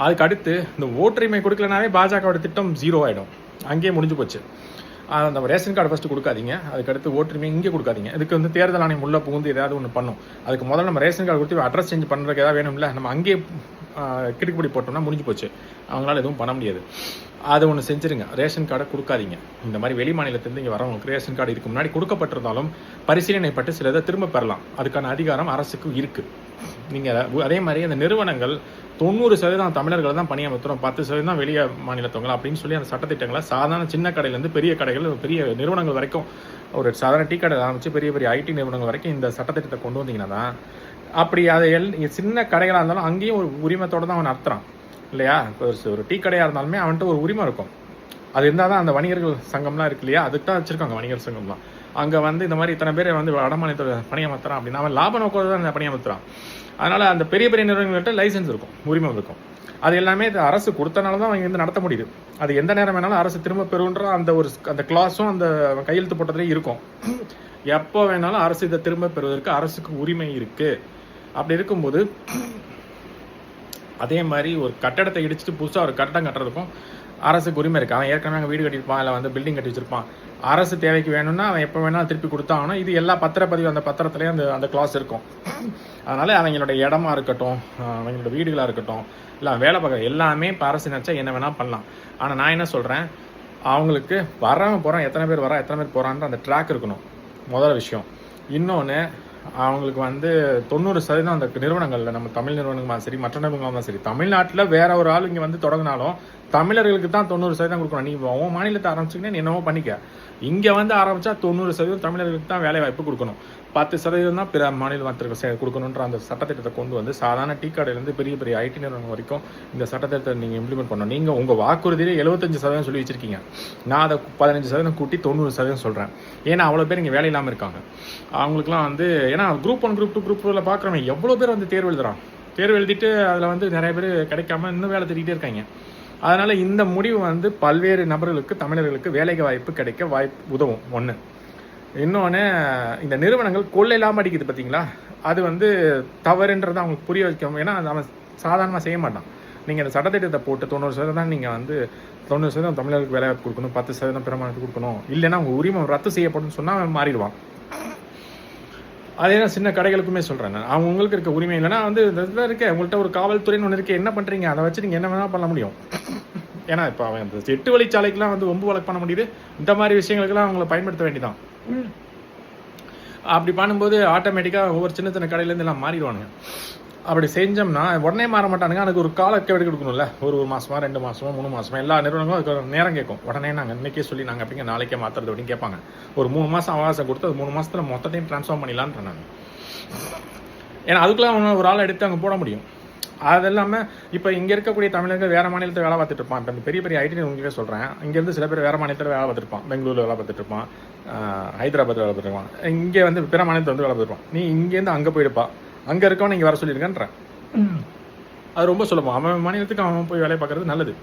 அதுக்கு அடுத்து இந்த ஓட்டுரிமை கொடுக்கலனாவே பாஜகவோட திட்டம் 0 ஆகிடும், அங்கேயே முடிஞ்சு போச்சு. அந்த ரேஷன் கார்டு ஃபஸ்ட்டு கொடுக்காதீங்க, அதுக்கடுத்து ஓட்டுரிமை இங்கே கொடுக்காதீங்க. இதுக்கு வந்து தேர்தல் ஆணையம் உள்ள புகுந்து ஏதாவது ஒன்று பண்ணும். அதுக்கு முதல்ல நம்ம ரேஷன் கார்டு கொடுத்து அட்ரஸ் சேஞ்ச் பண்ணுறதுக்கு ஏதாவது வேணும்ல, நம்ம அங்கேயே கிடுக்குப்படி போட்டோம்னா முடிஞ்சு போச்சு, அவங்களால எதுவும் பண்ண முடியாது. அதை ஒன்று செஞ்சுருங்க, ரேஷன் கார்டை கொடுக்காதீங்க. இந்த மாதிரி வெளி மாநிலத்திலேருந்து இங்கே வரவங்களுக்கு ரேஷன் கார்டு இதுக்கு முன்னாடி கொடுக்கப்பட்டிருந்தாலும் பரிசீலனைப்பட்டு சில இதை திரும்ப பெறலாம். அதுக்கான அதிகாரம் அரசுக்கு இருக்குது. நீங்கள் அதே மாதிரி அந்த நிறுவனங்கள் 90% தமிழர்கள் தான் பணியமர்த்துறோம், 10% தான் வெளியே மாநிலத்தவங்க அப்படின்னு சொல்லி அந்த சட்டத்திட்டங்களை சாதாரண சின்ன கடையிலேருந்து பெரிய கடைகள், பெரிய நிறுவனங்கள் வரைக்கும், ஒரு சாதாரண டீ கடை ஆரம்பித்து பெரிய பெரிய ஐடி நிறுவனங்கள் வரைக்கும் இந்த சட்டத்திட்டத்தை கொண்டு வந்தீங்கன்னா தான், அப்படி அதை சின்ன கடைகளாக இருந்தாலும் அங்கேயும் ஒரு உரிமத்தோடு தான் அவன் நடத்துகிறான் இல்லையா. இப்போ ஒரு டீ கடையாக இருந்தாலுமே அவன்கிட்ட ஒரு உரிமை இருக்கும். அது இருந்தால் தான் அந்த வணிகர்கள் சங்கம்லாம் இருக்கு இல்லையா, அதுக்கு தான் வச்சுருக்காங்க வணிகர் சங்கம்லாம். அங்கே வந்து இந்த மாதிரி இத்தனை பேரை வந்து வடமாநிலத்தில் பணியமர்த்துறான் அப்படின்னா அவன் லாப நோக்கோடு தான் பணியமர்த்துறான். அதனால் அந்த பெரிய பெரிய நிறுவனங்கள்கிட்ட லைசன்ஸ் இருக்கும், உரிமை இருக்கும். அது எல்லாமே அரசு கொடுத்தனால தான் அவங்க வந்து நடத்த முடியுது. அது எந்த நேரம் வேணாலும் அரசு திரும்ப பெறுன்ற அந்த கிளாஸும் அந்த கையெழுத்து போட்டதுலேயே இருக்கும். எப்போ வேணாலும் அரசு இதை திரும்ப பெறுவதற்கு அரசுக்கு உரிமை இருக்குது. அப்படி இருக்கும்போது அதே மாதிரி ஒரு கட்டடத்தை இடிச்சுட்டு புதுசாக ஒரு கட்டடம் கட்டுறதுக்கும் அரசுக்கு உரிமை இருக்குது. அவன் ஏற்கனவே அங்கே வீடு கட்டியிருப்பான், இல்லை வந்து பில்டிங் கட்டி வச்சிருப்பான். அரசு தேவைக்கு வேணும்னா அவன் எப்போ வேணாலும் திருப்பி கொடுத்தாங்கன்னா இது எல்லா பத்திரப்பதிவு அந்த பத்திரத்துலேயே அந்த கிளாஸ் இருக்கும். அதனால் அவங்களோட இடமா இருக்கட்டும், அவங்களோட வீடுகளாக இருக்கட்டும், இல்லை வேலை பார்க்குற எல்லாமே இப்போ அரசு நினச்சா என்ன வேணால் பண்ணலாம். ஆனால் நான் என்ன சொல்கிறேன், அவங்களுக்கு வரவன் போகிறான், எத்தனை பேர் வரா எத்தனை பேர் போகிறான்ற அந்த ட்ராக் இருக்கணும் முதல் விஷயம். இன்னொன்று, அவங்களுக்கு வந்து 90% அந்த நிறுவனங்களில், நம்ம தமிழ் நிறுவனங்களாக சரி மற்ற நிறுவனங்களாக சரி, தமிழ்நாட்டில் வேற ஒரு ஆள் இங்கே வந்து தொடங்கினாலும் தமிழர்களுக்கு தான் 90% கொடுக்கணும். நீ உன் மாநிலத்தை ஆரம்பிச்சிங்கன்னா என்னவோ பண்ணிக்க. இங்கே வந்து ஆரம்பித்தா 90% தமிழர்களுக்கு தான் வேலை வாய்ப்பு கொடுக்கணும், 10% தான் பிற மாநில மக்களுக்கு கொடுக்கணுன்ற அந்த சட்டத்திட்டத்தை கொண்டு வந்து சாதாரண டீ கடையிலேருந்து பெரிய பெரிய ஐடி நிறுவனம் வரைக்கும் இந்த சட்டத்திட்டத்தை நீங்கள் இம்ப்ளிமெண்ட் பண்ணணும். நீங்கள் உங்கள் வாக்குறுதியிலே 75% சொல்லி வச்சுருக்கீங்க, நான் அதை 15% கூட்டி 90% சொல்கிறேன். ஏன்னா அவ்வளோ பேர் இங்கே வேலை இல்லாமல் இருக்காங்க. அவங்களுக்குலாம் வந்து ஏன்னா குரூப் 1 குரூப் 2 குரூப் 2ல் பார்க்குறவங்க எவ்வளோ பேர் வந்து தேர்வு எழுதுறான், தேர்வு எழுதிட்டு அதில் வந்து நிறைய பேர் கிடைக்காம இன்னும் வேலை தேடிட்டே இருக்காங்க. அதனால் இந்த முடிவு வந்து பல்வேறு நபர்களுக்கு, தமிழர்களுக்கு வேலை வாய்ப்பு கிடைக்க உதவும். ஒன்று. இன்னொன்று, இந்த நிறுவனங்கள் கொள்ளை இல்லாமல் அடிக்குது பார்த்தீங்களா, அது வந்து தவறுன்றதை அவங்களுக்கு புரிய வைக்கணும். ஏன்னா அவன் சாதாரணமாக செய்ய மாட்டான். நீங்கள் இந்த சட்டத்திட்டத்தை போட்டு 90% தான் நீங்கள் வந்து 90% தமிழர்களுக்கு வேலை வாய்ப்பு கொடுக்கணும், 10% பிற மாநிலத்துக்கு கொடுக்கணும், இல்லைன்னா அவங்க உரிமை ரத்து செய்யப்படும் சொன்னால் அவன் மாறிடுவான். அதே தான் சின்ன கடைகளுக்குமே சொல்கிறேன் நான், அவங்களுக்கு இருக்க உரிமை இல்லைன்னா வந்து இதில் இருக்க உங்கள்கிட்ட ஒரு காவல்துறைன்னு ஒன்று இருக்குது, என்ன பண்ணுறீங்க, அதை வச்சு நீங்கள் என்ன வேணால் பண்ண முடியும். ஏன்னா இப்போ அவன் இந்த 8 வழிச்சாலைக்கெலாம் வந்து ஒம்பு வழக்கு பண்ண முடியுது, இந்த மாதிரி விஷயங்களுக்கெல்லாம் அவங்கள பயன்படுத்த வேண்டிதான். அப்படி பண்ணும்போது ஆட்டோமேட்டிக்காக ஒவ்வொரு சின்ன சின்ன கடையிலேருந்து எல்லாம் மாறிடுவானுங்க. அப்படி செஞ்சோம்னா உடனே மாற மாட்டானுங்க. அதுக்கு ஒரு காலக்கெடு கொடுக்கணும்ல, ஒரு மாதமா 2 மாதமா 3 மாதமா எல்லா நிறுவனங்களும் அதுக்கு நேரம் கேட்கும். உடனே நாங்கள் இன்றைக்கே சொல்லி நாங்கள் அப்படிங்க நாளைக்கே மாற்றுறது அப்படின்னு கேட்பாங்க. ஒரு 3 மாதம் அவகாசம் கொடுத்து அது 3 மாதத்தில் மொத்தத்தையும் ட்ரான்ஸ்ஃபார்ம் பண்ணிடலான்னு நான். ஏன்னா அதுக்குள்ளே அவங்க ஒரு ஆளை எடுத்து அங்கே போட முடியும். அது இல்லாமல் இப்போ இங்கே இருக்கக்கூடிய தமிழர்கள் வேறு மாநிலத்தில் வேலை பார்த்துட்டு இருப்பான். இப்போ இந்த பெரிய பெரிய ஐடி உங்களுக்கே சொல்கிறேன், இங்கேருந்து சில பேர் வேறு மாநிலத்தில் வேலை பார்த்துருப்பான், பெங்களூரில் வேலை பார்த்துட்டு இருப்பான், ஹைதராபாத் வேலை பார்த்துருப்பான், இங்கே வந்து பிற மாநிலத்தில் வந்து வேலை பார்த்துருப்பான். நீ இங்கேருந்து அங்கே போயிடுப்பா, அங்கே இருக்கவன் நீங்கள் வர சொல்லியிருக்கேன்றேன். அது ரொம்ப சுலபம். அவன் மாநிலத்துக்கு அவன் போய் வேலையை பார்க்குறது நல்லது.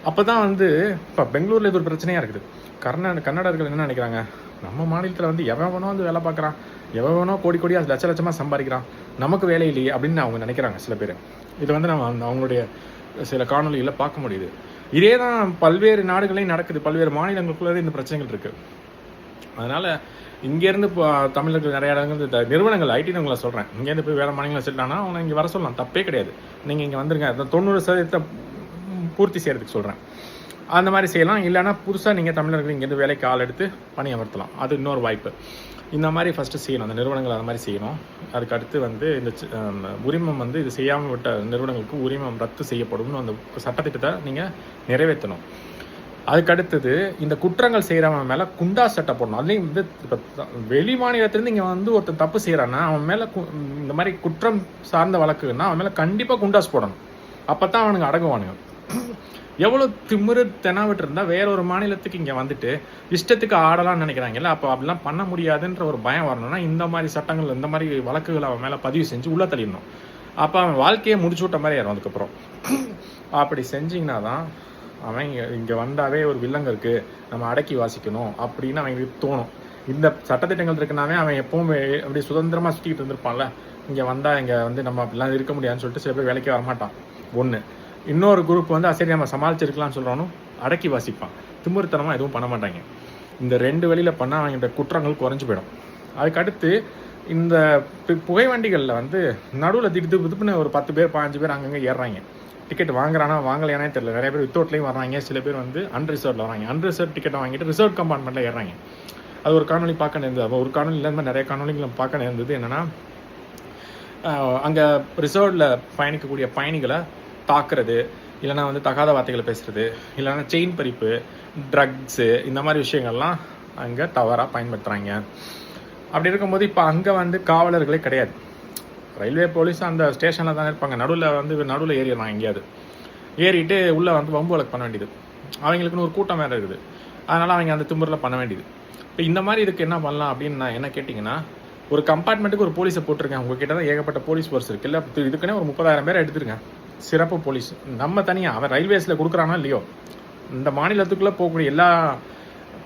அப்போ தான் வந்து இப்போ பெங்களூரில் இது ஒரு பிரச்சனையாக இருக்குது. கன்னடர்கள் என்ன நினைக்கிறாங்க, நம்ம மாநிலத்தில் வந்து எவன் வேணோ வந்து வேலை பார்க்குறான், எவன் வேணோ கோடி கோடியாக லட்ச லட்சமாக சம்பாதிக்கிறான், நமக்கு வேலை இல்லையே அப்படின்னு அவங்க நினைக்கிறாங்க சில பேர். இது வந்து நம்ம அவங்களுடைய சில காணொலிகளில் பார்க்க முடியுது. இதே தான் பல்வேறு நாடுகளையும் நடக்குது, பல்வேறு மாநிலங்களுக்குள்ளே இந்த பிரச்சனைகள் இருக்குது. அதனால் இங்கேருந்து இப்போ தமிழர்கள் நிறைய இடங்கள் இந்த நிறுவனங்கள் ஐடி நிறுவனங்களை சொல்கிறேன், இங்கேருந்து போய் வேறு மாநிலங்களை செல்லானா அவனை இங்கே வர சொல்லலாம், தப்பே கிடையாது. நீங்கள் இங்கே வந்துருங்க, 90% பூர்த்தி செய்கிறதுக்கு சொல்கிறேன். அந்த மாதிரி செய்யலாம். இல்லைனா புதுசாக நீங்கள் தமிழர்கள் இங்கேருந்து வேலைக்கு ஆள் எடுத்து பணியமர்த்தலாம், அது இன்னொரு வாய்ப்பு. இந்த மாதிரி ஃபஸ்ட்டு செய்யணும், அந்த நிறுவனங்கள் அந்த மாதிரி செய்யணும். அதுக்கு அடுத்து வந்து இந்த உரிமம் வந்து இது செய்யாமல் விட்ட நிறுவனங்களுக்கு உரிமம் ரத்து செய்யப்படும்னு அந்த சட்டத்திட்டத்தை நீங்கள் நிறைவேற்றணும். அதுக்கடுத்தது இந்த குற்றங்கள் செய்கிறவன் மேலே குண்டா சட்டை போடணும். அதுலேயும் வந்து இப்போ வெளி மாநிலத்திலேருந்து இங்கே வந்து ஒருத்தன் தப்பு செய்கிறான்னா அவன் மேலே இந்த மாதிரி குற்றம் சார்ந்த வழக்குன்னா அவன் மேலே கண்டிப்பாக குண்டாஸ் போடணும். அப்போ தான் அவனுங்க அடங்குவானுங்க. எவ்வளோ திமிரு தெனாவிட்டு இருந்தால் வேற ஒரு மாநிலத்துக்கு இங்கே வந்துட்டு இஷ்டத்துக்கு ஆடலாம்னு நினைக்கிறாங்கல்ல. அப்போ அப்படிலாம் பண்ண முடியாதுன்ற ஒரு பயம் வரணும்னா இந்த மாதிரி சட்டங்கள், இந்த மாதிரி வழக்குகள் அவன் மேலே பதிவு செஞ்சு உள்ளே தள்ளிடணும். அப்போ அவன் வாழ்க்கையை முடிச்சு விட்ட மாதிரி ஆயிரும். அதுக்கப்புறம் அப்படி செஞ்சிங்கன்னா தான் அவன் இங்கே வந்தாவே ஒரு வில்லங்க இருக்குது, நம்ம அடக்கி வாசிக்கணும் அப்படின்னு அவங்களுக்கு தோணும். இந்த சட்டத்திட்டங்கள் இருக்குனாவே அவன் எப்பவும் அப்படி சுதந்திரமாக சுற்றிக்கிட்டு இருந்திருப்பான்ல. இங்கே வந்தால் இங்கே வந்து நம்ம அப்படிலாம் இருக்க முடியாதுன்னு சொல்லிட்டு சில பேர் வேலைக்கே வரமாட்டான். ஒன்று. இன்னொரு குரூப் வந்து சரி நம்ம சமாளிச்சிருக்கலாம்னு சொல்கிறானும் அடக்கி வாசிப்பான். திமிருத்தனமாக எதுவும் பண்ண மாட்டாங்க. இந்த 2 வழியில் பண்ணால் அவங்களோட குற்றங்கள் குறைஞ்சி போயிடும். அதுக்கடுத்து இந்த புகை வண்டிகளில் வந்து நடுவில் திடுப்புன்னு ஒரு 10 பேர் 15 பேர் அங்கங்கே ஏறுறாங்க. டிக்கெட் வாங்குறானா வாங்கலையானே தெரியல. நிறைய பேர் வித்தவுட்லேயும் வர்றாங்க, சில பேர் வந்து அன்ரிசர்வ்டில் வராங்க. அன்ரிசர்வ் டிக்கெட்டை வாங்கிட்டு ரிசர்வ் கம்பார்ட்மெண்ட்டில் ஏறுறாங்க. அது ஒரு காணொலி பார்க்க நேர்ந்தது. ஒரு காணொலி இல்லாமல் நிறைய காணொலிகள் பார்க்க நேர்ந்தது. என்னென்னா, அங்கே ரிசர்வ்டில் பயணிக்கக்கூடிய பயணிகளை தாக்குறது, இல்லைனா வந்து தகாத வார்த்தைகளை பேசுகிறது, இல்லைனா செயின் பறிப்பு, ட்ரக்ஸு, இந்த மாதிரி விஷயங்கள்லாம் அங்கே தவறாக பயன்படுத்துகிறாங்க. அப்படி இருக்கும்போது இப்போ அங்கே வந்து காவலர்களே கிடையாது. ரயில்வே போலீஸ் அந்த ஸ்டேஷனில் தானே இருப்பாங்க. நடுவில் ஏறிடுறாங்க. எங்கேயாவது ஏறிட்டு உள்ளே வந்து வம்பு வழக்கு பண்ண வேண்டியது. அவங்களுக்குன்னு ஒரு கூட்டம் வேறு இருக்குது. அதனால் அவங்க அந்த திமிரில் பண்ண வேண்டியது. இப்போ இந்த மாதிரி இதுக்கு என்ன பண்ணலாம் அப்படின்னு நான் என்ன கேட்டிங்கன்னா, ஒரு கம்பார்ட்மெண்ட்டுக்கு ஒரு போலீஸை போட்டிருக்கேன். உங்ககிட்ட தான் ஏகப்பட்ட போலீஸ் ஃபோர்ஸ் இருக்குது இல்லை, இதுக்குன்னே ஒரு 30,000 பேரை எடுத்துருங்க. சிறப்பு போலீஸ் நம்ம தனியாக அவன் ரயில்வேஸில் கொடுக்குறானோ இல்லையோ, இந்த மாநிலத்துக்குள்ளே போகக்கூடிய எல்லா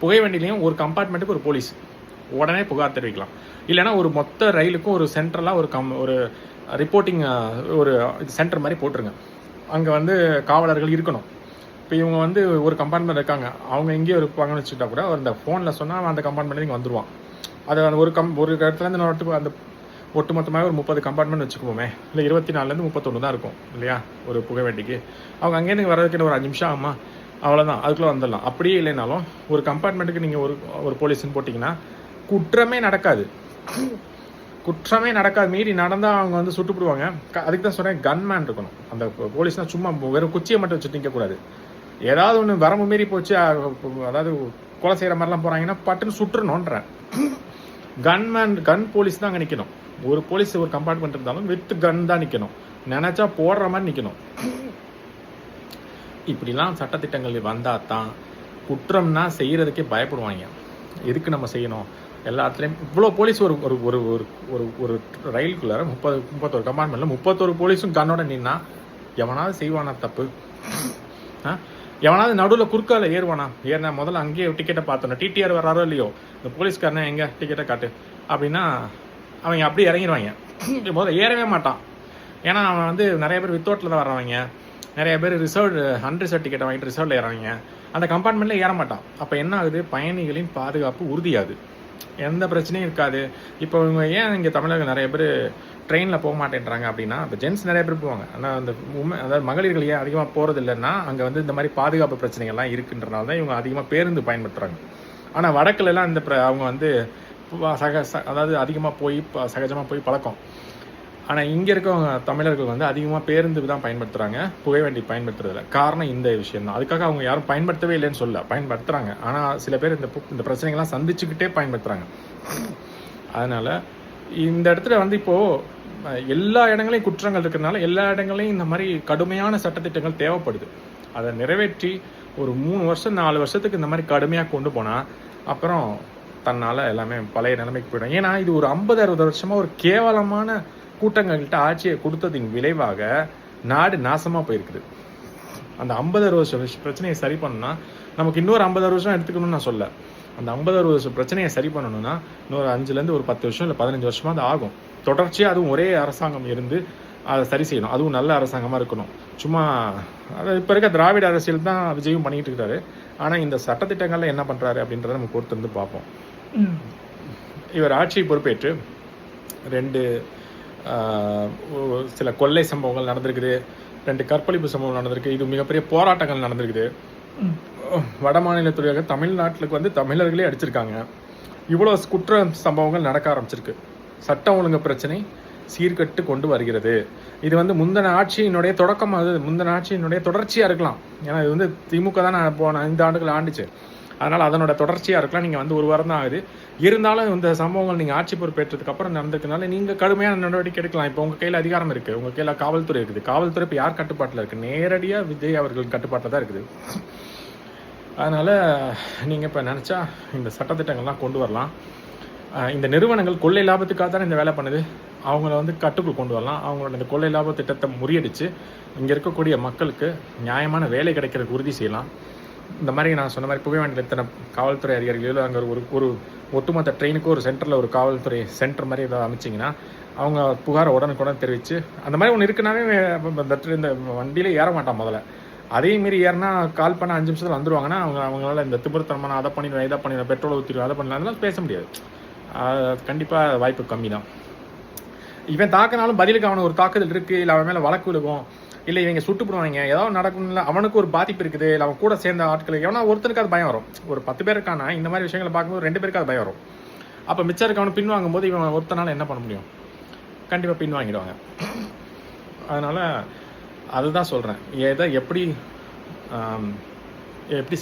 புகை வண்டிலையும் ஒரு கம்பார்ட்மெண்ட்டுக்கு ஒரு போலீஸ் உடனே புகார் தெரிவிக்கலாம். இல்லைனா ஒரு மொத்த ரயிலுக்கும் ஒரு சென்ட்ரலாக ஒரு ரிப்போர்ட்டிங் ஒரு சென்டர் மாதிரி போட்டுருங்க. அங்கே வந்து காவலர்கள் இருக்கணும். இப்போ இவங்க வந்து ஒரு கம்பார்ட்மெண்ட் இருக்காங்க, அவங்க எங்கேயோ இருப்பாங்கன்னு வச்சுட்டா கூட அந்த ஃபோனில் சொன்னால் அந்த கம்பார்ட்மெண்ட்டில் இங்கே வந்துடுவான். அது அந்த ஒரு இடத்துலேருந்து இன்னொரு இடத்துக்கு அந்த ஒட்டுமொத்தமாக ஒரு 30 கம்பார்ட்மெண்ட் வச்சுக்குவோமே, இல்லை 24லேருந்து 31 தான் இருக்கும் இல்லையா ஒரு புகை வண்டிக்கு. அவங்க அங்கேருந்து வரதுக்கு ஒரு 5 நிமிஷம் ஆகுமா, அவ்வளோதான், அதுக்குள்ளே வந்துடலாம். அப்படியே இல்லைனாலும் ஒரு கம்பார்ட்மெண்ட்டுக்கு நீங்கள் ஒரு போலீஸ்ன்னு போட்டிங்கன்னா குற்றமே நடக்காது. மீறி நடந்தால் அவங்க வந்து சுட்டுப்பிடுவாங்க. அதுக்கு தான் சொல்கிறேன், கன்மேன் இருக்கணும். அந்த போலீஸ்னால் சும்மா வெறும் குச்சியை மட்டும் வச்சுட்டு நிற்கக்கூடாது. ஏதாவது ஒன்று வரம்பு மீறி போச்சு, அதாவது கொலை செய்கிற மாதிரிலாம் போகிறாங்கன்னா பட்டுன்னு சுட்டுறணுன்றேன். கன் போலீஸ் தான் அங்கே நிற்கணும். ஒரு போலீஸ் ஒரு கம்பார்ட்மெண்ட் இருந்தாலும் வித் கன் தான் நிற்கணும். நினச்சா போடுற மாதிரி நிற்கணும். இப்படிலாம் சட்டத்திட்டங்கள் வந்தால் தான் குற்றம்னா செய்கிறதுக்கே பயப்படுவாங்க. எதுக்கு நம்ம செய்யணும்? எல்லா இடத்துலையும் இவ்வளோ போலீஸ் ஒரு ஒரு ஒரு ஒரு ஒரு ரயிலுக்குள்ளார 31 கம்பார்ட்மெண்ட்டில் 31 போலீஸும் கன்னோட நின்னா எவனாவது செய்வானா தப்பு? எவனாவது நடுவில் குறுக்கால ஏறினா முதல்ல அங்கேயே டிக்கெட்டை பார்த்தோன்னா டிடிஆர் வராரோ இல்லையோ, இந்த போலீஸ்காரனே எங்கே டிக்கெட்டை காட்டு அப்படின்னா அவங்க அப்படியே இறங்கிடுவாங்க. முதல்ல ஏறவே மாட்டான். ஏன்னா அவன் வந்து நிறைய பேர் வித்தவுட்டில் தான் வர்றவங்க, நிறைய பேர் அன்ரிசர்வ் டிக்கெட்டை வாங்கிட்டு ரிசர்வில் ஏறவங்க, அந்த கம்பார்ட்மெண்ட்டில் ஏற மாட்டான். அப்போ என்ன ஆகுது? பயணிகளின் பாதுகாப்பு உறுதியாது, எந்த பிரச்சனையும் இருக்காது. இப்போ இவங்க ஏன் இங்கே தமிழக நிறைய பேர் ட்ரெயினில் போக மாட்டேன்றாங்க அப்படின்னா, இப்போ ஜென்ட்ஸ் நிறைய பேர் போவாங்க, ஆனால் அந்த அதாவது மகளிர்கள் ஏன் அதிகமாக போகிறது இல்லைன்னா அங்கே வந்து இந்த மாதிரி பாதுகாப்பு பிரச்சனைகள்லாம் இருக்குன்றனால தான் இவங்க அதிகமாக பேருந்து பயன்படுத்துகிறாங்க. ஆனால் வடக்குலலாம் இந்த அவங்க வந்து அதாவது அதிகமாக போய் சகஜமாக போய் பழக்கம். ஆனால் இங்கே இருக்கவங்க தமிழர்கள் வந்து அதிகமாக பேருந்து தான் பயன்படுத்துகிறாங்க, புகை வண்டி பயன்படுத்துறதில்ல. காரணம் இந்த விஷயம் தான். அதுக்காக அவங்க யாரும் பயன்படுத்தவே இல்லைன்னு சொல்ல, பயன்படுத்துகிறாங்க. ஆனால் சில பேர் இந்த பிரச்சனைகள்லாம் சந்திச்சுக்கிட்டே பயன்படுத்துகிறாங்க. அதனால் இந்த இடத்துல வந்து இப்போது எல்லா இடங்களையும் குற்றங்கள் இருக்கிறதுனால எல்லா இடங்களையும் இந்த மாதிரி கடுமையான சட்டத்திட்டங்கள் தேவைப்படுது. அதை நிறைவேற்றி ஒரு 3 வருஷம் 4 வருஷத்துக்கு இந்த மாதிரி கடுமையாக கொண்டு போனால் அப்புறம் தன்னால் எல்லாமே பழைய நிலைமைக்கு போயிடும். ஏன்னா இது ஒரு 50-60 வருஷமாக ஒரு கேவலமான கூட்டங்கள்கிட்ட ஆட்சியை கொடுத்ததின் விளைவாக நாடு நாசமாக போயிருக்குது. அந்த 50-60 வருஷம் பிரச்சனையை சரி பண்ணணும்னா நமக்கு இன்னொரு 50 வருஷம் எடுத்துக்கணும்னு நான் சொல்ல. அந்த 50-60 வருஷம் பிரச்சனையை சரி பண்ணணும்னா இன்னொரு 5லேருந்து ஒரு 10 வருஷம் இல்லை 15 வருஷமாக அது ஆகும். தொடர்ச்சியாக அதுவும் ஒரே அரசாங்கம் இருந்து அதை சரி செய்யணும். அதுவும் நல்ல அரசாங்கமாக இருக்கணும். சும்மா அது இப்போ இருக்க திராவிட அரசியல் தான் விஜயும் பண்ணிக்கிட்டு இருக்காரு. ஆனால் இந்த சட்டத்திட்டங்களில் என்ன பண்ணுறாரு அப்படின்றத நம்ம பொறுத்து வந்து பார்ப்போம். இவர் ஆட்சியை பொறுப்பேற்று 2 சில கொள்ளை சம்பவங்கள் நடந்திருக்குது, 2 கற்பழிப்பு சம்பவம் நடந்திருக்கு, இது மிகப்பெரிய போராட்டங்கள் நடந்திருக்குது. வட மாநிலத்துறையாக தமிழ்நாட்டுக்கு வந்து தமிழர்களே அடிச்சிருக்காங்க. இவ்வளோ குற்ற சம்பவங்கள் நடக்க ஆரம்பிச்சிருக்கு. சட்டம் ஒழுங்கு பிரச்சனை சீர்கட்டு கொண்டு வருகிறது. இது வந்து முந்தின ஆட்சியினுடைய தொடக்கமாக, முந்தின ஆட்சியினுடைய தொடர்ச்சியாக இருக்கலாம். ஏன்னா இது வந்து திமுக தான் போன 5 ஆண்டுகள் ஆண்டுச்சு. அதனால் அதனோட தொடர்ச்சியாக இருக்கலாம். நீங்கள் வந்து ஒரு வாரம் தான் ஆகுது. இருந்தாலும் இந்த சம்பவங்கள் நீங்கள் ஆட்சி பொறுப்பேற்றதுக்கு அப்புறம் நடந்திருக்கனால நீங்கள் கடுமையான நடவடிக்கை எடுக்கலாம். இப்போ உங்கள் கையில் அதிகாரம் இருக்குது, உங்கள் கையில் காவல்துறை இருக்குது. காவல்துறை இப்போ யார் கட்டுப்பாட்டில் இருக்குது? நேரடியாக விஜய் அவர்கள் கட்டுப்பாட்டில் தான் இருக்குது. அதனால் நீங்கள் இப்போ நினச்சா இந்த சட்டத்திட்டங்கள்லாம் கொண்டு வரலாம். இந்த நிறுவனங்கள் கொள்ளை லாபத்துக்காக தானே இந்த வேலை பண்ணுது. அவங்கள வந்து கட்டுக்குள் கொண்டு வரலாம். அவங்களோட இந்த கொள்ளை லாப திட்டத்தை முறியடித்து இங்கே இருக்கக்கூடிய மக்களுக்கு நியாயமான வேலை கிடைக்கிறதுக்கு உறுதி செய்யலாம். இந்த மாதிரி நான் சொன்ன மாதிரி புகைவண்டியில் எத்தனை காவல்துறை அதிகாரிகளோ அங்கே ஒரு ஒட்டுமொத்த ட்ரெயினுக்கு ஒரு சென்டரில் ஒரு காவல்துறை சென்டர் மாதிரி ஏதாவது அமைச்சிங்கன்னா அவங்க புகாரை உடனுக்குடன் தெரிவித்து அந்த மாதிரி ஒன்று இருக்குனாவே இந்த வண்டியிலே ஏற மாட்டான் முதல்ல. அதே மாரி ஏறினா கால் பண்ண 5 நிமிஷத்தில் வந்துடுவாங்கன்னா அவங்களால இந்த திபுரத்தனமான அதை பண்ணிடுவேன் இதை பண்ணிடுவேன் பெட்ரோல் ஊற்றிடுவேன் அதை பண்ணலாம் அதெல்லாம் பேச முடியாது. கண்டிப்பாக வாய்ப்பு கம்மி தான். இவன் தாக்கினாலும் பதிலுக்கு அவனுக்கு ஒரு தாக்குதல் இருக்குது, இல்லை அவன் மேலே வழக்கு விழுகும், இல்லை இவங்க சுட்டுப்படுவாங்க, ஏதாவது நடக்கணும்ல, அவனுக்கு ஒரு பாதிப்பு இருக்குது, இல்லை அவன் கூட சேர்ந்த ஆட்களுக்கு எவனா ஒருத்தருக்கு அது பயம் வரும். ஒரு 10 பேர் இருக்கானா இந்த மாதிரி விஷயங்களை பார்க்கும்போது 2 பேருக்கு அது பயம் வரும். அப்போ மிச்சம் இருக்க அவனை பின்வாங்கும் போது இவன் ஒருத்தனால என்ன பண்ண முடியும்? கண்டிப்பாக பின்வாங்கிடுவாங்க. அதனால் அதுதான் சொல்கிறேன், எதை எப்படி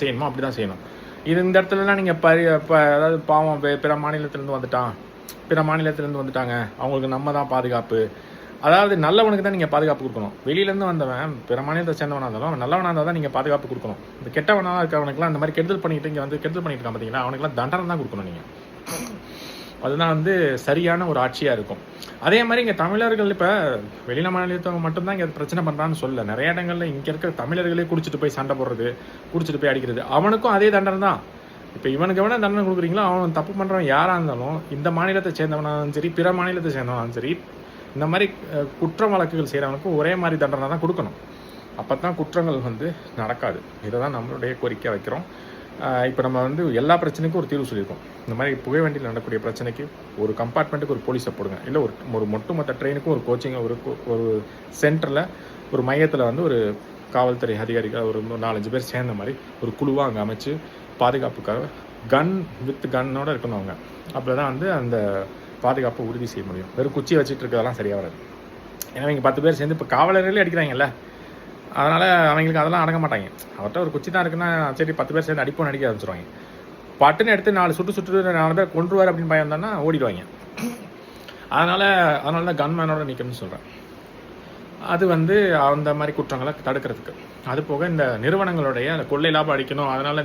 செய்யணுமோ அப்படி தான் செய்யணும். இந்த இடத்துலலாம் நீங்கள் அதாவது பாவம் பிற மாநிலத்திலேருந்து வந்துட்டாங்க அவங்களுக்கு நம்ம தான் பாதுகாப்பு. அதாவது நல்லவனுக்கு தான் நீங்கள் பாதுகாப்பு கொடுக்கணும். வெளியிலேருந்து வந்தவன் பிற மாநிலத்தை சேர்ந்தவனாக இருந்தாலும் அவன் நல்லவனாக இருந்தால் தான் நீங்கள் பாதுகாப்பு கொடுக்கணும். இந்த கெட்டவனாக இருக்கிறவனுக்குலாம் இந்த மாதிரி கெடுதல் பண்ணிட்டு இங்கே வந்து கெடுதல் பண்ணிட்டு இருக்கான் பார்த்தீங்களா, அவனுக்குலாம் தண்டனை தான் கொடுக்கணும் நீங்கள். அதுதான் வந்து சரியான ஒரு ஆட்சியாக இருக்கும். அதே மாதிரி இங்கே தமிழர்கள் இப்போ வெளியில மாநிலத்தவங்க மட்டும்தான் இங்கே பிரச்சனை பண்ணுறான்னு சொல்ல, நிறைய இடங்களில் இங்கே இருக்கிற தமிழர்களே குடிச்சிட்டு போய் சண்டை போடுறது, குடிச்சிட்டு போய் அடிக்கிறது, அவனுக்கும் அதே தண்டனை தான். இப்போ இவனுக்கு எவனா தண்டனை கொடுக்குறீங்களோ அவன் தப்பு பண்ணுறவன் யாராக இருந்தாலும் இந்த மாநிலத்தை சேர்ந்தவனாலும் சரி பிற மாநிலத்தை சேர்ந்தவனாலும் சரி இந்த மாதிரி குற்ற வழக்குகள் செய்கிறவனுக்கும் ஒரே மாதிரி தண்டனை தான் கொடுக்கணும். அப்போ தான் குற்றங்கள் வந்து நடக்காது. இதை தான் நம்மளுடைய கோரிக்கை வைக்கிறோம். இப்போ நம்ம வந்து எல்லா பிரச்சனைக்கும் ஒரு தீர்வு சொல்லியிருக்கோம். இந்த மாதிரி புகை வண்டியில் நடக்கக்கூடிய பிரச்சனைக்கு ஒரு கம்பார்ட்மெண்ட்டுக்கு ஒரு போலீஸை போடுங்க, இல்லை ஒரு ஒட்டுமொத்த ட்ரெயினுக்கும் ஒரு கோச்சிங் ஒரு சென்டரில் ஒரு மையத்தில் வந்து ஒரு காவல்துறை அதிகாரிகள் ஒரு 4-5 பேர் சேர்ந்த மாதிரி ஒரு குழுவாக அங்கே அமைச்சு பாதுகாப்புக்காக கன்னோட இருக்கணும் அவங்க. அப்போ தான் வந்து அந்த பாதுகாப்பை உறுதி செய்ய முடியும். வெறும் குச்சியை வச்சுட்டு இருக்கிறதெல்லாம் சரியாக வராது. ஏன்னா இங்கே 10 பேர் சேர்ந்து இப்போ காவலர்களே அடிக்கிறாங்கல்ல, அதனால் அவங்களுக்கு அதெல்லாம் அடங்க மாட்டாங்க. அவர்கிட்ட ஒரு குச்சி தான் இருக்குன்னா சரி 10 பேர் சேர்ந்து அடிப்போம் அடிக்க ஆரம்பிச்சிருவாங்க. பட்டுன்னு எடுத்து 4 சுட்டு 4 பேர் கொன்றுவார் அப்படின்னு பயம் தானே ஓடிடுவாங்க. அதனால் தான் கன்மேனோட நிற்கணும்னு சொல்கிறேன். அது வந்து அந்த மாதிரி குற்றங்களை தடுக்கிறதுக்கு. அது போக இந்த நிறுவனங்களுடைய கொள்ளை லாபம் அடிக்கணும், அதனால்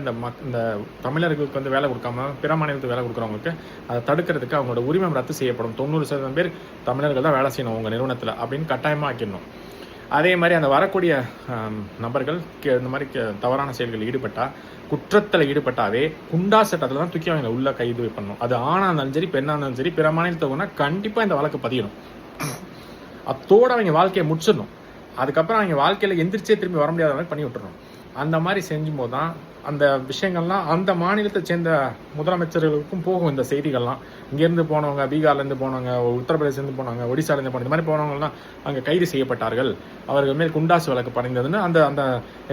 இந்த தமிழர்களுக்கு வந்து வேலை கொடுக்காம பிற மாநிலத்துக்கு வேலை கொடுக்குறவங்களுக்கு அதை தடுக்கிறதுக்கு அவங்களோட உரிமம் ரத்து செய்யப்படும். 90% பேர் தமிழர்கள் தான் வேலை செய்யணும் உங்கள் நிறுவனத்தில் அப்படின்னு கட்டாயமாக ஆக்கிடணும். அதே மாதிரி அந்த வரக்கூடிய நபர்கள் இந்த மாதிரி தவறான செயல்களில் ஈடுபட்டால், குற்றத்தில் ஈடுபட்டாவே குண்டா சட்டத்தில் தான் தூக்கி அவங்க உள்ள கைது பண்ணணும். அது ஆணாக இருந்தாலும் சரி பெண்ணாக இருந்தாலும் சரி பிற மாநிலத்தவங்கன்னா கண்டிப்பாக இந்த வழக்கு பதியணும். அத்தோடு அவங்க வாழ்க்கையை முடிச்சிடணும். அதுக்கப்புறம் அவங்க வாழ்க்கையில் எந்திரிச்சே திரும்பி வர முடியாத மாதிரி பண்ணி விட்டுறணும். அந்த மாதிரி செஞ்சும்போது தான் அந்த விஷயங்கள்லாம் அந்த மாநிலத்தை சேர்ந்த முதலமைச்சர்களுக்கும் போகும். இந்த செய்திகள்லாம் இங்கேருந்து போனவங்க, பீகார்லேருந்து போனவங்க, உத்தரப்பிரதேசிலேருந்து போனவங்க, ஒடிசாலேருந்து போனவங்க, இந்த மாதிரி போனவங்கலாம் அங்கே கைது செய்யப்பட்டார்கள், அவர்கள் மேல் குண்டாசு வழக்கு படைந்ததுன்னு அந்த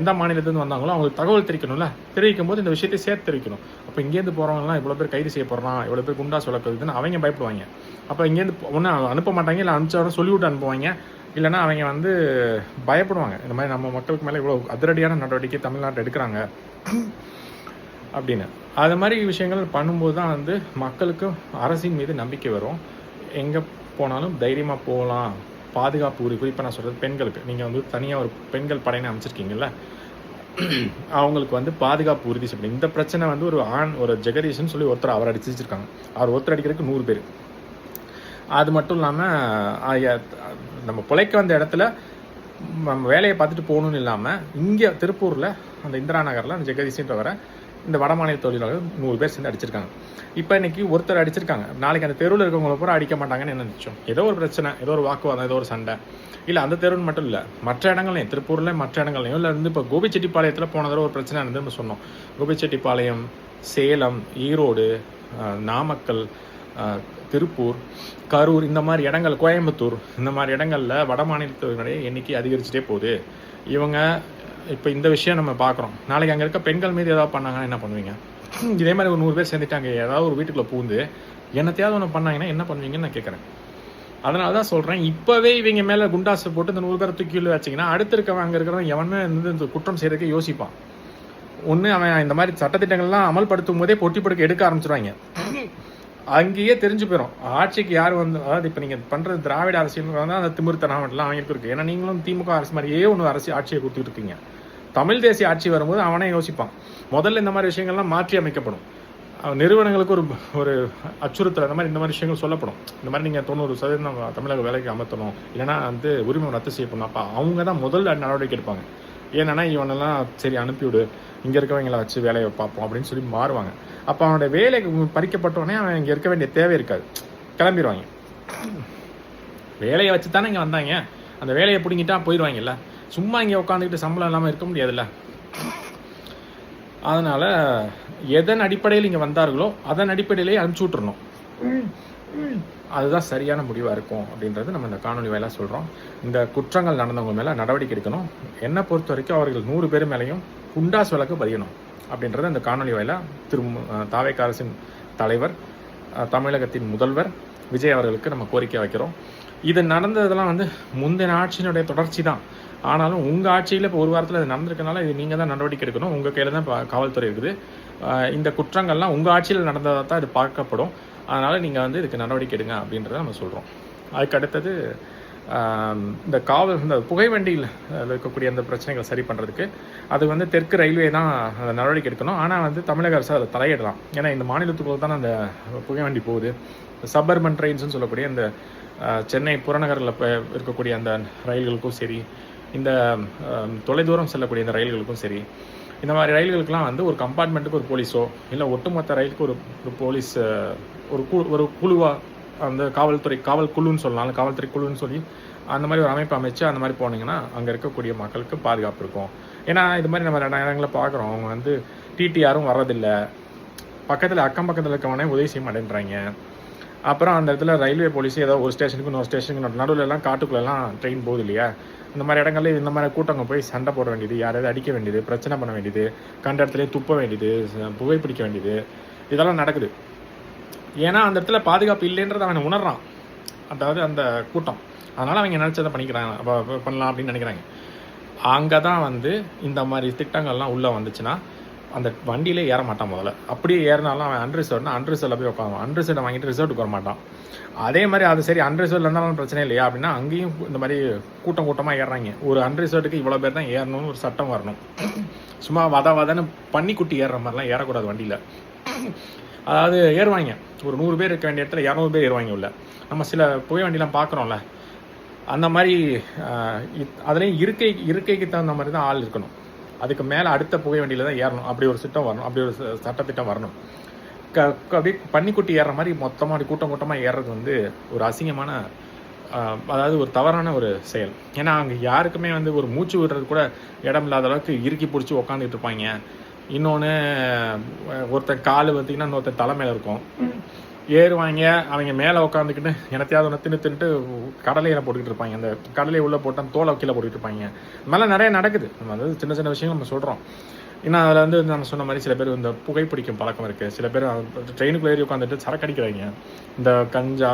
எந்த மாநிலத்துலேருந்து வந்தாங்களோ அவங்களுக்கு தகவல் தெரிவிக்கணும்ல. தெரிவிக்கும் போது இந்த விஷயத்தை சேர்த்து தெரிவிக்கணும். அப்போ இங்கேருந்து போகிறவங்கலாம் இவ்வளோ பேர் கைது செய்யப்படுறான், இவ்வளோ பேர் குண்டாசு வழக்கு இருக்குதுன்னு அவங்க பயப்படுவாங்க. அப்போ இங்கேருந்து ஒன்றும் அனுப்ப மாட்டாங்க, இல்லை அனுப்பிச்சவரை சொல்லிவிட்டு அனுப்புவாங்க. இல்லைனா அவங்க வந்து பயப்படுவாங்க, இந்த மாதிரி நம்ம மக்களுக்கு மேலே இவ்வளோ அதிரடியான நடவடிக்கை தமிழ்நாட்டில் எடுக்கிறாங்க அப்படின்னு. அது மாதிரி விஷயங்கள் பண்ணும்போது தான் வந்து மக்களுக்கு அரசின் மீது நம்பிக்கை வரும். எங்கே போனாலும் தைரியமாக போகலாம். பாதுகாப்பு குறிப்பாக நான் சொல்கிறது பெண்களுக்கு, நீங்கள் வந்து தனியாக ஒரு பெண்கள் படையினை அமைச்சிருக்கீங்கல்ல, அவங்களுக்கு வந்து பாதுகாப்பு உறுதி செய்யணும். இந்த பிரச்சனை வந்து ஒரு ஜெகதீஷன் சொல்லி ஒருத்தர் அவர் அடிச்சு வச்சிருக்காங்க. அவர் ஒருத்தர் அடிக்கிறதுக்கு 100 பேர். அது மட்டும் இல்லாமல் நம்ம பிழைக்க வந்த இடத்துல நம்ம வேலையை பார்த்துட்டு போகணுன்னு இல்லாமல் இங்கே திருப்பூரில் அந்த இந்திரா நகரில் அந்த ஜெகதீஷன்றவரை இந்த வடமாநில தொழிலாளர்கள் 100 பேர் சேர்ந்து அடிச்சிருக்காங்க. இப்போ இன்னைக்கு ஒருத்தர் அடிச்சிருக்காங்க, நாளைக்கு அந்த தெருவில் இருக்கவங்களை பூரா அடிக்க மாட்டாங்கன்னு என்ன நினச்சோம்? ஏதோ ஒரு பிரச்சனை, ஏதோ ஒரு வாக்குவாதம், ஏதோ ஒரு சண்டை, இல்லை அந்த தெருவுன்னு மட்டும் இல்லை மற்ற இடங்கள்லையும் திருப்பூரில் மற்ற இடங்கள்லையும் இல்லை இருந்து இப்போ கோபிச்செட்டிப்பாளையத்தில் போன தடவை ஒரு பிரச்சனை இருந்து நம்ம சொன்னோம். கோபிச்செட்டிப்பாளையம், சேலம், ஈரோடு, நாமக்கல், திருப்பூர், கரூர், இந்த மாதிரி இடங்கள், கோயம்புத்தூர், இந்த மாதிரி இடங்களில் வட மாநிலத்தினுடைய எண்ணிக்கை அதிகரிச்சுட்டே போகுது. இவங்க இப்போ இந்த விஷயம் நம்ம பார்க்குறோம். நாளைக்கு அங்கே இருக்க பெண்கள் மீது ஏதாவது பண்ணாங்கன்னா என்ன பண்ணுவீங்க? இதே மாதிரி ஒரு 100 பேர் சேர்ந்துட்டாங்க, ஏதாவது ஒரு வீட்டுக்குள்ளே பூந்து என்னத்தையாவது ஒன்று பண்ணாங்கன்னா என்ன பண்ணுவீங்கன்னு நான் கேட்குறேன். அதனால தான் சொல்கிறேன், இப்போவே இவங்க மேலே குண்டாசை போட்டு இந்த 100 பேரை தூக்கி வச்சிங்கன்னா அடுத்து இருக்கவன் அங்கே இருக்கிறவன் எவனுமே இந்த குற்றம் செய்கிறதுக்கு யோசிப்பான். ஒன்று அவன் இந்த மாதிரி சட்டத்திட்டங்கள்லாம் அமல்படுத்தும் போதே பொட்டி படுக்க எடுக்க ஆரம்பிச்சிருவாங்க. அங்கேயே தெரிஞ்சு போயிடும் ஆட்சிக்கு யார் வந்து. அதாவது இப்போ நீங்கள் பண்ணுறது திராவிட அரசியல் தான் அந்த திமிர்த்தனாவட்டெலாம் அவங்களுக்கு இருக்குது. ஏன்னா நீங்களும் திமுக அரசு மாதிரியே ஒன்று ஆட்சியை கொடுத்துட்டு இருக்கீங்க. தமிழ் தேசிய ஆட்சி வரும்போது அவனே யோசிப்பான். முதல்ல இந்த மாதிரி விஷயங்கள்லாம் மாற்றி அமைக்கப்படும். நிறுவனங்களுக்கு ஒரு ஒரு அச்சுறுத்தல் இந்த மாதிரி விஷயங்கள் சொல்லப்படும். இந்த மாதிரி நீங்கள் 90% தமிழக வேலைக்கு அமர்த்தணும், இல்லைனா வந்து உரிமை ரத்து செய்யப்படணும். அப்போ அவங்க தான் முதல் நடவடிக்கை எடுப்பாங்க. ஏன்னா இவனெல்லாம் சரி அனுப்பிவிடு, இங்கே இருக்கவங்களை வச்சு வேலையை பார்ப்போம் அப்படின்னு சொல்லி மாறுவாங்க. அப்போ அவனோட வேலை பறிக்கப்பட்டோடனே அவன் இங்கே இருக்க வேண்டிய தேவை இருக்காது, கிளம்பிடுவாங்க. வேலையை வச்சு தானே இங்கே வந்தாங்க, அந்த வேலையை பிடிங்கிட்டா போயிடுவாங்கல்ல. சும்மா இங்கே உட்காந்துக்கிட்டு சம்பளம் இல்லாமல் இருக்க முடியாதுல்ல. அதனால் எதன் அடிப்படையில் இங்கே வந்தார்களோ அதன் அடிப்படையிலேயே அனுப்பிச்சி விட்டுறணும். அதுதான் சரியான முடிவாக இருக்கும் அப்படின்றது நம்ம இந்த காணொலி வாயிலாக சொல்கிறோம். இந்த குற்றங்கள் நடந்தவங்க மேலே நடவடிக்கை எடுக்கணும். என்னை பொறுத்த வரைக்கும் அவர்கள் 100 பேர் மேலேயும் குண்டாஸ் வழக்கு பதியணும் அப்படின்றத இந்த காணொலி வாயிலாக தாவேக அரசின் தலைவர், தமிழகத்தின் முதல்வர் விஜய் அவர்களுக்கு நம்ம கோரிக்கை வைக்கிறோம். இது நடந்ததெல்லாம் வந்து முந்தின ஆட்சியினுடைய தொடர்ச்சி தான். ஆனாலும் உங்கள் ஆட்சியில் இப்போ ஒரு வாரத்தில் இது நடந்திருக்கனால இது நீங்கள் தான் நடவடிக்கை எடுக்கணும். உங்கள் கையில் தான் இப்போ காவல்துறை இருக்குது. இந்த குற்றங்கள்லாம் உங்கள் ஆட்சியில் நடந்ததாக தான் இது பார்க்கப்படும். அதனால் நீங்கள் வந்து இதுக்கு நடவடிக்கை எடுங்க அப்படின்றத நம்ம சொல்கிறோம். அதுக்கு அடுத்தது இந்த புகைவண்டியில் இருக்கக்கூடிய அந்த பிரச்சனைகளை சரி பண்ணுறதுக்கு அது வந்து தெற்கு ரயில்வே தான் அந்த நடவடிக்கை எடுக்கணும். ஆனால் வந்து தமிழக அரசு அதில் தலையிடலாம். ஏன்னா இந்த மாநிலத்துக்குள்ள தானே அந்த புகைவண்டி போகுது. சப்பர்பன் ட்ரெயின்ஸ்னு சொல்லக்கூடிய இந்த சென்னை புறநகரில் இருக்கக்கூடிய அந்த ரயில்களுக்கும் சரி, இந்த தொலைதூரம் செல்லக்கூடிய இந்த ரயில்களுக்கும் சரி, இந்த மாதிரி ரயில்களுக்கெல்லாம் வந்து ஒரு கம்பார்ட்மெண்ட்டுக்கு ஒரு போலீஸோ இல்லை ஒட்டுமொத்த ரயிலுக்கு ஒரு போலீஸ் ஒரு குழுவாக அந்த காவல் குழுன்னு சொல்லலாம், காவல்துறை குழுன்னு சொல்லி அந்த மாதிரி ஒரு அமைப்பு அமைச்சு அந்த மாதிரி போனீங்கன்னா அங்கே இருக்கக்கூடிய மக்களுக்கு பாதுகாப்பு இருக்கும். ஏன்னா இது மாதிரி நம்ம இடங்களை பார்க்குறோம். அவங்க வந்து டிடிஆரும் வர்றதில்லை, பக்கத்தில் அக்கம் பக்கத்தில் இருக்கவனே உதவி செய்ய மாட்டேன்றாங்க. அப்புறம் அந்த இடத்துல ரயில்வே போலீஸ் ஏதோ ஒரு ஸ்டேஷனுக்கு இன்னொரு ஸ்டேஷனுக்கு நடுவில்லாம் காட்டுக்குள்ளெல்லாம் ட்ரெயின் போகுது இல்லையா, இந்த மாதிரி இடங்கள்ல இந்த மாதிரி கூட்டங்க போய் சண்டை போட வேண்டியது, யாராவது அடிக்க வேண்டியது, பிரச்சனை பண்ண வேண்டியது, கண்ட இடத்துலேயே துப்ப வேண்டியது, புகைப்பிடிக்க வேண்டியது, இதெல்லாம் நடக்குது. ஏன்னா அந்த இடத்துல பாதுகாப்பு இல்லைன்றதை அவன் உணர்றான், அதாவது அந்த கூட்டம். அதனால் அவங்க நினச்சதை பண்ணலாம் அப்படின்னு நினைக்கிறாங்க. அங்கே தான் வந்து இந்த மாதிரி திட்டங்கள்லாம் உள்ளே வந்துச்சுன்னா அந்த வண்டியிலே ஏற மாட்டான். முதல்ல அப்படியே ஏறினாலும் அவன் அன்ரிசர்வ்டில் போய் உட்காந்துவான். அன்ரிசர்வ்டை வாங்கிட்டு ரிசர்வ்டுக்கு வர மாட்டான். அதே மாதிரி அது சரி அன்ரிசர்வ்டில் இருந்தாலும் பிரச்சனை இல்லையா அப்படின்னா அங்கேயும் இந்த மாதிரி கூட்டமாக ஏறுறாங்க. ஒரு அன்ரிசர்வ்டுக்கு இவ்வளோ பேர் தான் ஏறணும்னு ஒரு சட்டம் வரணும். சும்மா வதன்னு பன்னிக்குட்டி ஏறுற மாதிரிலாம் ஏறக்கூடாது வண்டியில். அதாவது ஏறுவாங்க, ஒரு 100 பேர் இருக்க வேண்டிய இடத்துல 200 பேர் ஏறுவாங்க உள்ள. நம்ம சில புகை வண்டிலாம் பார்க்குறோம்ல, அந்த மாதிரி அதுலேயும் இருக்கைக்கு தகுந்த மாதிரி தான் ஆள் இருக்கணும். அதுக்கு மேலே அடுத்த புகை வண்டியில் தான் ஏறணும். அப்படி ஒரு சிட்டம் வரணும், அப்படி ஒரு சட்டத்திட்டம் வரணும். அப்படியே பன்னிக்குட்டி ஏறுற மாதிரி மொத்தமாக கூட்டமாக ஏறுறது வந்து ஒரு அசிங்கமான, அதாவது ஒரு தவறான ஒரு செயல். ஏன்னா அங்கே யாருக்குமே வந்து ஒரு மூச்சு விடுறது கூட இடம் இல்லாத அளவுக்கு இறுக்கி பிடிச்சி உக்காந்துட்டு இருப்பாங்க. இன்னொன்று ஒருத்தன் கால் பார்த்திங்கன்னா இன்னொருத்தன் தலை மேலே இருக்கும். ஏறுவாங்க, அவங்க மேலே உட்காந்துக்கிட்டு எனத்தையாவது ஒன்று தின்னுட்டு கடலையில் போட்டுக்கிட்டு இருப்பாங்க. அந்த கடலையை உள்ளே போட்டால் தோலை கீழே போட்டுக்கிட்டு இருப்பாங்க. இந்த மாதிரிலாம் நிறைய நடக்குது. நம்ம அதாவது சின்ன சின்ன விஷயங்கள் நம்ம சொல்கிறோம். ஏன்னா அதில் வந்து நம்ம சொன்ன மாதிரி சில பேர் இந்த புகைப்பிடிக்கும் பழக்கம் இருக்குது. சில பேர் ட்ரெயினுக்குள்ளே ஏறி உட்காந்துட்டு சரக்கு அடிக்கிறாங்க. இந்த கஞ்சா